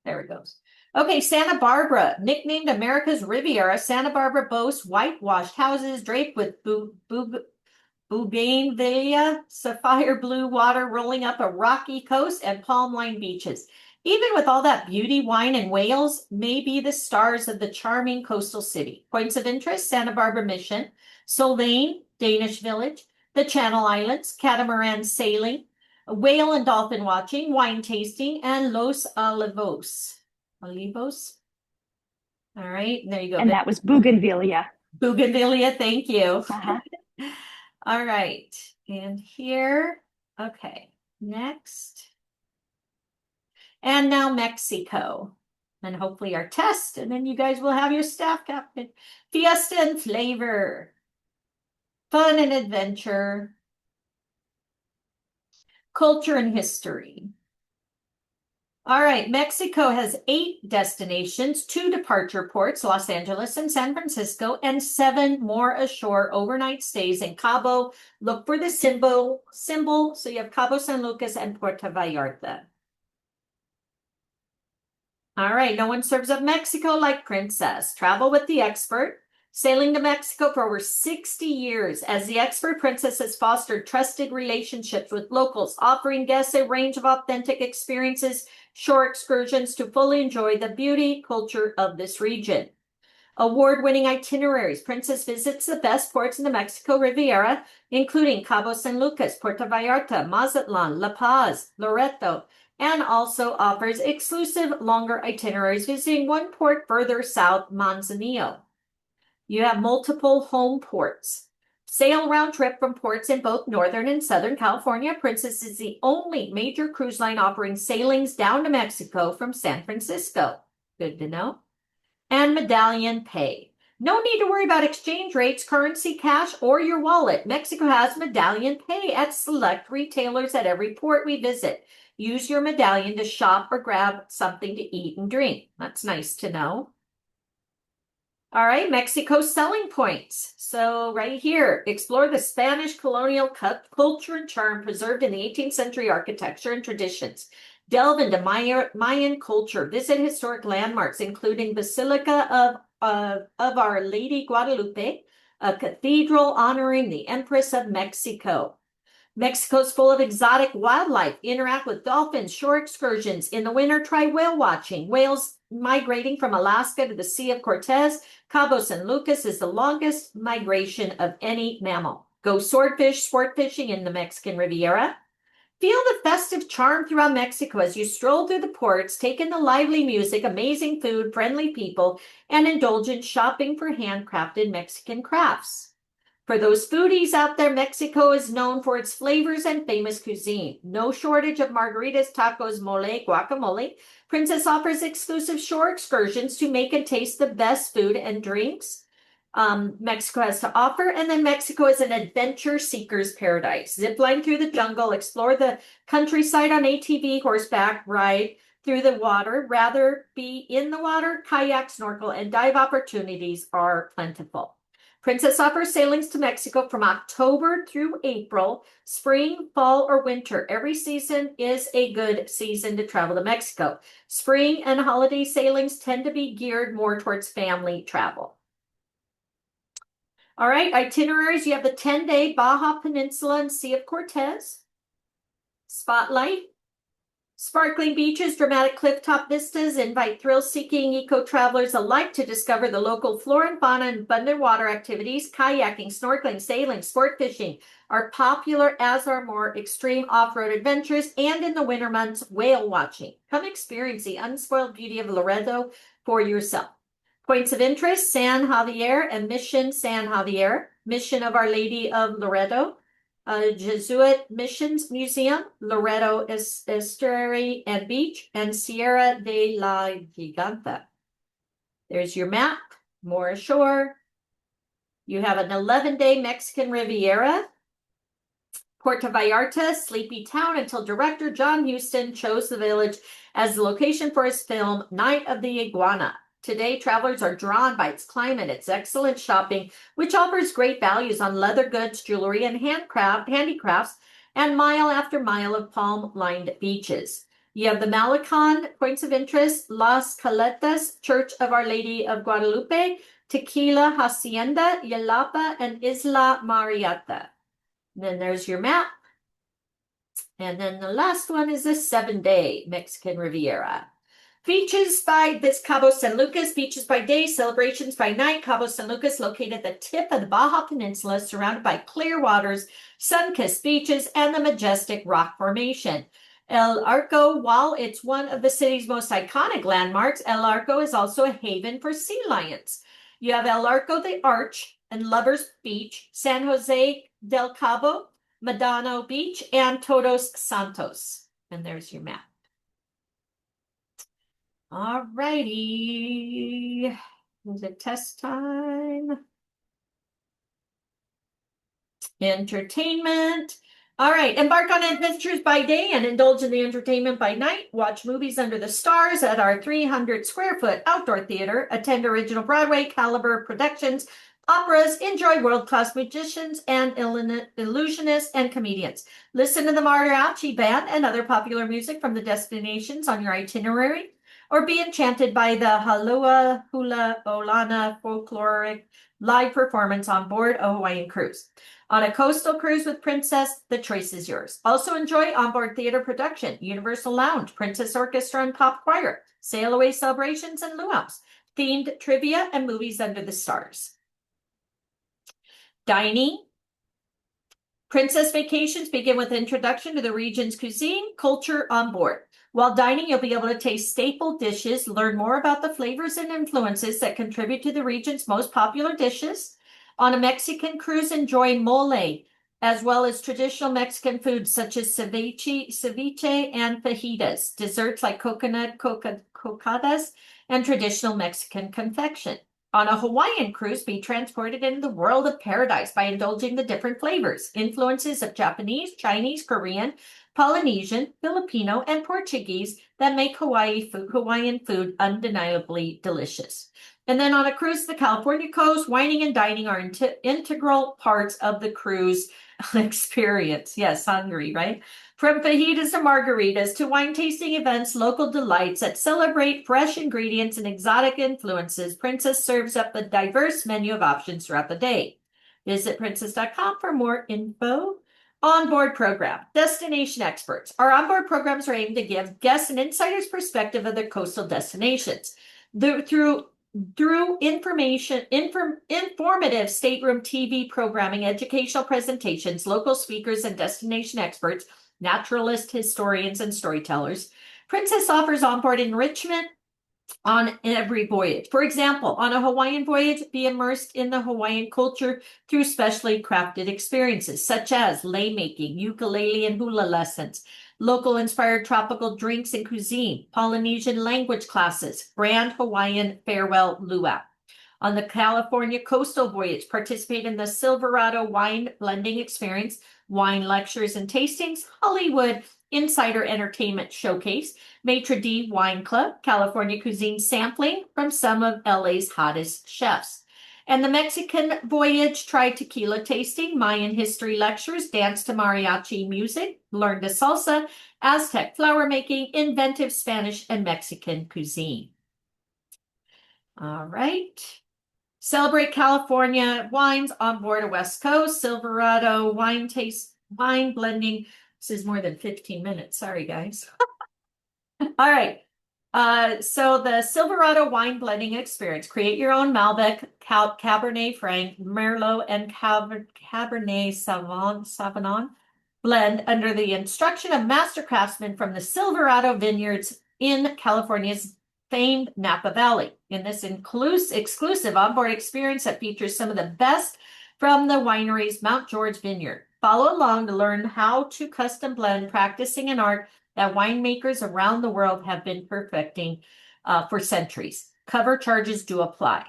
There it goes. Okay, Santa Barbara, nicknamed America's Riviera, Santa Barbara boasts whitewashed houses draped with bougainvillea, sapphire blue water rolling up a rocky coast, and palm-lined beaches. Even with all that beauty, wine, and whales may be the stars of the charming coastal city. Points of interest, Santa Barbara Mission, Solvang, Danish Village, the Channel Islands, catamaran sailing, whale and dolphin watching, wine tasting, and Los Olivos. Olivos? All right, there you go. And that was Bougainvillea. Bougainvillea, thank you. All right, and here, okay, next. And now Mexico. And hopefully our test, and then you guys will have your staff captain. Fiesta and flavor. Fun and adventure. Culture and history. All right, Mexico has 8 destinations, 2 departure ports, Los Angeles and San Francisco, and 7 more ashore overnight stays in Cabo. Look for the symbol. So you have Cabo San Lucas and Puerto Vallarta. All right, no one serves up Mexico like Princess. Travel with the expert. Sailing to Mexico for over 60 years, as the expert Princess has fostered trusted relationships with locals, offering guests a range of authentic experiences, shore excursions to fully enjoy the beauty, culture of this region. Award-winning itineraries. Princess visits the best ports in the Mexico Riviera, including Cabo San Lucas, Puerto Vallarta, Mazatlan, La Paz, Loreto, and also offers exclusive longer itineraries visiting one port further south, Manzanillo. You have multiple home ports. Sail round trip from ports in both Northern and Southern California. Princess is the only major cruise line offering sailings down to Mexico from San Francisco. Good to know. And medallion pay. No need to worry about exchange rates, currency, cash, or your wallet. Mexico has medallion pay at select retailers at every port we visit. Use your medallion to shop or grab something to eat and drink. That's nice to know. All right, Mexico selling points. So right here, explore the Spanish colonial culture and charm preserved in the 18th century architecture and traditions. Delve into Mayan culture. Visit historic landmarks, including Basilica of Our Lady Guadalupe, a cathedral honoring the Empress of Mexico. Mexico's full of exotic wildlife. Interact with dolphins, shore excursions. In the winter, try whale watching. Whales migrating from Alaska to the Sea of Cortez. Cabo San Lucas is the longest migration of any mammal. Go swordfish, sport fishing in the Mexican Riviera. Feel the festive charm throughout Mexico as you stroll through the ports, take in the lively music, amazing food, friendly people, and indulge in shopping for handcrafted Mexican crafts. For those foodies out there, Mexico is known for its flavors and famous cuisine. No shortage of margaritas, tacos, mole, guacamole. Princess offers exclusive shore excursions to make and taste the best food and drinks Mexico has to offer. And then Mexico is an adventure seeker's paradise. Zip line through the jungle, explore the countryside on ATV, horseback ride through the water. Rather be in the water, kayak, snorkel, and dive opportunities are plentiful. Princess offers sailings to Mexico from October through April, spring, fall, or winter. Every season is a good season to travel to Mexico. Spring and holiday sailings tend to be geared more towards family travel. All right, itineraries. You have the 10-day Baja Peninsula and Sea of Cortez. Spotlight. Sparkling beaches, dramatic clifftop vistas invite thrill-seeking eco-travelers alike to discover the local flora and fauna and abundant water activities. Kayaking, snorkeling, sailing, sport fishing are popular, as are more extreme off-road adventures, and in the winter months, whale watching. Come experience the unspoiled beauty of Laredo for yourself. Points of interest: San Javier and Mission San Javier, Mission of Our Lady of Loreto, Jesuit Missions Museum, Loreto Estuary and Beach, and Sierra de la Giganta. There's your map, more ashore. You have an 11-day Mexican Riviera. Puerto Vallarta, sleepy town until director John Huston chose the village as the location for his film Night of the Iguana. Today, travelers are drawn by its climate, its excellent shopping, which offers great values on leather goods, jewelry, and handicrafts, and mile after mile of palm-lined beaches. You have the Malecon, points of interest: Las Caletas, Church of Our Lady of Guadalupe, Tequila Hacienda, Yalapa, and Isla Marietta. And then there's your map. And then the last one is the 7-day Mexican Riviera. Beaches by Cabo San Lucas, beaches by day, celebrations by night. Cabo San Lucas, located at the tip of the Baja Peninsula, surrounded by clear waters, sun-kissed beaches, and the majestic rock formation. El Arco, while it's one of the city's most iconic landmarks, El Arco is also a haven for sea lions. You have El Arco the Arch and Lovers Beach, San Jose del Cabo, Medano Beach, and Todos Santos. And there's your map. All righty. Is it test time? Entertainment. All right. Embark on adventures by day and indulge in the entertainment by night. Watch movies under the stars at our 300-square-foot outdoor theater. Attend original Broadway caliber productions, operas. Enjoy world-class magicians and illusionists and comedians. Listen to the mariachi band and other popular music from the destinations on your itinerary, or be enchanted by the Halua Hula Olana folkloric live performance on board a Hawaiian cruise. On a coastal cruise with Princess, the choice is yours. Also enjoy onboard theater production, Universal Lounge, Princess Orchestra and Pop Choir, sail away celebrations and luau's, themed trivia, and movies under the stars. Dining. Princess vacations begin with introduction to the region's cuisine, culture on board. While dining, you'll be able to taste staple dishes, learn more about the flavors and influences that contribute to the region's most popular dishes. On a Mexican cruise, enjoy mole, as well as traditional Mexican foods such as ceviche and fajitas, desserts like coconut cocadas, and traditional Mexican confection. On a Hawaiian cruise, be transported into the world of paradise by indulging the different flavors, influences of Japanese, Chinese, Korean, Polynesian, Filipino, and Portuguese that make Hawaiian food undeniably delicious. And then on a cruise to the California coast, whining and dining are integral parts of the cruise experience. Yes, hungry, right? From fajitas to margaritas to wine tasting events, local delights that celebrate fresh ingredients and exotic influences, Princess serves up a diverse menu of options throughout the day. Visit princess.com for more info. Onboard program. Destination experts. Our onboard programs are aimed to give guests an insider's perspective of their coastal destinations. Through informative stateroom TV programming, educational presentations, local speakers and destination experts, naturalists, historians, and storytellers, Princess offers onboard enrichment on every voyage. For example, on a Hawaiian voyage, be immersed in the Hawaiian culture through specially crafted experiences, such as lei making, ukulele and hula lessons, local inspired tropical drinks and cuisine, Polynesian language classes, Grand Hawaiian farewell luau. On the California coastal voyage, participate in the Silverado wine blending experience, wine lectures and tastings, Hollywood Insider Entertainment Showcase, Maitre d' Wine Club, California cuisine sampling from some of LA's hottest chefs. And the Mexican voyage, try tequila tasting, Mayan history lectures, dance to mariachi music, learn to salsa, Aztec flower making, inventive Spanish and Mexican cuisine. All right. Celebrate California wines on board a West Coast, Silverado wine blending. This is more than 15 minutes. Sorry, guys. All right. So the Silverado wine blending experience. Create your own Malbec, Cabernet Franc, Merlot, and Cabernet Sauvignon blend under the instruction of master craftsmen from the Silverado vineyards in California's famed Napa Valley. In this exclusive onboard experience that features some of the best from the winery's Mount George vineyard. Follow along to learn how to custom blend, practicing an art that winemakers around the world have been perfecting for centuries. Cover charges do apply.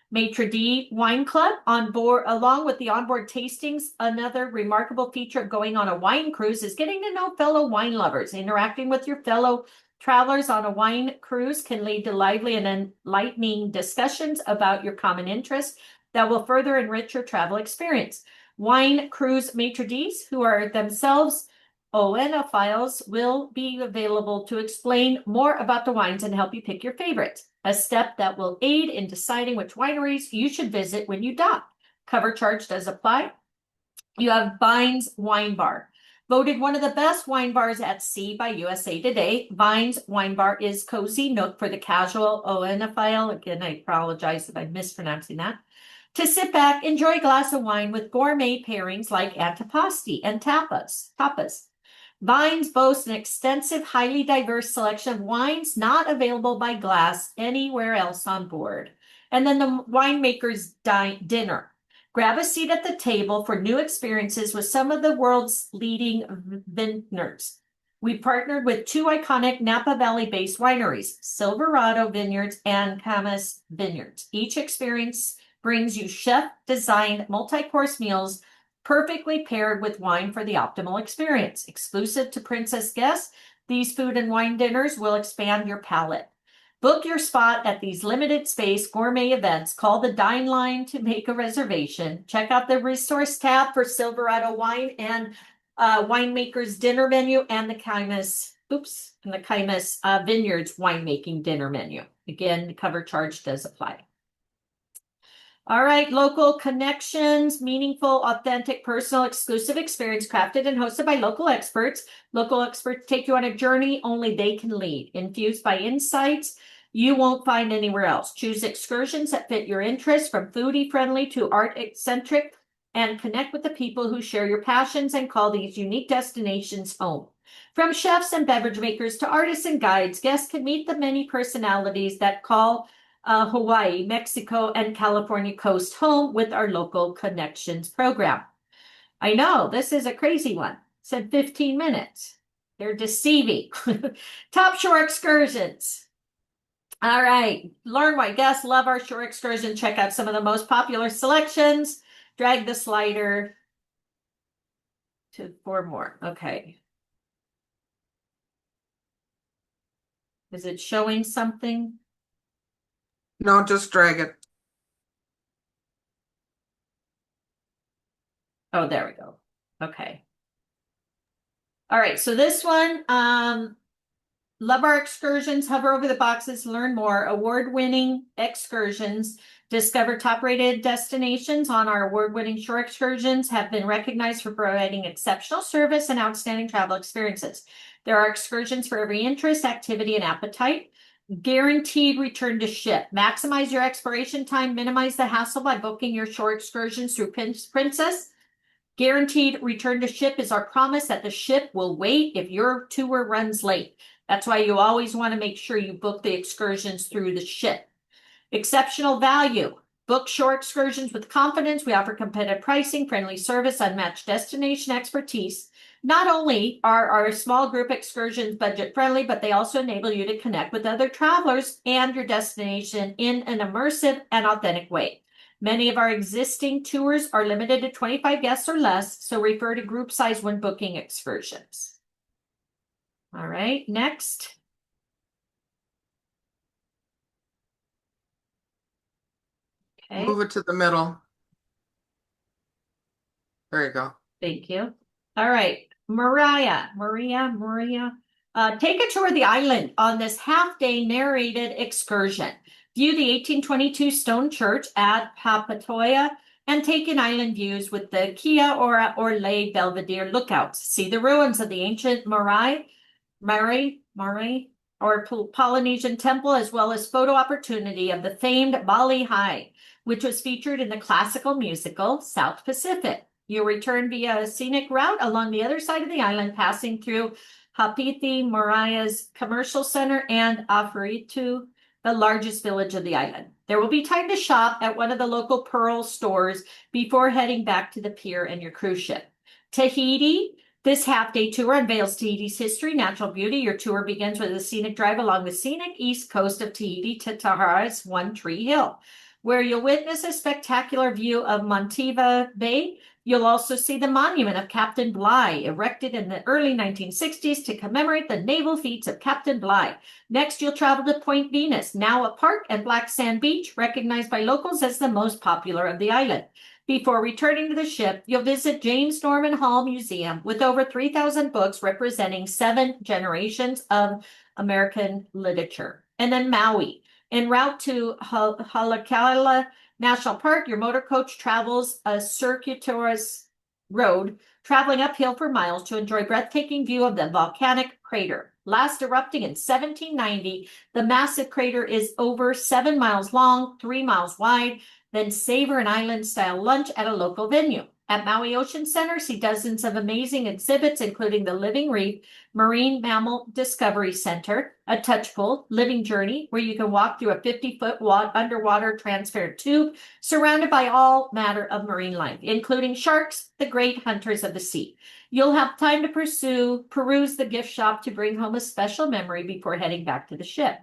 Maitre d' Wine Club on board, along with the onboard tastings. Another remarkable feature of going on a wine cruise is getting to know fellow wine lovers. Interacting with your fellow travelers on a wine cruise can lead to lively and enlightening discussions about your common interests that will further enrich your travel experience. Wine cruise maitre d's, who are themselves oenophiles, will be available to explain more about the wines and help you pick your favorites, a step that will aid in deciding which wineries you should visit when you dock. Cover charge does apply. You have Vines Wine Bar. Voted one of the best wine bars at sea by USA Today, Vines Wine Bar is cozy nook for the casual oenophile. Again, I apologize if I'm mispronouncing that. To sit back, enjoy a glass of wine with gourmet pairings like antipasti and tapas. Vines boasts an extensive, highly diverse selection of wines not available by glass anywhere else on board. And then the winemaker's dinner. Grab a seat at the table for new experiences with some of the world's leading vintners. We partnered with two iconic Napa Valley-based wineries, Silverado Vineyards and Camas Vineyards. Each experience brings you chef-designed multi-course meals perfectly paired with wine for the optimal experience. Exclusive to Princess guests, these food and wine dinners will expand your palate. Book your spot at these limited space gourmet events. Call the Dine Line to make a reservation. Check out the resource tab for Silverado wine and winemaker's dinner menu and the Camas Vineyards winemaking dinner menu. Again, the cover charge does apply. All right, local connections, meaningful, authentic, personal, exclusive experience crafted and hosted by local experts. Local experts take you on a journey only they can lead, infused by insights you won't find anywhere else. Choose excursions that fit your interests, from foodie friendly to art eccentric, and connect with the people who share your passions and call these unique destinations home. From chefs and beverage makers to artists and guides, guests can meet the many personalities that call Hawaii, Mexico, and California coast home with our local connections program. I know this is a crazy one. It said 15 minutes. They're deceiving. Top shore excursions. All right. Learn why guests love our shore excursion. Check out some of the most popular selections. Drag the slider to 4 more. Okay. Is it showing something? No, just drag it. Oh, there we go. Okay. All right, so this one, love our excursions. Hover over the boxes, learn more. Award-winning excursions. Discover top-rated destinations on our award-winning shore excursions, have been recognized for providing exceptional service and outstanding travel experiences. There are excursions for every interest, activity, and appetite. Guaranteed return to ship. Maximize your exploration time. Minimize the hassle by booking your shore excursions through Princess. Guaranteed return to ship is our promise that the ship will wait if your tour runs late. That's why you always want to make sure you book the excursions through the ship. Exceptional value. Book shore excursions with confidence. We offer competitive pricing, friendly service, unmatched destination expertise. Not only are our small group excursions budget friendly, but they also enable you to connect with other travelers and your destination in an immersive and authentic way. Many of our existing tours are limited to 25 guests or less, so refer to group size when booking excursions. All right, next. Okay. Move it to the middle. There you go. Thank you. All right, Maria. Take a tour of the island on this half-day narrated excursion. View the 1822 stone church at Papatoya and take in island views with the Kia Ora Orlais Belvedere lookouts. See the ruins of the ancient Mari or Polynesian temple, as well as photo opportunity of the famed Bali High, which was featured in the classical musical South Pacific. You return via a scenic route along the other side of the island, passing through Hapithi Maria's commercial center and Afaritu, the largest village of the island. There will be time to shop at one of the local pearl stores before heading back to the pier and your cruise ship. Tahiti. This half-day tour unveils Tahiti's history, natural beauty. Your tour begins with a scenic drive along the scenic east coast of Tahiti to Tahara's One Tree Hill, where you'll witness a spectacular view of Montiva Bay. You'll also see the monument of Captain Bligh, erected in the early 1960s to commemorate the naval feats of Captain Bligh. Next, you'll travel to Point Venus, now a park and black sand beach, recognized by locals as the most popular of the island. Before returning to the ship, you'll visit James Norman Hall Museum with over 3,000 books representing 7 generations of American literature. And then Maui. En route to Halakala National Park, your motor coach travels a circuitous road, traveling uphill for miles to enjoy breathtaking view of the volcanic crater. Last erupting in 1790, the massive crater is over 7 miles long, 3 miles wide. Then savor an island-style lunch at a local venue. At Maui Ocean Center, see dozens of amazing exhibits, including the Living Reef Marine Mammal Discovery Center, a touch pool, Living Journey, where you can walk through a 50-foot underwater transparent tube surrounded by all matter of marine life, including sharks, the great hunters of the sea. You'll have time to peruse the gift shop to bring home a special memory before heading back to the ship.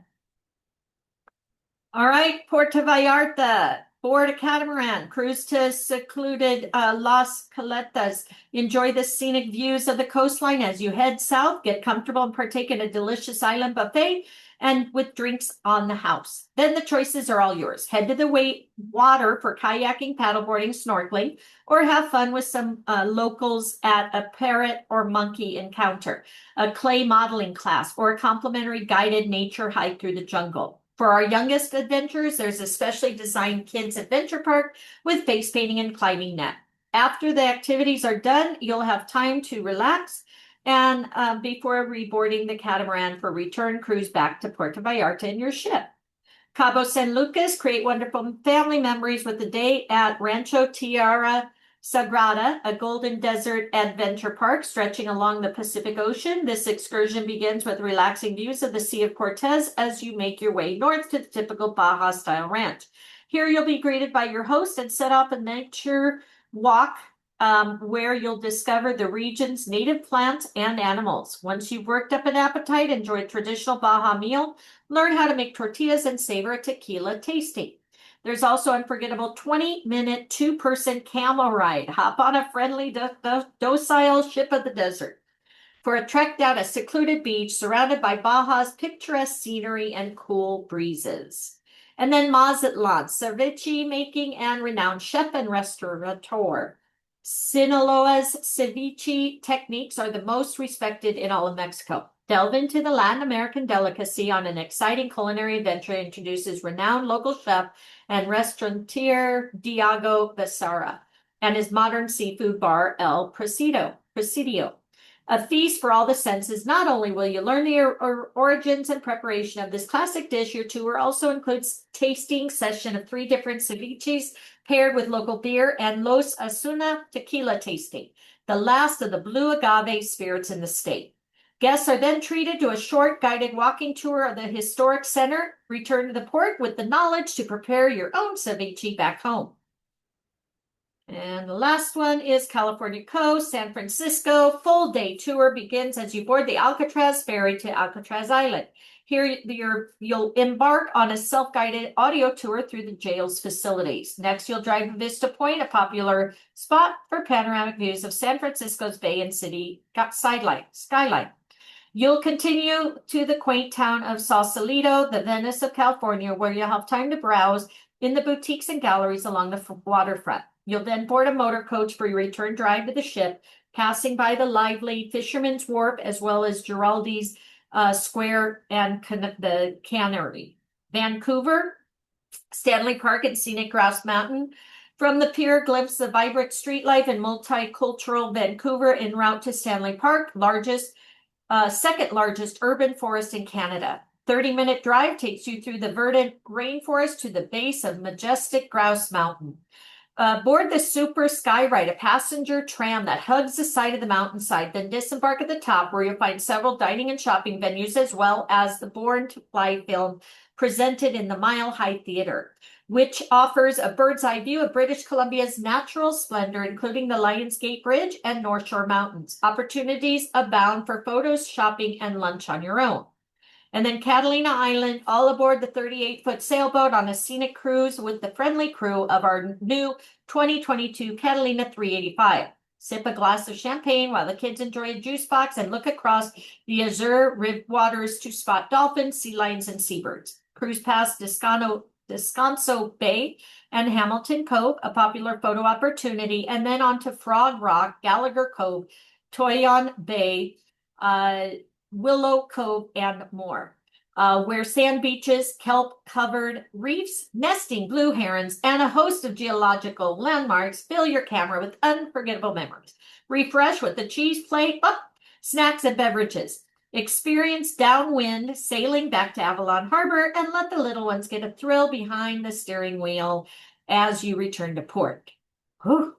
All right, Puerto Vallarta. Board a catamaran, cruise to secluded Las Caletas. Enjoy the scenic views of the coastline as you head south. Get comfortable and partake in a delicious island buffet and with drinks on the house. Then the choices are all yours. Head to the water for kayaking, paddleboarding, snorkeling, or have fun with some locals at a parrot or monkey encounter, a clay modeling class, or a complimentary guided nature hike through the jungle. For our youngest adventurers, there's a specially designed kids adventure park with face painting and climbing net. After the activities are done, you'll have time to relax and before reboarding the catamaran for return cruise back to Puerto Vallarta in your ship. Cabo San Lucas, create wonderful family memories with the day at Rancho Tierra Sagrada, a golden desert adventure park stretching along the Pacific Ocean. This excursion begins with relaxing views of the Sea of Cortez as you make your way north to the typical Baja-style ranch. Here you'll be greeted by your host and set off a nature walk where you'll discover the region's native plants and animals. Once you've worked up an appetite, enjoy a traditional Baja meal, learn how to make tortillas, and savor a tequila tasting. There's also unforgettable 20-minute 2-person camel ride. Hop on a friendly, docile ship of the desert for a trek down a secluded beach surrounded by Baja's picturesque scenery and cool breezes. And then Mazatlan, ceviche making and renowned chef and restaurateur. Sinaloa's ceviche techniques are the most respected in all of Mexico. Delve into the Latin American delicacy on an exciting culinary adventure that introduces renowned local chef and restaurateur Diego Becerra and his modern seafood bar El Presidio. A feast for all the senses. Not only will you learn the origins and preparation of this classic dish, your tour also includes tasting session of 3 different ceviches paired with local beer and Los Asuna tequila tasting, the last of the blue agave spirits in the state. Guests are then treated to a short guided walking tour of the historic center. Return to the port with the knowledge to prepare your own ceviche back home. And the last one is California Coast, San Francisco. Full day tour begins as you board the Alcatraz ferry to Alcatraz Island. Here you'll embark on a self-guided audio tour through the jail's facilities. Next, you'll drive to Vista Point, a popular spot for panoramic views of San Francisco's Bay and City skyline. You'll continue to the quaint town of Sausalito, the Venice of California, where you'll have time to browse in the boutiques and galleries along the waterfront. You'll then board a motor coach for your return drive to the ship, passing by the lively Fisherman's Wharf as well as Giraldi's Square and the Cannery. Vancouver, Stanley Park and scenic Grouse Mountain. From the pier, glimpse the vibrant street life and multicultural Vancouver en route to Stanley Park, second largest urban forest in Canada. 30-minute drive takes you through the verdant rainforest to the base of majestic Grouse Mountain. Board the Super Skyride, a passenger tram that hugs the side of the mountainside, then disembark at the top where you'll find several dining and shopping venues as well as the Born to Fly film presented in the Mile High Theater, which offers a bird's eye view of British Columbia's natural splendor, including the Lionsgate Bridge and North Shore Mountains. Opportunities abound for photos, shopping, and lunch on your own. And then Catalina Island, all aboard the 38-foot sailboat on a scenic cruise with the friendly crew of our new 2022 Catalina 385. Sip a glass of champagne while the kids enjoy a juice box and look across the azure ribbed waters to spot dolphins, sea lions, and seabirds. Cruise past Descanso Bay and Hamilton Cove, a popular photo opportunity, and then on to Frog Rock, Gallagher Cove, Toyon Bay, Willow Cove, and more, where sand beaches, kelp-covered reefs, nesting blue herons, and a host of geological landmarks fill your camera with unforgettable memories. Refresh with the cheese plate, snacks and beverages. Experience downwind sailing back to Avalon Harbor and let the little ones get a thrill behind the steering wheel as you return to port. Whew.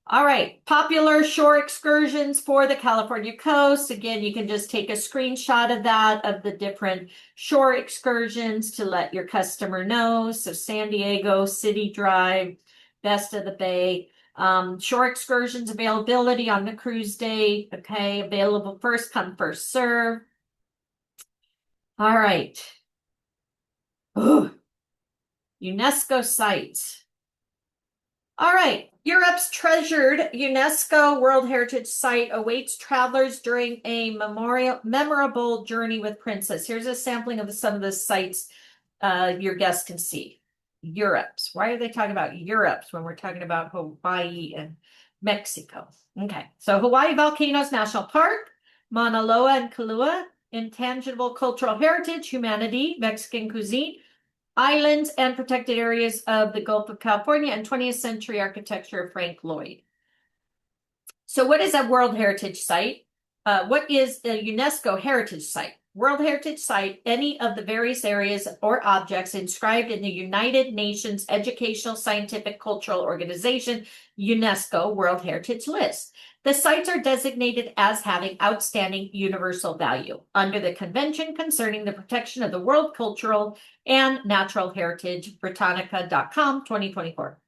All right, popular shore excursions for the California coast. Again, you can just take a screenshot of that, of the different shore excursions to let your customer know. So San Diego, City Drive, Best of the Bay. Shore excursions availability on the cruise day. Okay, available first come, first serve. All right. Ooh. UNESCO sites. All right. Europe's treasured UNESCO World Heritage Site awaits travelers during a memorable journey with Princess. Here's a sampling of some of the sites your guests can see. Europe's. Why are they talking about Europe's when we're talking about Hawaii and Mexico? Okay, so Hawaii Volcanoes National Park, Mauna Loa and Kailua, intangible cultural heritage, humanity, Mexican cuisine, islands and protected areas of the Gulf of California, and 20th century architecture of Frank Lloyd. So what is a World Heritage Site? What is a UNESCO Heritage Site? World Heritage Site, any of the various areas or objects inscribed in the United Nations Educational, Scientific, Cultural Organization, UNESCO World Heritage List. The sites are designated as having outstanding universal value under the Convention Concerning the Protection of the World Cultural and Natural Heritage, Britannica.com, 2024.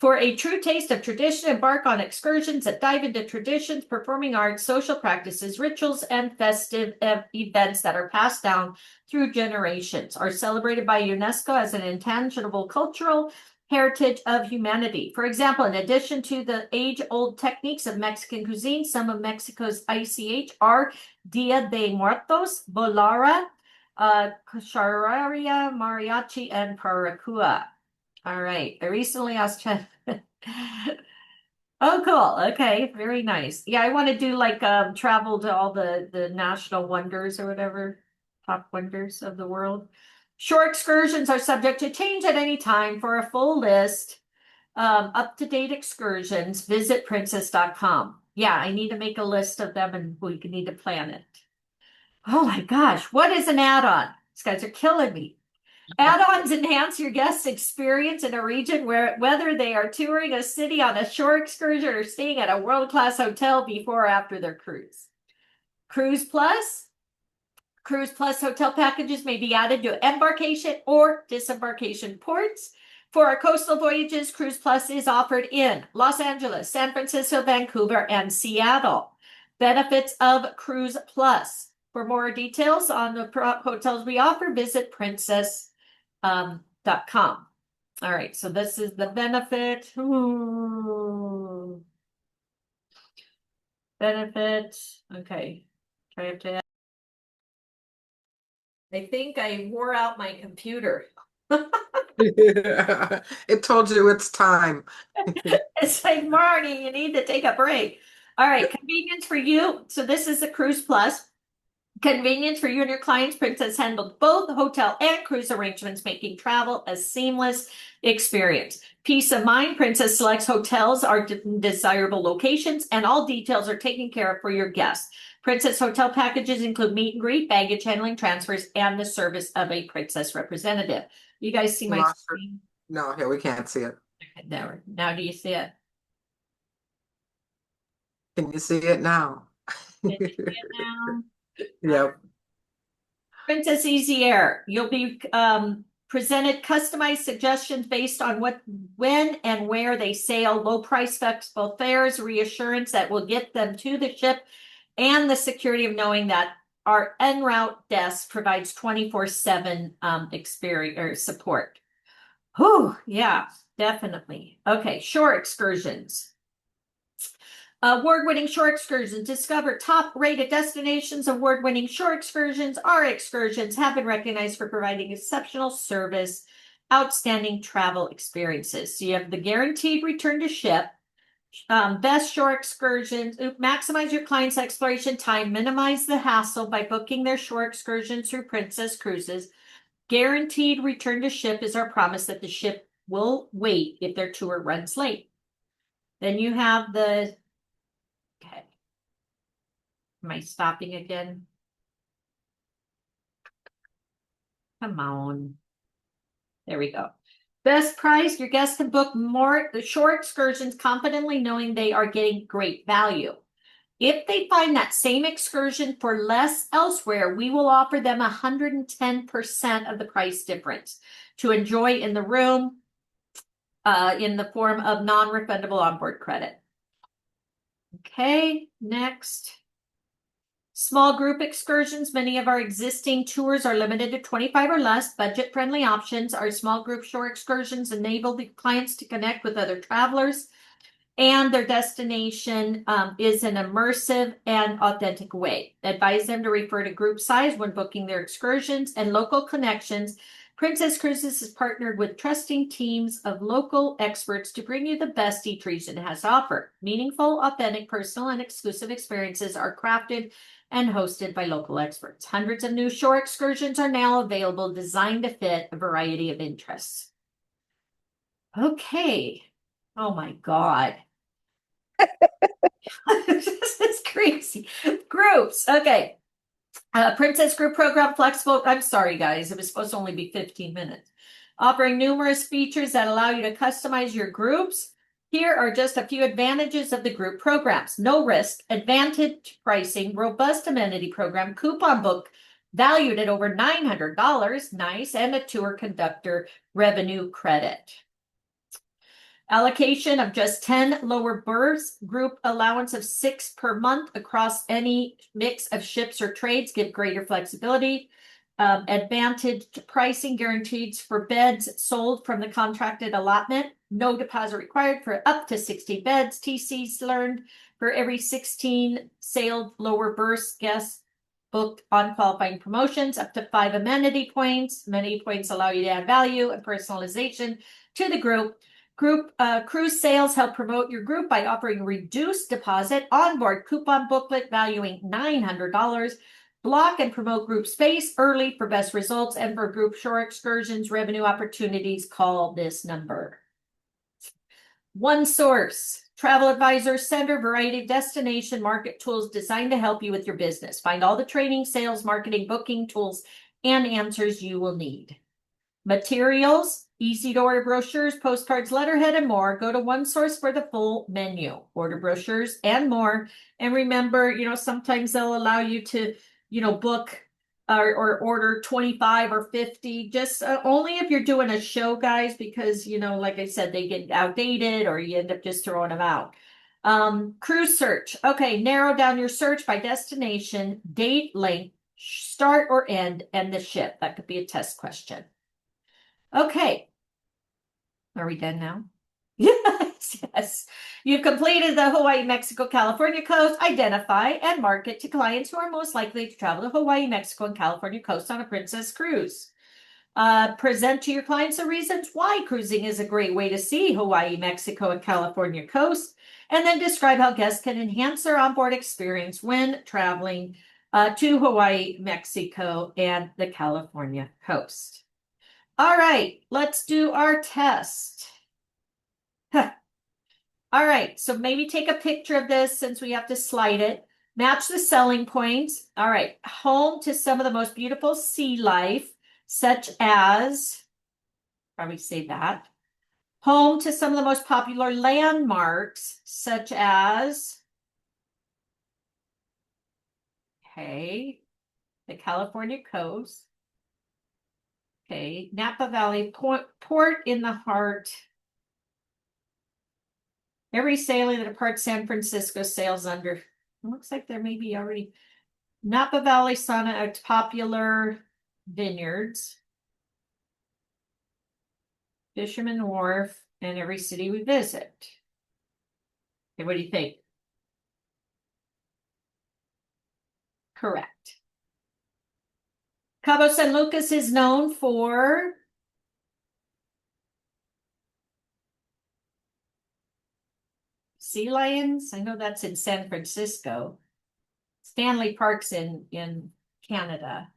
For a true taste of tradition, embark on excursions that dive into traditions, performing arts, social practices, rituals, and festive events that are passed down through generations, are celebrated by UNESCO as an intangible cultural heritage of humanity. For example, in addition to the age-old techniques of Mexican cuisine, some of Mexico's ICH are Dia de Muertos, Bolara, Charreria, Mariachi, and Paracua. All right. I recently asked Oh, cool. Okay. Very nice. Yeah, I want to do like travel to all the national wonders or whatever, top wonders of the world. Shore excursions are subject to change at any time. For a full list, up-to-date excursions, visit princess.com. Yeah, I need to make a list of them and we need to plan it. Oh my gosh, what is an add-on? These guys are killing me. Add-ons enhance your guests' experience in a region whether they are touring a city on a shore excursion or staying at a world-class hotel before or after their cruise. Cruise Plus hotel packages may be added to embarkation or disembarkation ports. For our coastal voyages, Cruise Plus is offered in Los Angeles, San Francisco, Vancouver, and Seattle. Benefits of Cruise Plus. For more details on the hotels we offer, visit princess.com. All right, so this is the benefit. Ooh. Benefit. Okay. I have to I think I wore out my computer. It told you it's time. It's like, Marty, you need to take a break. All right, convenience for you. So this is the Cruise Plus. Convenience for you and your clients. Princess handled both hotel and cruise arrangements, making travel a seamless experience. Peace of mind. Princess selects hotels are desirable locations, and all details are taken care of for your guests. Princess hotel packages include meet and greet, baggage handling, transfers, and the service of a Princess representative. You guys see my screen? No, here we can't see it. Okay, there. Now do you see it? Can you see it now? Can you see it now? Yep. Princess Easy Air. You'll be presented customized suggestions based on when and where they sail, low price flexible fares, reassurance that will get them to the ship, and the security of knowing that our en route desk provides 24/7 experience or support. Whew, yeah, definitely. Okay, shore excursions. Award-winning shore excursions. Discover top-rated destinations. Award-winning shore excursions. Our excursions have been recognized for providing exceptional service, outstanding travel experiences. So you have the guaranteed return to ship, best shore excursions. Maximize your client's exploration time. Minimize the hassle by booking their shore excursions through Princess Cruises. Guaranteed return to ship is our promise that the ship will wait if their tour runs late. Then you have the Okay. Am I stopping again? Come on. There we go. Best price, your guests can book more short excursions confidently knowing they are getting great value. If they find that same excursion for less elsewhere, we will offer them 110% of the price difference to enjoy in the room in the form of non-refundable onboard credit. Okay, next. Small group excursions. Many of our existing tours are limited to 25 or less. Budget-friendly options. Our small group shore excursions enable the clients to connect with other travelers, and their destination is an immersive and authentic way. Advise them to refer to group size when booking their excursions and local connections. Princess Cruises has partnered with trusting teams of local experts to bring you the best each region has to offer. Meaningful, authentic, personal, and exclusive experiences are crafted and hosted by local experts. Hundreds of new shore excursions are now available, designed to fit a variety of interests. Okay. Oh my God. This is crazy. Groups. Okay. Princess Group Program Flexible. I'm sorry, guys. It was supposed to only be 15 minutes. Offering numerous features that allow you to customize your groups. Here are just a few advantages of the group programs. No risk, advantage pricing, robust amenity program, coupon book valued at over $900. Nice. And a tour conductor revenue credit. Allocation of just 10 lower berths, group allowance of 6 per month across any mix of ships or trades, give greater flexibility. Advantage pricing guaranteed for beds sold from the contracted allotment. No deposit required for up to 60 beds. TCs learned for every 16 sailed lower berths guests booked on qualifying promotions, up to 5 amenity points. Amenity points allow you to add value and personalization to the group. Group cruise sales help promote your group by offering reduced deposit, onboard coupon booklet valuing $900. Block and promote group space early for best results, and for group shore excursions revenue opportunities, call this number. One Source Travel Advisor Center, variety of destination market tools designed to help you with your business. Find all the training, sales, marketing, booking tools, and answers you will need. Materials, easy to order brochures, postcards, letterhead, and more. Go to One Source for the full menu. Order brochures and more. And remember, sometimes they'll allow you to, book or order 25 or 50, just only if you're doing a show, guys, because, like I said, they get outdated or you end up just throwing them out. Cruise search. Okay, narrow down your search by destination, date, length, start or end, and the ship. That could be a test question. Okay. Are we done now? Yes. coast. Yes. You've completed the Hawaii, Mexico, California coast. Identify and market to clients who are most likely to travel to Hawaii, Mexico, and California coast on a Princess cruise. Present to your clients the reasons why cruising is a great way to see Hawaii, Mexico, and California coast, and then describe how guests can enhance their onboard experience when traveling to Hawaii, Mexico, and the California coast. All right, let's do our test. Huh. All right, so maybe take a picture of this since we have to slide it. Match the selling points. All right, home to some of the most beautiful sea life, such as, probably say that. Home to some of the most popular landmarks, such as, okay, the California coast. Okay, Napa Valley, port in the heart. Every sailing that departs San Francisco sails under. It looks like there may be already. Napa Valley, Sana, popular vineyards. Fisherman Wharf, and every city we visit. Okay, what do you think? Correct. Cabo San Lucas is known for sea lions. I know that's in San Francisco. Stanley Park's in Canada.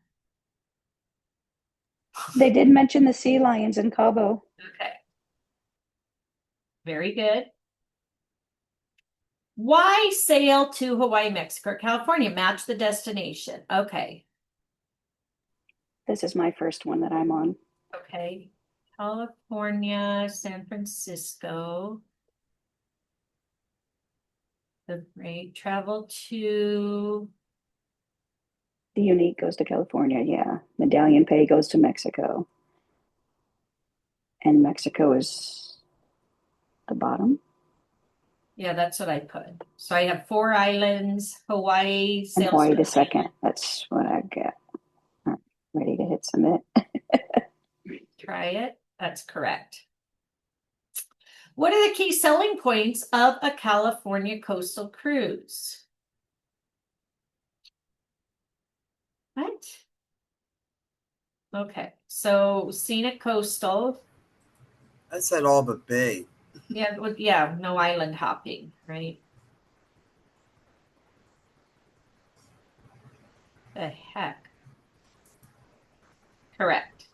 They did mention the sea lions in Cabo. Okay. Very good. Why sail to Hawaii, Mexico, or California? Match the destination. Okay. This is my first one that I'm on. Okay. California, San Francisco. The rate travel to. The Unique goes to California, yeah. Medallion Pay goes to Mexico. And Mexico is the bottom. Yeah, that's what I put. So I have 4 islands, Hawaii, And Hawaii the second. That's what I get. Right, ready to hit submit. Try it. That's correct. What are the key selling points of a California coastal cruise? What? Okay, so scenic coastal. I said all but B. Yeah, no island hopping, right? The heck? Correct.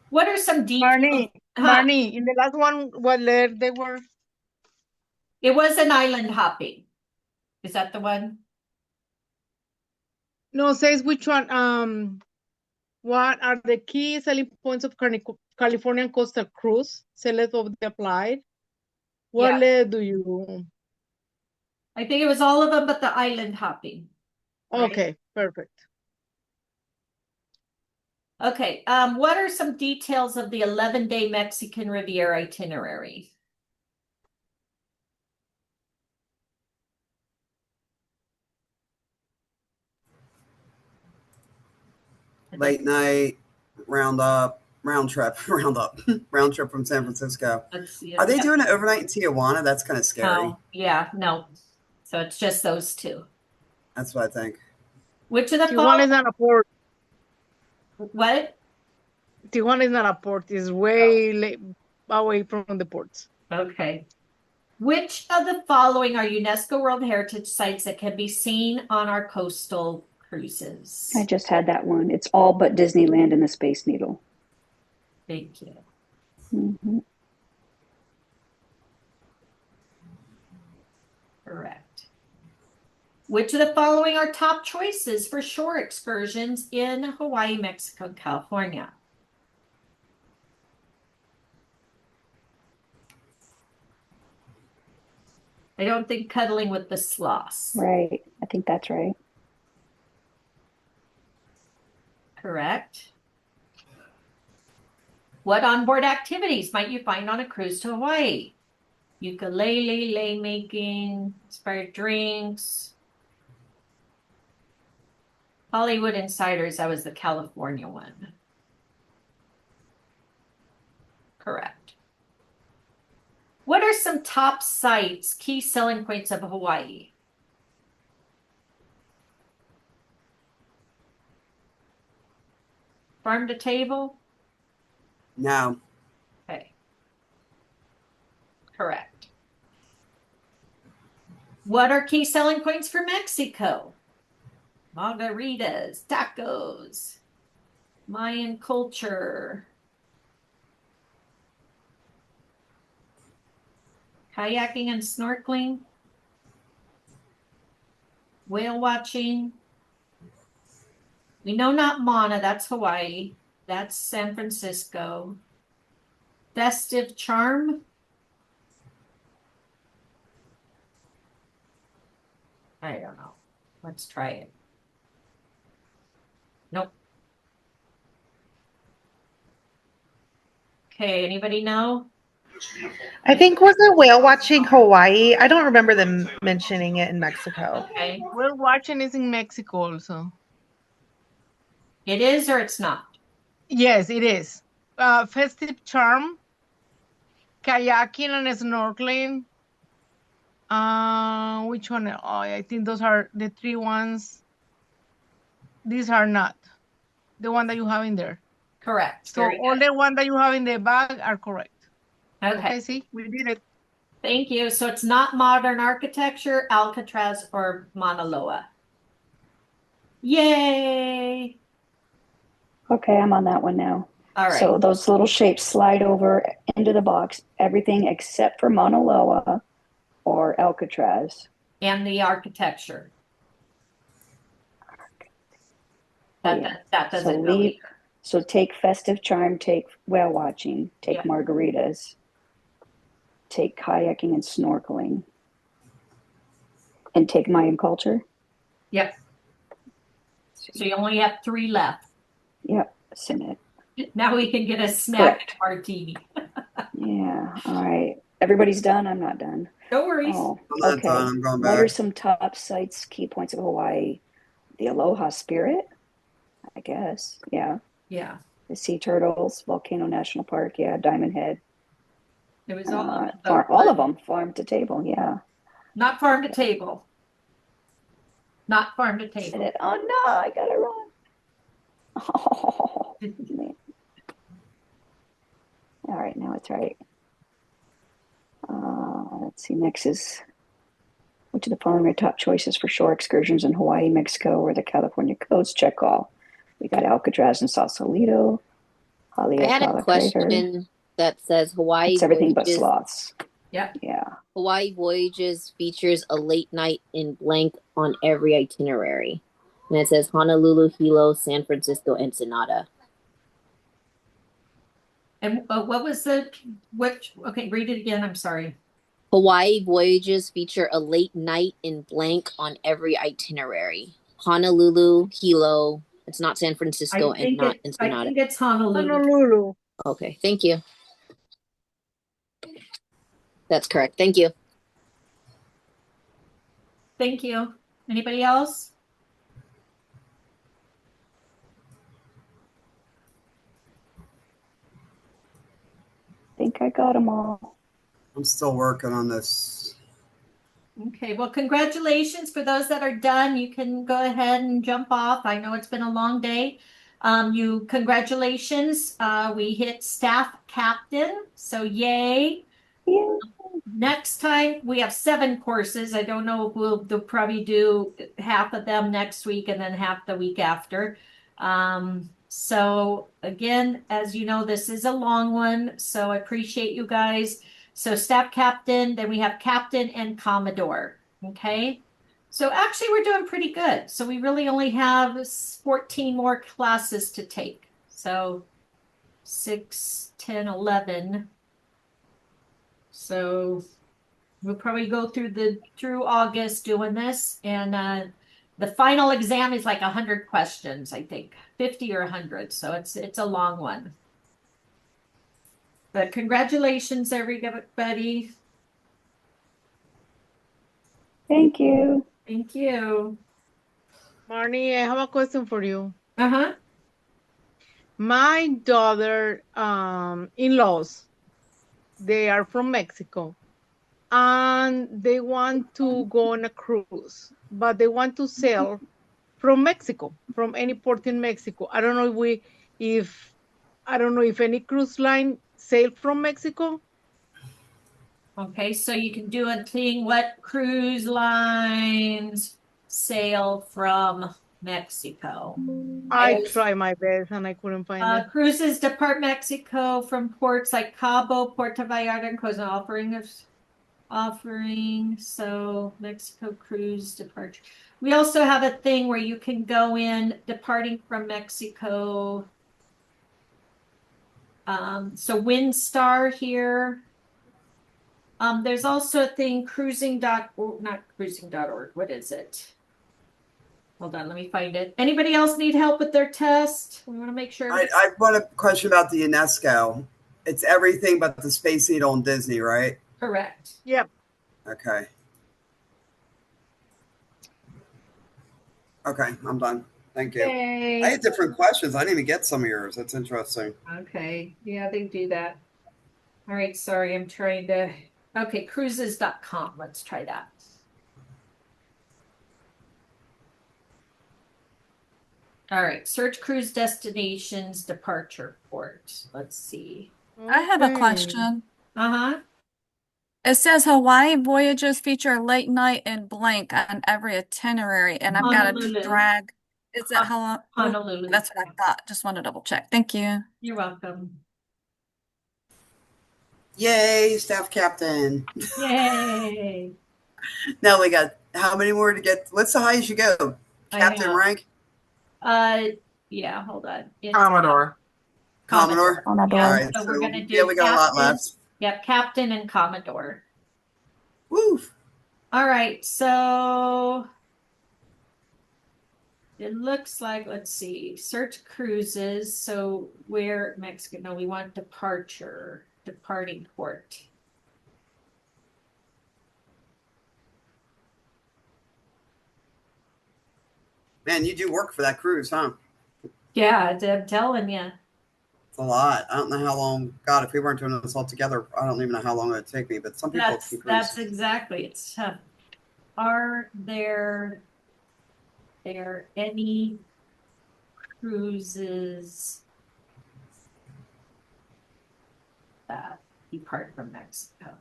What are some details? Marnie, in the last one, what letter they were? It was an island hopping. Is that the one? No, says which one. What are the key selling points of Californian coastal cruise? Select of the applied. What letter do you? I think it was all of them, but the island hopping. Right? Okay, perfect. Okay, what are some details of the 11-day Mexican Riviera itinerary? Late night, round trip from San Francisco. Are they doing it overnight in Tijuana? That's kind of scary. Oh, yeah, no. So it's just those 2. That's what I think. Which of the Tijuana is not a port. What? Tijuana is not a port. It's way away from the ports. Okay. Which of the following are UNESCO World Heritage Sites that can be seen on our coastal cruises? I just had that one. It's all but Disneyland and the Space Needle. Thank you. Mm-hmm. Correct. Which of the following are top choices for shore excursions in Hawaii, Mexico, and California? I don't think cuddling with the sloths. Right. I think that's right. Correct. What onboard activities might you find on a cruise to Hawaii? Ukulele, lei making, inspired drinks. Hollywood Insiders, that was the California one. Correct. What are some top sites, key selling points of Hawaii? Farm to table? No. Okay. Correct. What are key selling points for Mexico? Margaritas, tacos, Mayan culture, kayaking and snorkeling, whale watching. We know not Mana, that's Hawaii. That's San Francisco. Festive charm. I don't know. Let's try it. Nope. Okay, anybody know? I think was it whale watching Hawaii? I don't remember them mentioning it in Mexico. Okay. Whale watching is in Mexico also. It is or it's not? Yes, it is. Festive charm, kayaking and snorkeling. Which one? Oh, I think those are the three ones. These are not the one that you have in there. Correct. So Very all good. the one that you have in the bag are correct. Okay. See, we did it. Thank you. So it's not modern architecture, Alcatraz, or Mauna Loa. Yay! Okay, I'm on that one now. All right. So those little shapes slide over into the box, everything except for Mauna Loa or Alcatraz. And the architecture. Yeah. That So doesn't go leave. So take festive charm, take whale watching, take Yeah. margaritas, take kayaking and snorkeling, and take Mayan culture. Yep. So you only have 3 left. Yep, send it. Now we can get a snack martini. Yeah. All right. Everybody's done. I'm not done. No worries. Oh, I'm not okay. done. I'm going What are back. some top sites, key points of Hawaii? The Aloha Spirit, I guess. Yeah. Yeah. The sea turtles, Volcano National Park. Yeah. Diamond Head. It was all of All of them. Farm to table. Yeah. Not farm to table. Not farm to Said table. it. Oh no, I got it wrong. Oh, man. All right, now it's right. Let's see. Next is which of the following are top choices for shore excursions in Hawaii, Mexico, or the California coast? Check all. We got Alcatraz and Sausalito, I had a Haleakala Crater. question that says Hawaii It's everything but Voyages. sloths. Yeah. Yeah. Hawaii Voyages features a late night in blank on every itinerary. And it says Honolulu, Hilo, San Francisco, Ensenada. And what was the which? Okay, read it again. I'm sorry. Hawaii Voyages feature a late night in blank on every itinerary. Honolulu, Hilo. It's not San Francisco and not I Ensenada. think it's Honolulu. Honolulu. Okay, thank you. That's correct. Thank you. Thank you. Anybody else? I think I got them all. I'm still working on this. Okay, well, congratulations for those that are done. You can go ahead and jump off. I know it's been a long day. Congratulations. We hit staff captain, so yay. Yeah. Next time we have 7 courses. I don't know if they'll probably do half of them next week and then half the week after. So again, as you know, this is a long one, so I appreciate you guys. So staff captain, then we have captain and commodore. Okay. So actually we're doing pretty good. So we really only have 14 more classes to take. So 6, 10, 11. So we'll probably go through August doing this, and the final exam is like 100 questions, I think, 50 or 100. So it's a long one. But congratulations, everybody. Thank you. Thank you. Marnie, I have a question for you. Uh-huh. My daughter in-laws, they are from Mexico. and they want to go on a cruise, but they want to sail from Mexico, from any port in Mexico. I don't know if any cruise line sail from Mexico. Okay, so you can do a thing, what cruise lines sail from Mexico? I try my best and I couldn't find it. Cruises depart Mexico from ports like Cabo, Puerto Vallarta, and Cozumel offering. So Mexico cruise departure. We also have a thing where you can go in departing from Mexico. So Windstar here. There's also a thing not cruising.org. What is it? Hold on, let me find it. Anybody else need help with their test? We want to make sure. I want a question about the UNESCO. It's everything but the Space Needle on Disney, right? Correct. Yep. Okay. Okay, I'm done. Thank you. Yay. I had different questions. I didn't even get some of yours. That's interesting. Okay. Yeah, they do that. All right. Sorry, I'm trying to. Okay, cruises.com. Let's try that. All right. Search cruise destinations, departure port. Let's see. I have a question. Uh-huh. It says Hawaii voyages feature late night in blank on every itinerary, and I've got to Honolulu. drag. Is it Honolulu? That's what I thought. Just wanted to double check. Thank you. You're welcome. Yay, staff captain. Yay. Now we got how many more to get? What's the highest you go? Captain rank? Yeah, hold on. Commodore. Commodore? Yeah, All right, so we're gonna do yeah, we got a lot captain. left. Yep, captain and Commodore. Woo! All right, so it looks like, let's see, search cruises. So where Mexico? No, we want departing port. Man, you do work for that cruise, huh? Yeah, I'm telling you. It's a lot. I don't know how long. God, if we weren't doing this all together, I don't even know how long it would take me. But some people can cruise. That's exactly. It's tough. Are there any cruises that depart from Mexico?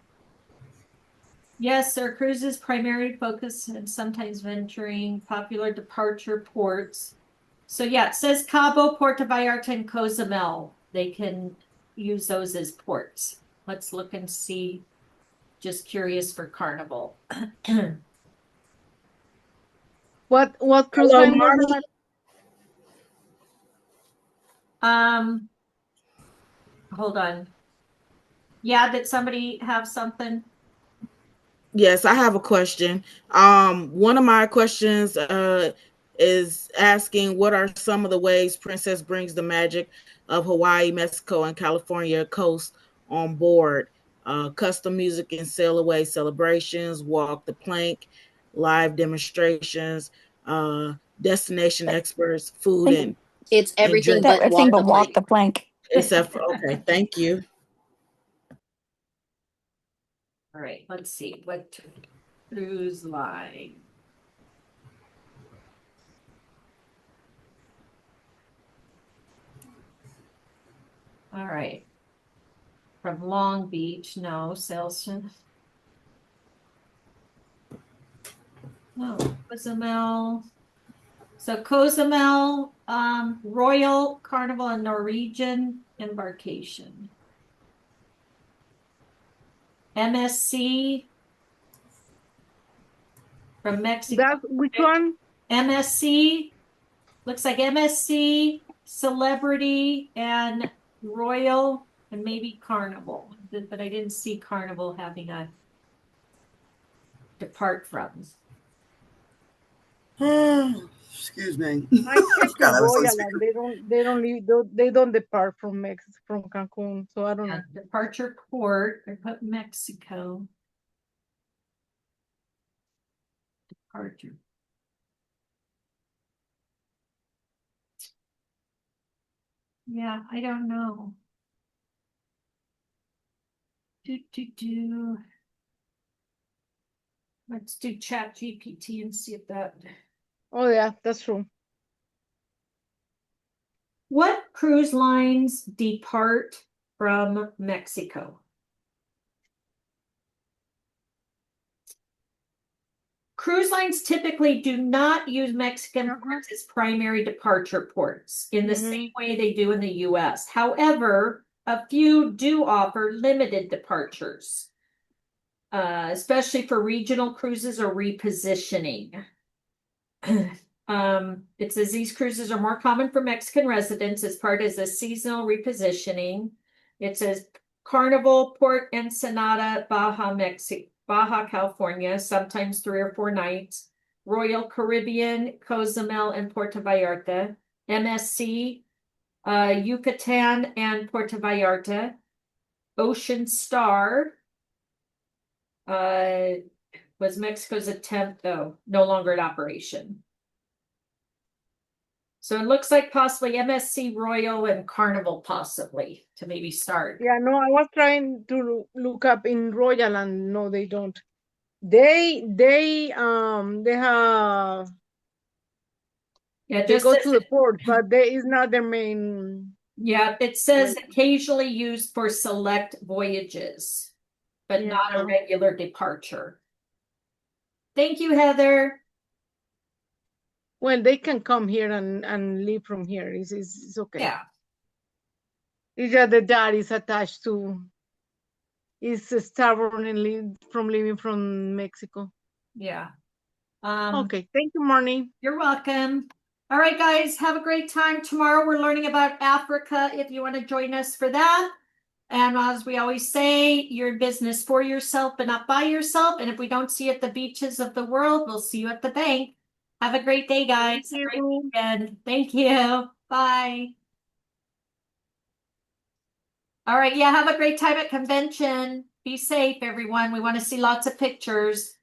Yes, our cruises primarily focus and sometimes venturing popular departure ports. So yeah, it says Cabo, Puerto Vallarta, and Cozumel. They can use those as ports. Let's look and see. Just curious for Carnival. What cruise Hello, line was Marty. that? Hold on. Yeah, did somebody have something? Yes, I have a question. One of my questions is asking what are some of the ways Princess brings the magic of Hawaii, Mexico, and California coast on board? Custom music and sail away celebrations, walk the plank, live demonstrations, destination experts, food and It's everything drink. but walk the plank. Except for, okay, thank you. All right, let's see. What cruise line? All right. From Long Beach, no, Saleston. No, Cozumel. So Cozumel, Royal Carnival and Norwegian Embarkation. MSC from Mexico. That's which one? MSC. Looks like MSC, Celebrity, and Royal, and maybe Carnival. But I didn't see Carnival having a depart from. Excuse me. I checked the God, I was on Royal speaker. and they don't depart from from Cancun, so I don't know. Departure port. I put Mexico. Departure. Yeah, I don't know. Let's do Chat GPT and see if that. Oh yeah, that's true. What cruise lines depart from Mexico? Cruise lines typically do not use Mexican ports as primary departure ports in the same way they do in the US. However, a few do offer limited departures, especially for regional cruises or repositioning. It says these cruises are more common for Mexican residents as part of a seasonal repositioning. It says Carnival, Port Ensenada, Baja California, sometimes 3 or 4 nights. Royal Caribbean, Cozumel, and Puerto Vallarta. MSC, Yucatan and Puerto Vallarta. Ocean Star, was Mexico's attempt, though, no longer in operation. So it looks like possibly MSC, Royal, and Carnival possibly to maybe start. Yeah, no, I was trying to look up in Royal and no, they don't. They have Yeah, they just go says to the port, but they is not their main. yeah, it says occasionally used for select voyages, but not a regular departure. Thank you, Heather. Well, they can come here and leave from here. It's okay. Yeah. It's just the dad is attached to. Is stubborn and leaving from Mexico. Yeah. Okay. Thank you, Marnie. You're welcome. All right, guys, have a great time. Tomorrow we're learning about Africa if you want to join us for that. And as we always say, you're in business for yourself, but not by yourself. And if we don't see you at the beaches of the world, we'll see you at the bank. Have a great day, guys. Thank Great weekend. Thank you. Bye. All right. Yeah, have a great time at convention. Be safe, everyone. We want to see lots of pictures.